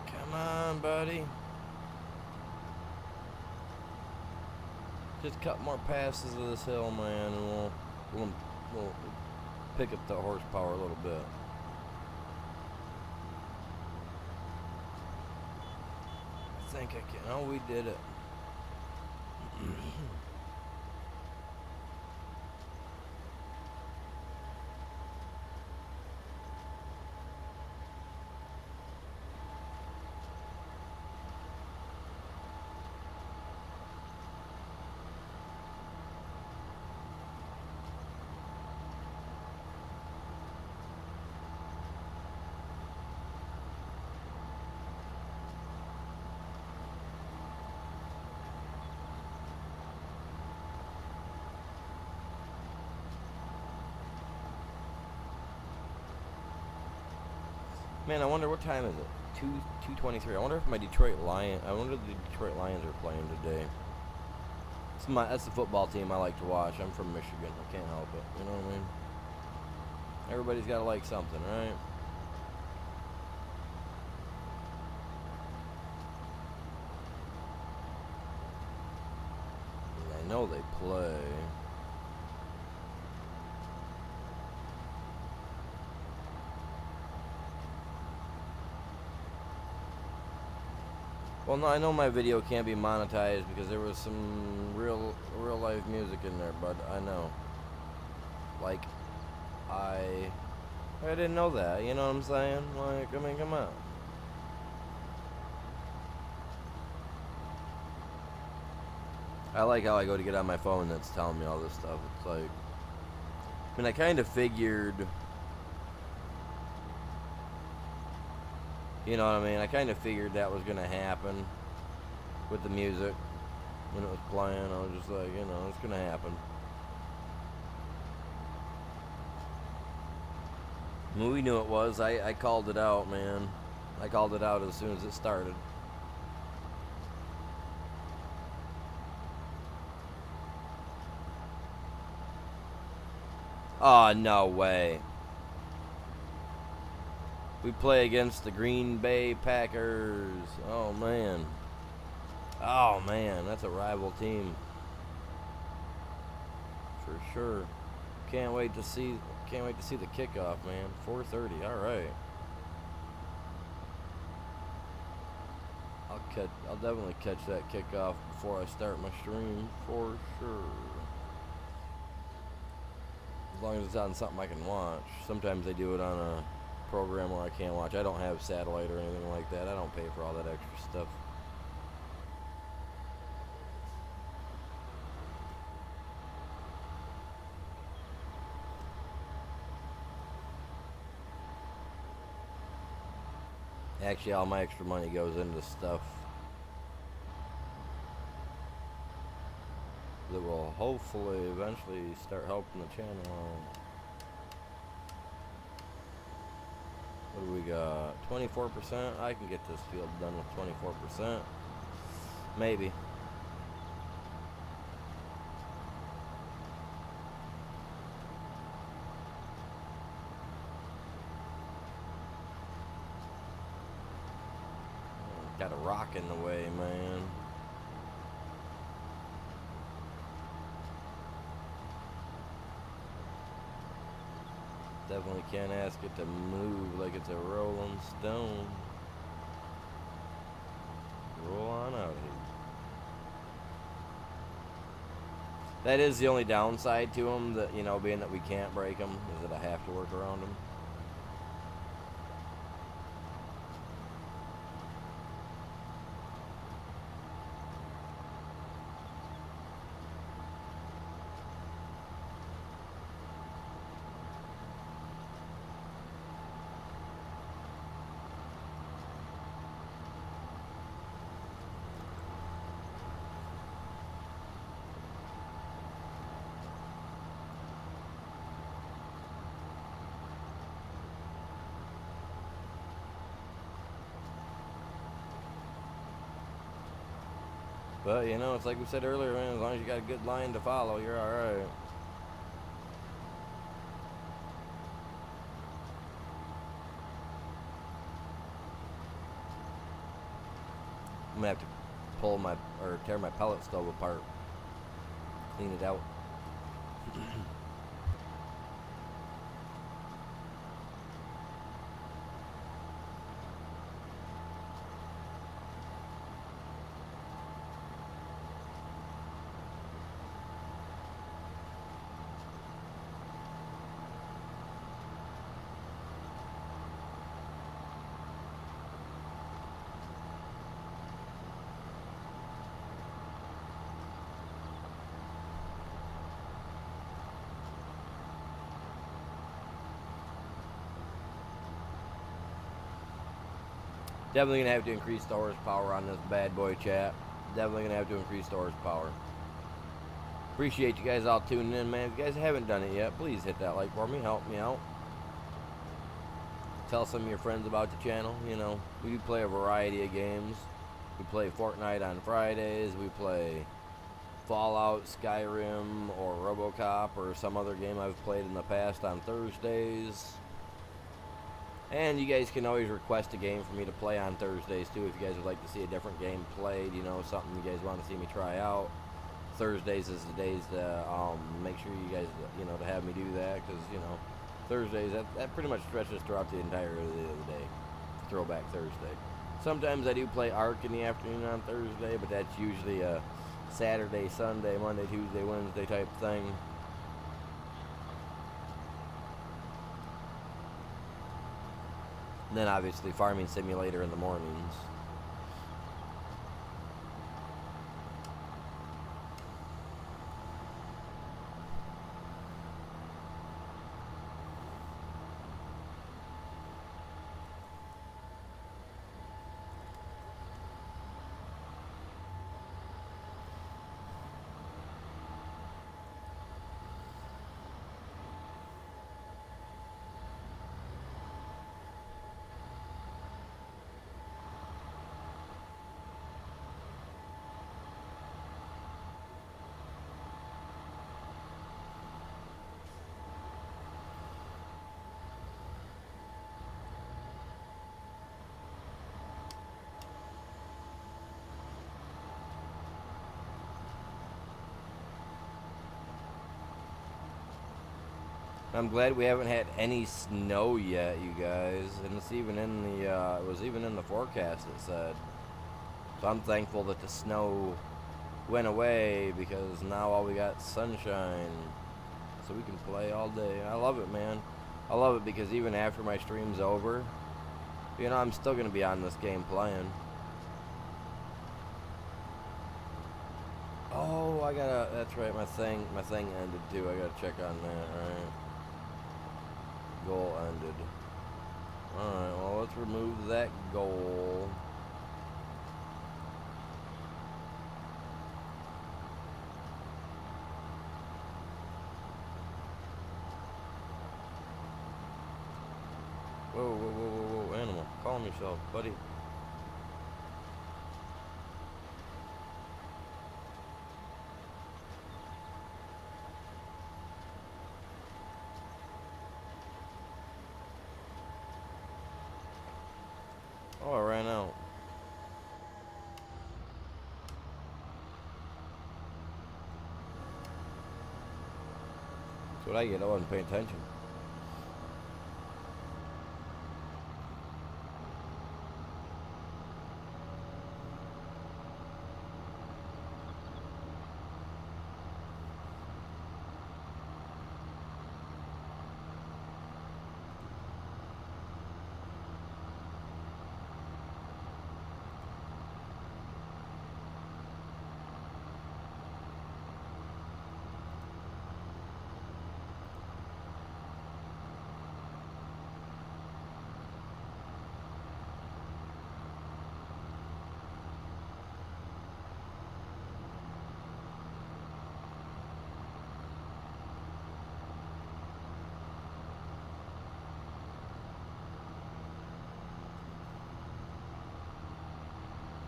Come on, buddy. Just a couple more passes of this hill, man, and we'll pick up the horsepower a little bit. I think I can. Oh, we did it. Man, I wonder what time is it? 2:23. I wonder if my Detroit Lions. I wonder if the Detroit Lions are playing today. That's the football team I like to watch. I'm from Michigan. I can't help it. You know what I mean? Everybody's got to like something, right? I know they play. Well, no, I know my video can't be monetized because there was some real life music in there, but I know. Like, I didn't know that, you know what I'm saying? Like, I mean, come on. I like how I go to get on my phone that's telling me all this stuff. It's like, I mean, I kind of figured, you know what I mean? I kind of figured that was going to happen with the music when it was playing. I was just like, you know, it's going to happen. When we knew it was, I called it out, man. I called it out as soon as it started. Oh, no way. We play against the Green Bay Packers. Oh man. Oh man, that's a rival team. For sure. Can't wait to see the kickoff, man. 4:30. All right. I'll definitely catch that kickoff before I start my stream for sure. As long as it's on something I can watch. Sometimes they do it on a program where I can't watch. I don't have satellite or anything like that. I don't pay for all that extra stuff. Actually, all my extra money goes into stuff that will hopefully eventually start helping the channel out. What do we got? 24%? I can get this field done with 24%. Maybe. Got a rock in the way, man. Definitely can't ask it to move like it's a rolling stone. Roll on out here. That is the only downside to them, that, you know, being that we can't break them, is that I have to work around them. But, you know, it's like we said earlier, man, as long as you got a good line to follow, you're alright. I'm gonna have to tear my pellet stove apart. Clean it out. Definitely gonna have to increase the horsepower on this bad boy, chat. Definitely gonna have to increase the horsepower. Appreciate you guys all tuning in, man. If you guys haven't done it yet, please hit that like for me. Help me out. Tell some of your friends about the channel. You know, we do play a variety of games. We play Fortnite on Fridays. We play Fallout, Skyrim, or RoboCop, or some other game I've played in the past on Thursdays. And you guys can always request a game for me to play on Thursdays too, if you guys would like to see a different game played, you know, something you guys want to see me try out. Thursdays is the days to make sure you guys, you know, to have me do that, because, you know, Thursdays, that pretty much stretches throughout the entire of the day. Throwback Thursday. Sometimes I do play Ark in the afternoon on Thursday, but that's usually a Saturday, Sunday, Monday, Tuesday, Wednesday type thing. And then obviously Farming Simulator in the mornings. I'm glad we haven't had any snow yet, you guys. And it's even in the, it was even in the forecast, it said. So I'm thankful that the snow went away, because now all we got is sunshine. So we can play all day. I love it, man. I love it because even after my stream's over, you know, I'm still going to be on this game playing. Oh, I gotta, that's right, my thing ended too. I gotta check on that, alright. Goal ended. Alright, well, let's remove that goal. Whoa, whoa, whoa, whoa, whoa, animal. Calm yourself, buddy. Oh, I ran out. That's what I get. I wasn't paying attention.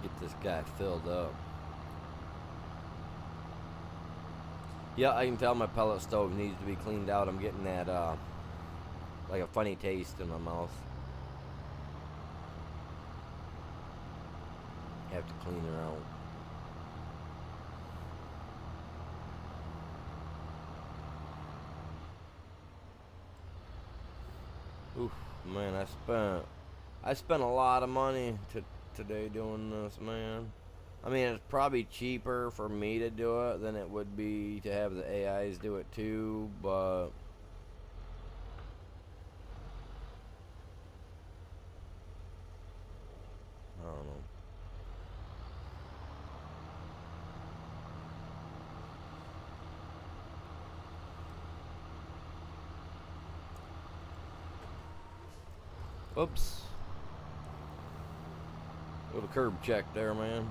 Get this guy filled up. Yeah, I can tell my pellet stove needs to be cleaned out. I'm getting that, like a funny taste in my mouth. Have to clean her out. Oof, man, I spent a lot of money today doing this, man. I mean, it's probably cheaper for me to do it than it would be to have the AIs do it too, but I don't know. Oops. Little curb check there, man.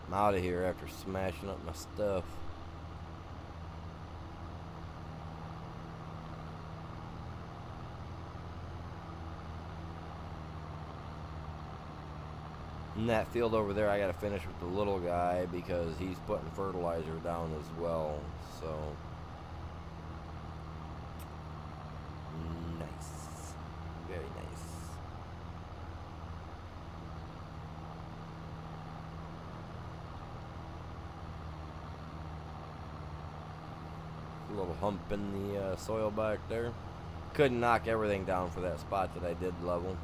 I'm out of here after smashing up my stuff. In that field over there, I gotta finish with the little guy because he's putting fertilizer down as well. So nice, very nice. A little hump in the soil back there. Couldn't knock everything down for that spot that I did level.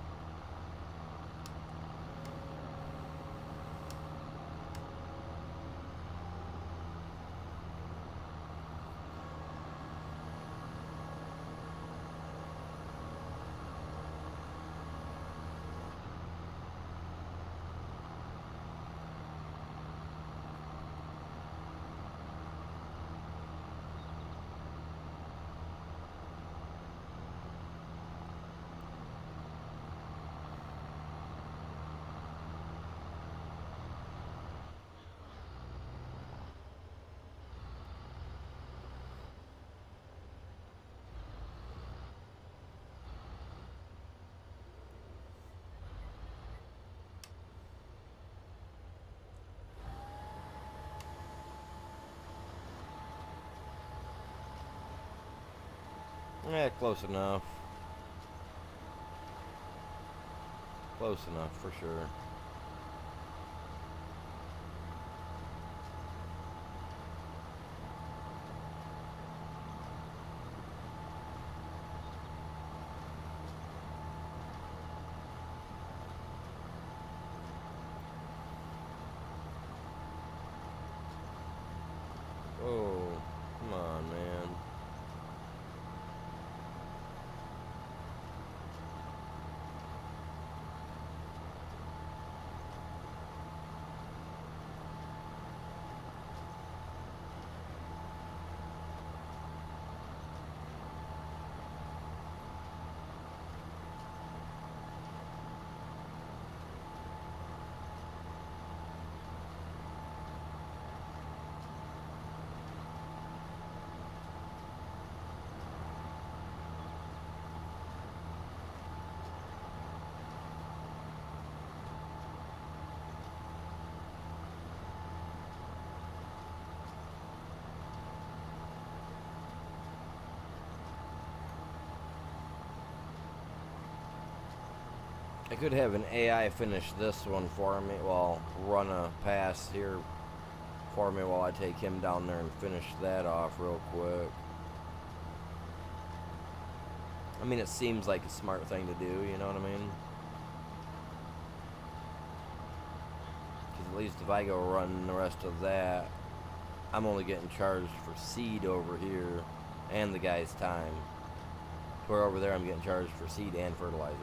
Yeah, close enough. Close enough, for sure. I could have an AI finish this one for me. Well, run a pass here for me while I take him down there and finish that off real quick. I mean, it seems like a smart thing to do, you know what I mean? Because at least if I go run the rest of that, I'm only getting charged for seed over here and the guy's time. Where over there I'm getting charged for seed and fertilizer.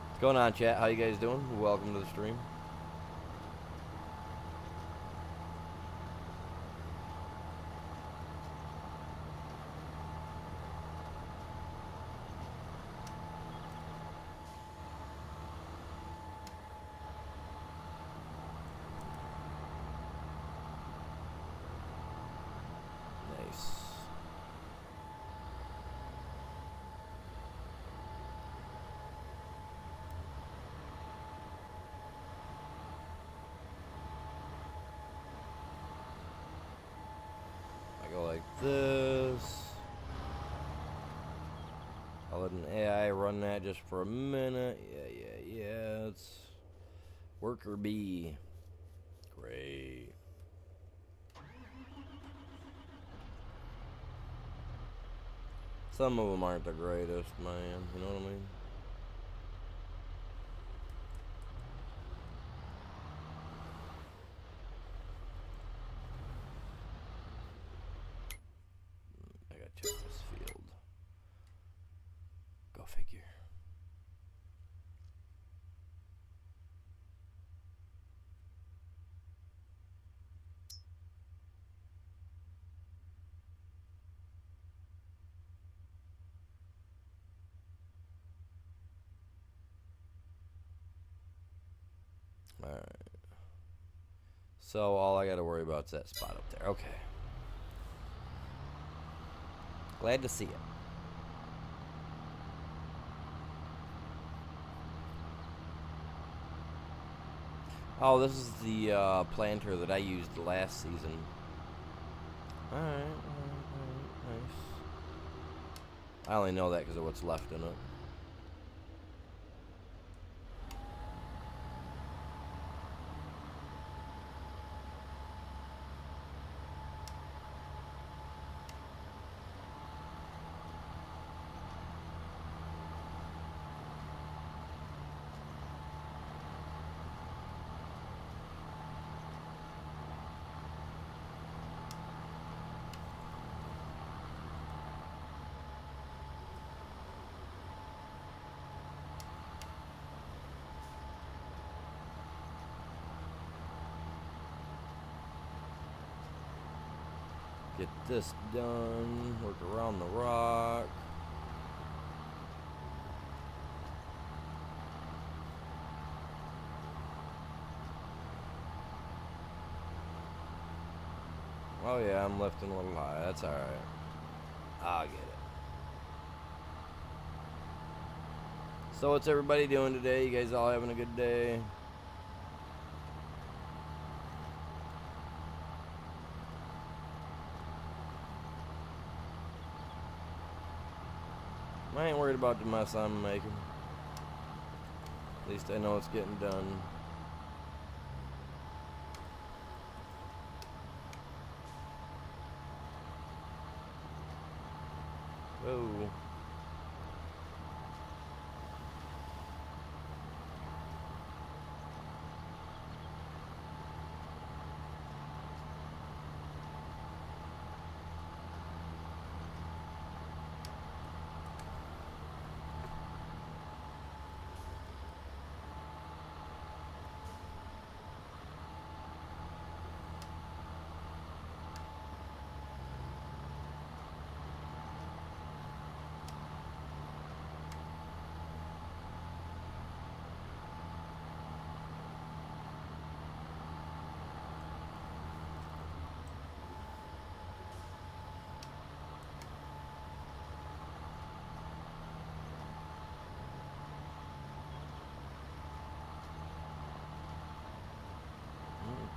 What's going on, chat? How you guys doing? Welcome to the stream. Nice. I go like this. I'll let an AI run that just for a minute. Yeah. It's worker B. Great. Some of them aren't the greatest, man. You know what I mean? I gotta check this field. Go figure. Alright. So all I gotta worry about is that spot up there. Okay. Glad to see it. Oh, this is the planter that I used last season. Alright, nice. I only know that because of what's left in it. Get this done. Work around the rock. Oh yeah, I'm lifting a little high. That's alright. I'll get it. So what's everybody doing today? You guys all having a good day? I ain't worried about the mess I'm making. At least I know it's getting done. Oh.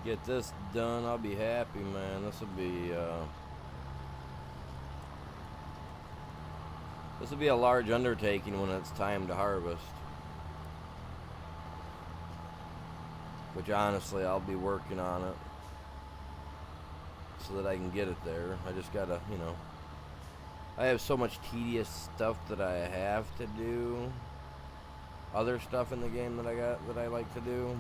Get this done, I'll be happy, man. This will be This will be a large undertaking when it's time to harvest. Which honestly, I'll be working on it so that I can get it there. I just gotta, you know, I have so much tedious stuff that I have to do. Other stuff in the game that I like to do.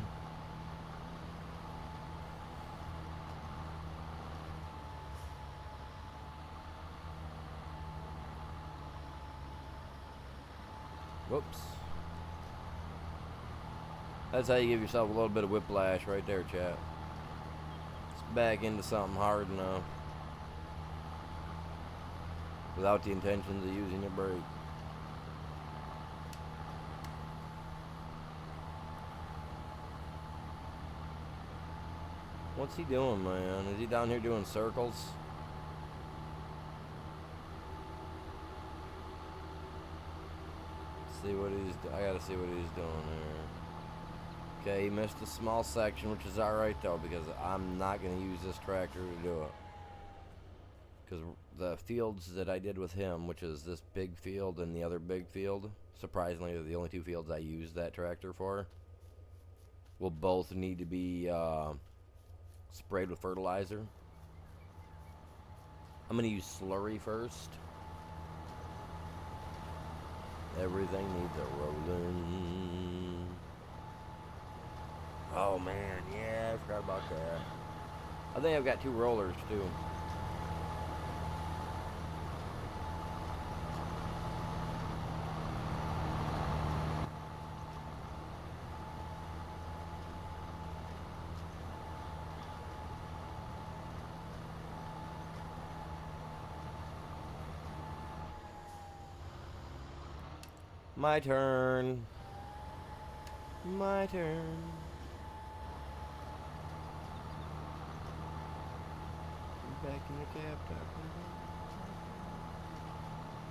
Whoops. That's how you give yourself a little bit of whiplash right there, chat. It's back into something hard enough without the intentions of using your brake. What's he doing, man? Is he down here doing circles? See what I gotta see what he's doing here. Okay, he missed a small section, which is alright though, because I'm not gonna use this tractor to do it. Because the fields that I did with him, which is this big field and the other big field, surprisingly are the only two fields I used that tractor for, will both need to be sprayed with fertilizer. I'm gonna use slurry first. Everything needs a rolling. Oh man, yeah, I forgot about that. I think I've got 2 rollers too. My turn. My turn. Back in the cab.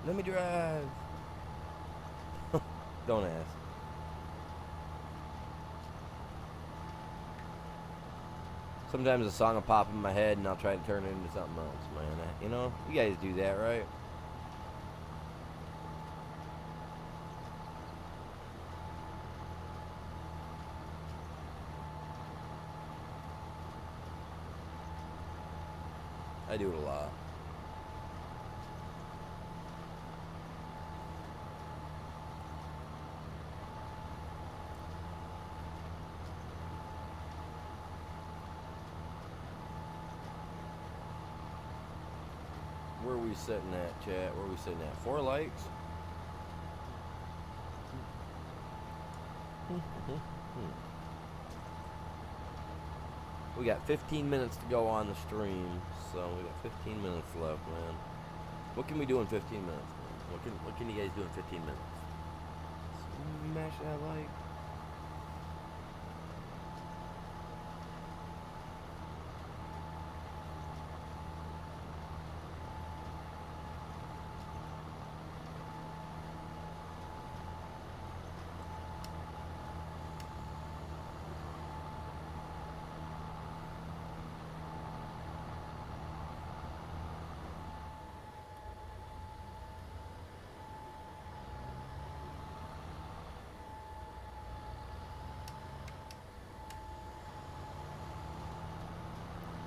Let me drive. Don't ask. Sometimes a song will pop in my head and I'll try to turn it into something else, man. You know, you guys do that, right? I do it a lot. Where are we sitting at, chat? Where are we sitting at? 4 likes? We got 15 minutes to go on the stream, so we got 15 minutes left, man. What can we do in 15 minutes, man? What can you guys do in 15 minutes? Smash that like.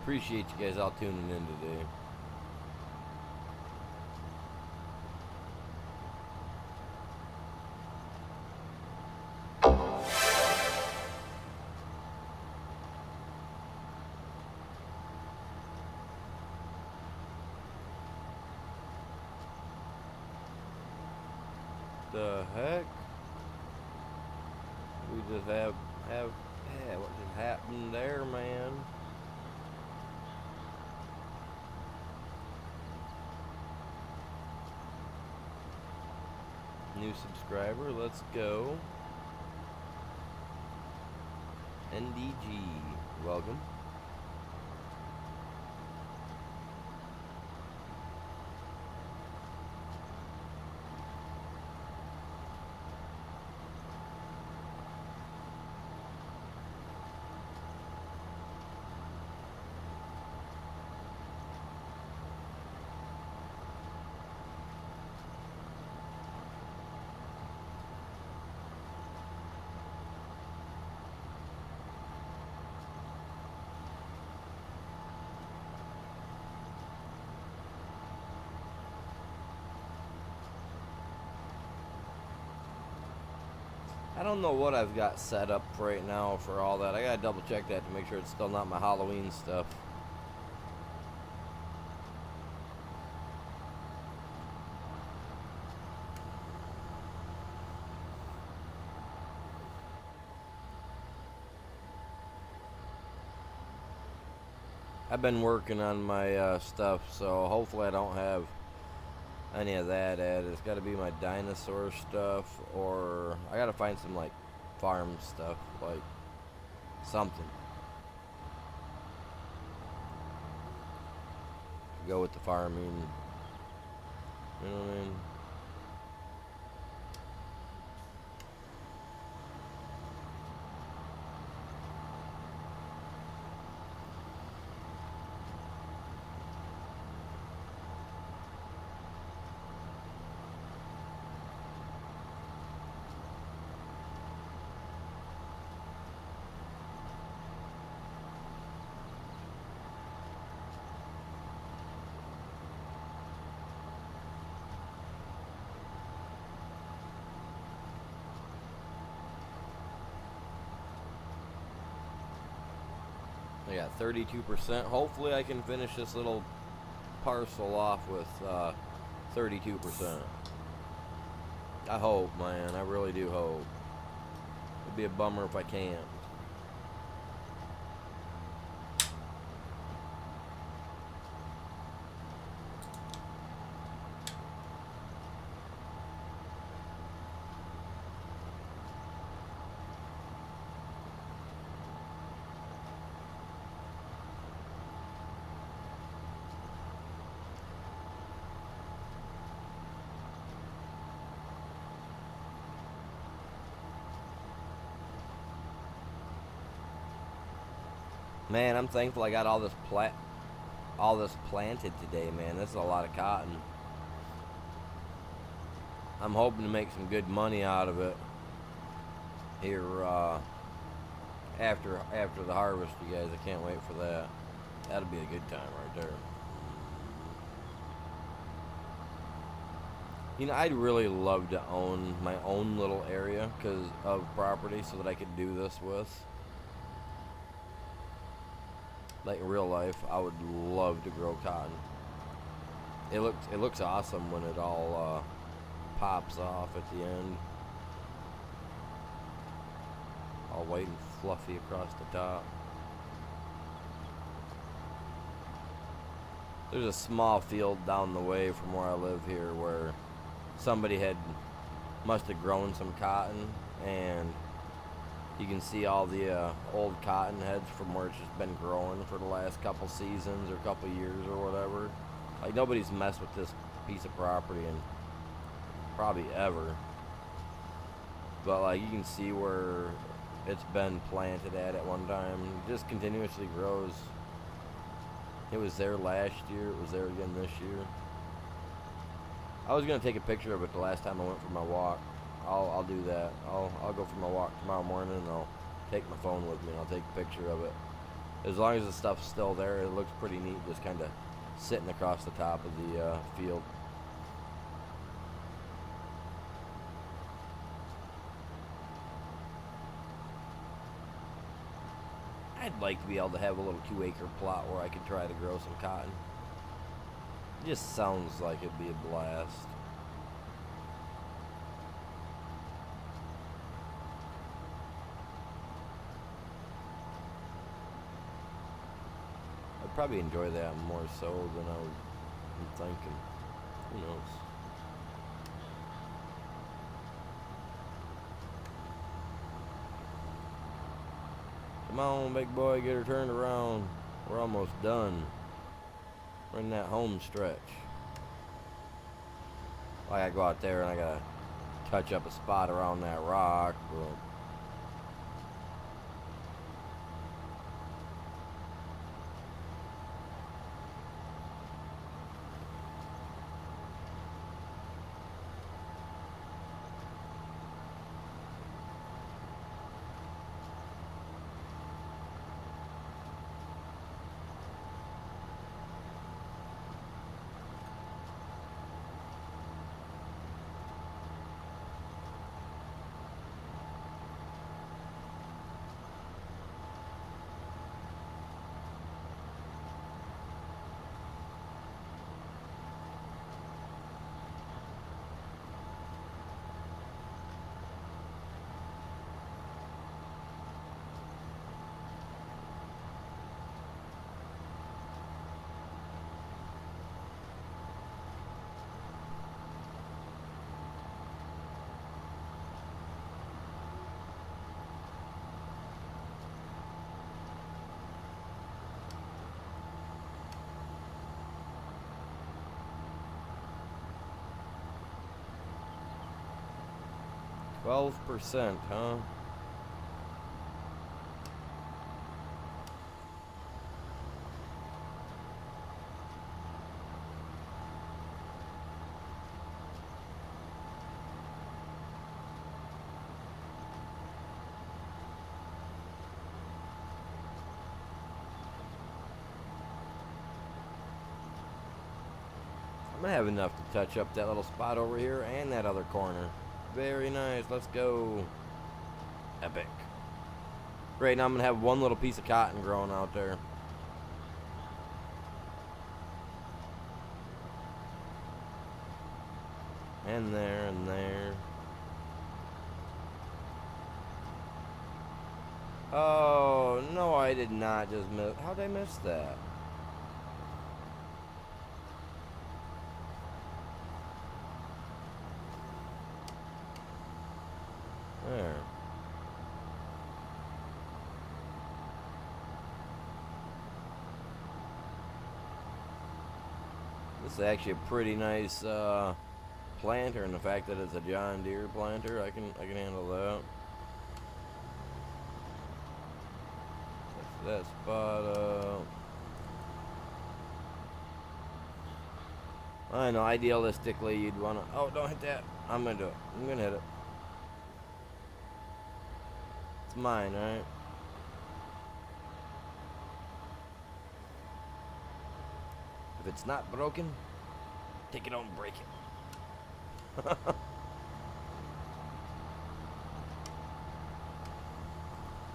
Appreciate you guys all tuning in today. The heck? We just have yeah, what just happened there, man? New subscriber, let's go. NDG, welcome. I don't know what I've got set up right now for all that. I gotta double check that to make sure it's still not my Halloween stuff. I've been working on my stuff, so hopefully I don't have any of that added. It's got to be my dinosaur stuff, or I got to find some like farm stuff, like something. Go with the farming. You know what I mean? I got 32%. Hopefully I can finish this little parcel off with 32%. I hope, man. I really do hope. It'd be a bummer if I can't. Man, I'm thankful I got all this planted today, man. This is a lot of cotton. I'm hoping to make some good money out of it here after the harvest, you guys. I can't wait for that. That'll be a good time right there. You know, I'd really love to own my own little area of property so that I could do this with. Like in real life, I would love to grow cotton. It looks awesome when it all pops off at the end, all white and fluffy across the top. There's a small field down the way from where I live here where somebody must have grown some cotton, and you can see all the old cotton heads from where it's just been growing for the last couple seasons or couple years or whatever. Like, nobody's messed with this piece of property in probably ever. But like, you can see where it's been planted at one time. It just continuously grows. It was there last year. It was there again this year. I was gonna take a picture of it the last time I went for my walk. I'll do that. I'll go for my walk tomorrow morning, and I'll take my phone with me and I'll take a picture of it. As long as the stuff's still there, it looks pretty neat, just kind of sitting across the top of the field. I'd like to be able to have a little 2-acre plot where I could try to grow some cotton. It just sounds like it'd be a blast. I'd probably enjoy that more so than I'm thinking. Who knows? Come on, big boy, get her turned around. We're almost done. We're in that home stretch. I gotta go out there and I gotta touch up a spot around that rock, but 12%, huh? I'm gonna have enough to touch up that little spot over here and that other corner. Very nice. Let's go. Epic. Right now I'm gonna have one little piece of cotton growing out there. And there and there. Oh, no, I did not just miss. How did I miss that? There. This is actually a pretty nice planter, and the fact that it's a John Deere planter, I can handle that. That spot up. I know, idealistically, you'd want to. Oh, don't hit that. I'm going to do it. I'm going to hit it. It's mine, right? If it's not broken, take it out and break it.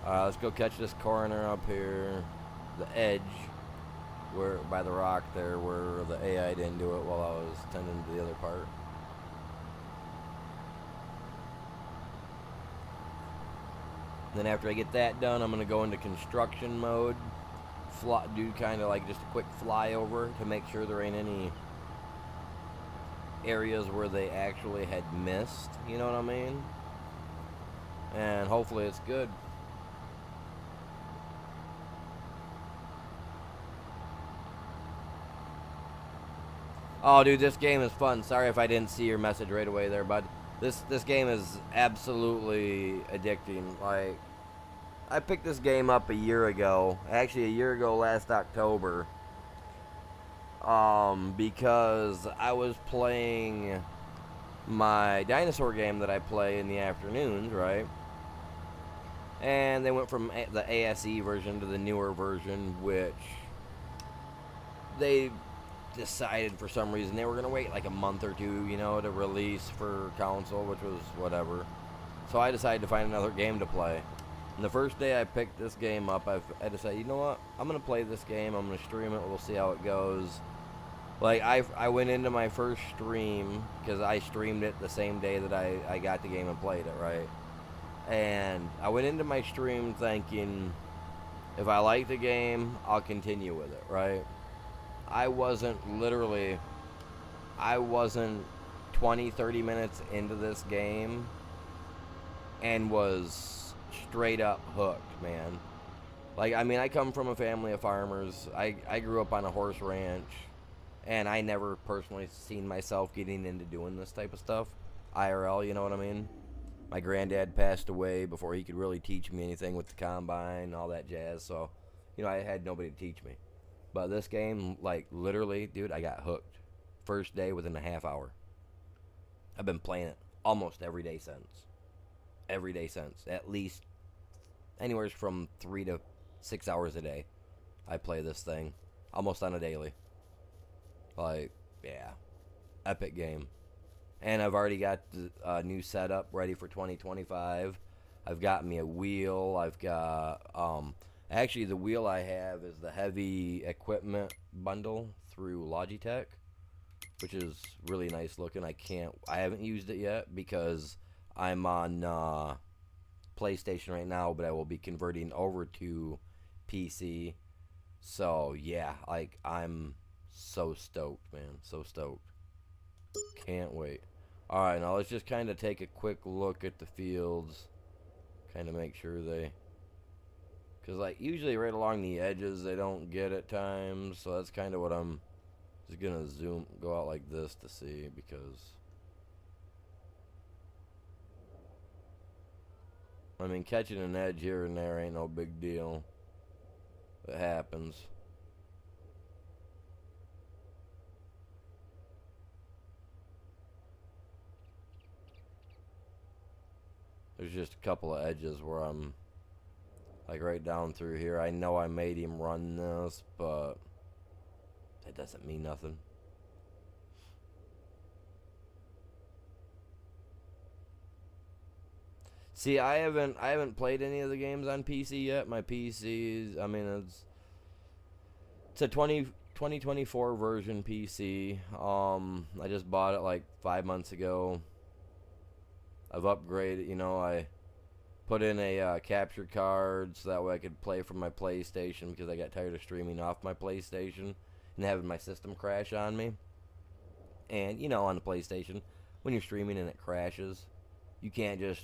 Alright, let's go catch this corner up here. The edge, where by the rock there, where the AI didn't do it while I was tending to the other part. Then after I get that done, I'm going to go into construction mode. Do kind of like just a quick flyover to make sure there ain't any areas where they actually had missed. You know what I mean? And hopefully it's good. Oh, dude, this game is fun. Sorry if I didn't see your message right away there, bud. This game is absolutely addicting. Like, I picked this game up a year ago. Actually, a year ago last October. Because I was playing my dinosaur game that I play in the afternoons, right? And they went from the ASE version to the newer version, which they decided for some reason they were going to wait like a month or two, you know, to release for console, which was whatever. So I decided to find another game to play. And the first day I picked this game up, I decided, you know what, I'm going to play this game, I'm going to stream it, we'll see how it goes. Like, I went into my first stream, because I streamed it the same day that I got the game and played it, right? And I went into my stream thinking, if I like the game, I'll continue with it, right? I wasn't 20, 30 minutes into this game and was straight up hooked, man. Like, I mean, I come from a family of farmers. I grew up on a horse ranch, and I never personally seen myself getting into doing this type of stuff. IRL, you know what I mean? My granddad passed away before he could really teach me anything with the combine and all that jazz, so, you know, I had nobody to teach me. But this game, like, literally, dude, I got hooked. First day within a half hour. I've been playing it almost every day since. Every day since. At least anywhere from 3 to 6 hours a day. I play this thing. Almost on a daily. Like, yeah. Epic game. And I've already got the new setup ready for 2025. I've got me a wheel. I've got, actually, the wheel I have is the heavy equipment bundle through Logitech, which is really nice looking. I haven't used it yet because I'm on PlayStation right now, but I will be converting over to PC. So, yeah, like, I'm so stoked, man. So stoked. Can't wait. Alright, now let's just kind of take a quick look at the fields. Kind of make sure they... Because, like, usually right along the edges they don't get at times. So that's kind of what I'm just going to go out like this to see. Because I mean, catching an edge here and there ain't no big deal. It happens. There's just a couple of edges where I'm like right down through here. I know I made him run this, but it doesn't mean nothing. See, I haven't played any of the games on PC yet. My PC is, I mean, it's a 2024 version PC. I just bought it like 5 months ago. I've upgraded, I put in a capture card so that way I could play from my PlayStation because I got tired of streaming off my PlayStation and having my system crash on me. And, on the PlayStation, when you're streaming and it crashes, you can't just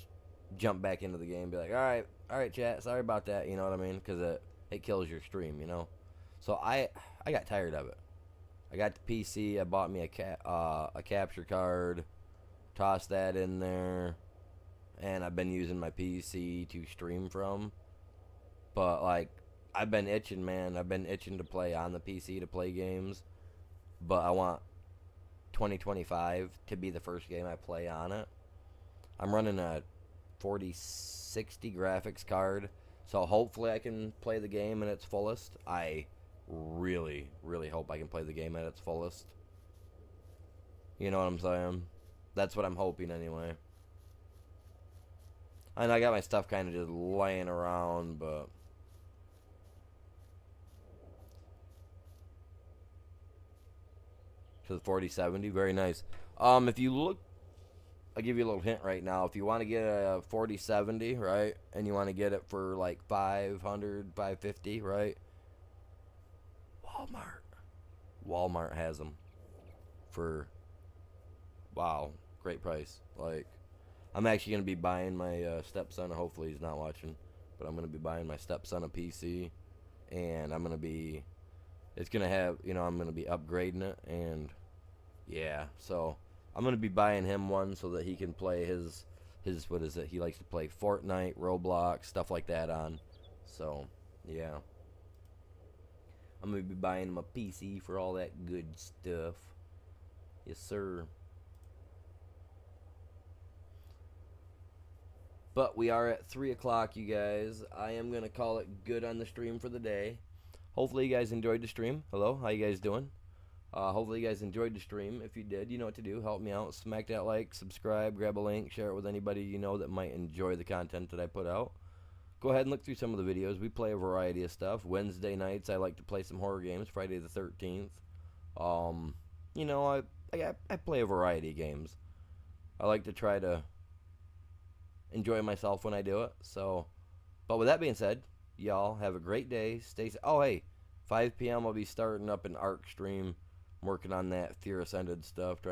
jump back into the game and be like, all right, chat, sorry about that, you know what I mean? Because it kills your stream, So I got tired of it. I got the PC, I bought me a capture card, tossed that in there, and I've been using my PC to stream from. But, like, I've been itching, man. I've been itching to play on the PC to play games. But I want 2025 to be the first game I play on it. I'm running a 4060 graphics card, so hopefully I can play the game at its fullest. I really, really hope I can play the game at its fullest. You know what I'm saying? That's what I'm hoping anyway. And I got my stuff kind of just laying around, but to the 4070, very nice. If you look, I'll give you a little hint right now. If you want to get a 4070, right, and you want to get it for like 500, 550, right? Walmart has them for, wow, great price. Like, I'm actually going to be buying my stepson, hopefully he's not watching, but I'm going to be buying my stepson a PC, and I'm going to be, it's going to have, I'm going to be upgrading it, and yeah, so I'm going to be buying him one so that he can play his, what is it, he likes to play Fortnite, Roblox, stuff like that on, so, yeah. I'm going to be buying him a PC for all that good stuff. Yes, sir. But we are at 3 o'clock, you guys. I am going to call it good on the stream for the day. Hopefully you guys enjoyed the stream. Hello, how you guys doing? Hopefully you guys enjoyed the stream. If you did, you know what to do. Help me out. Smack that like, subscribe, grab a link, share it with anybody you know that might enjoy the content that I put out. Go ahead and look through some of the videos. We play a variety of stuff. Wednesday nights, I like to play some horror games. Friday the 13th. I play a variety of games. I like to try to enjoy myself when I do it. So, but with that being said, y'all have a great day. Stay safe. Oh, hey, 5 p.m. I'll be starting up an ARC stream. I'm working on that Fear Ascended stuff.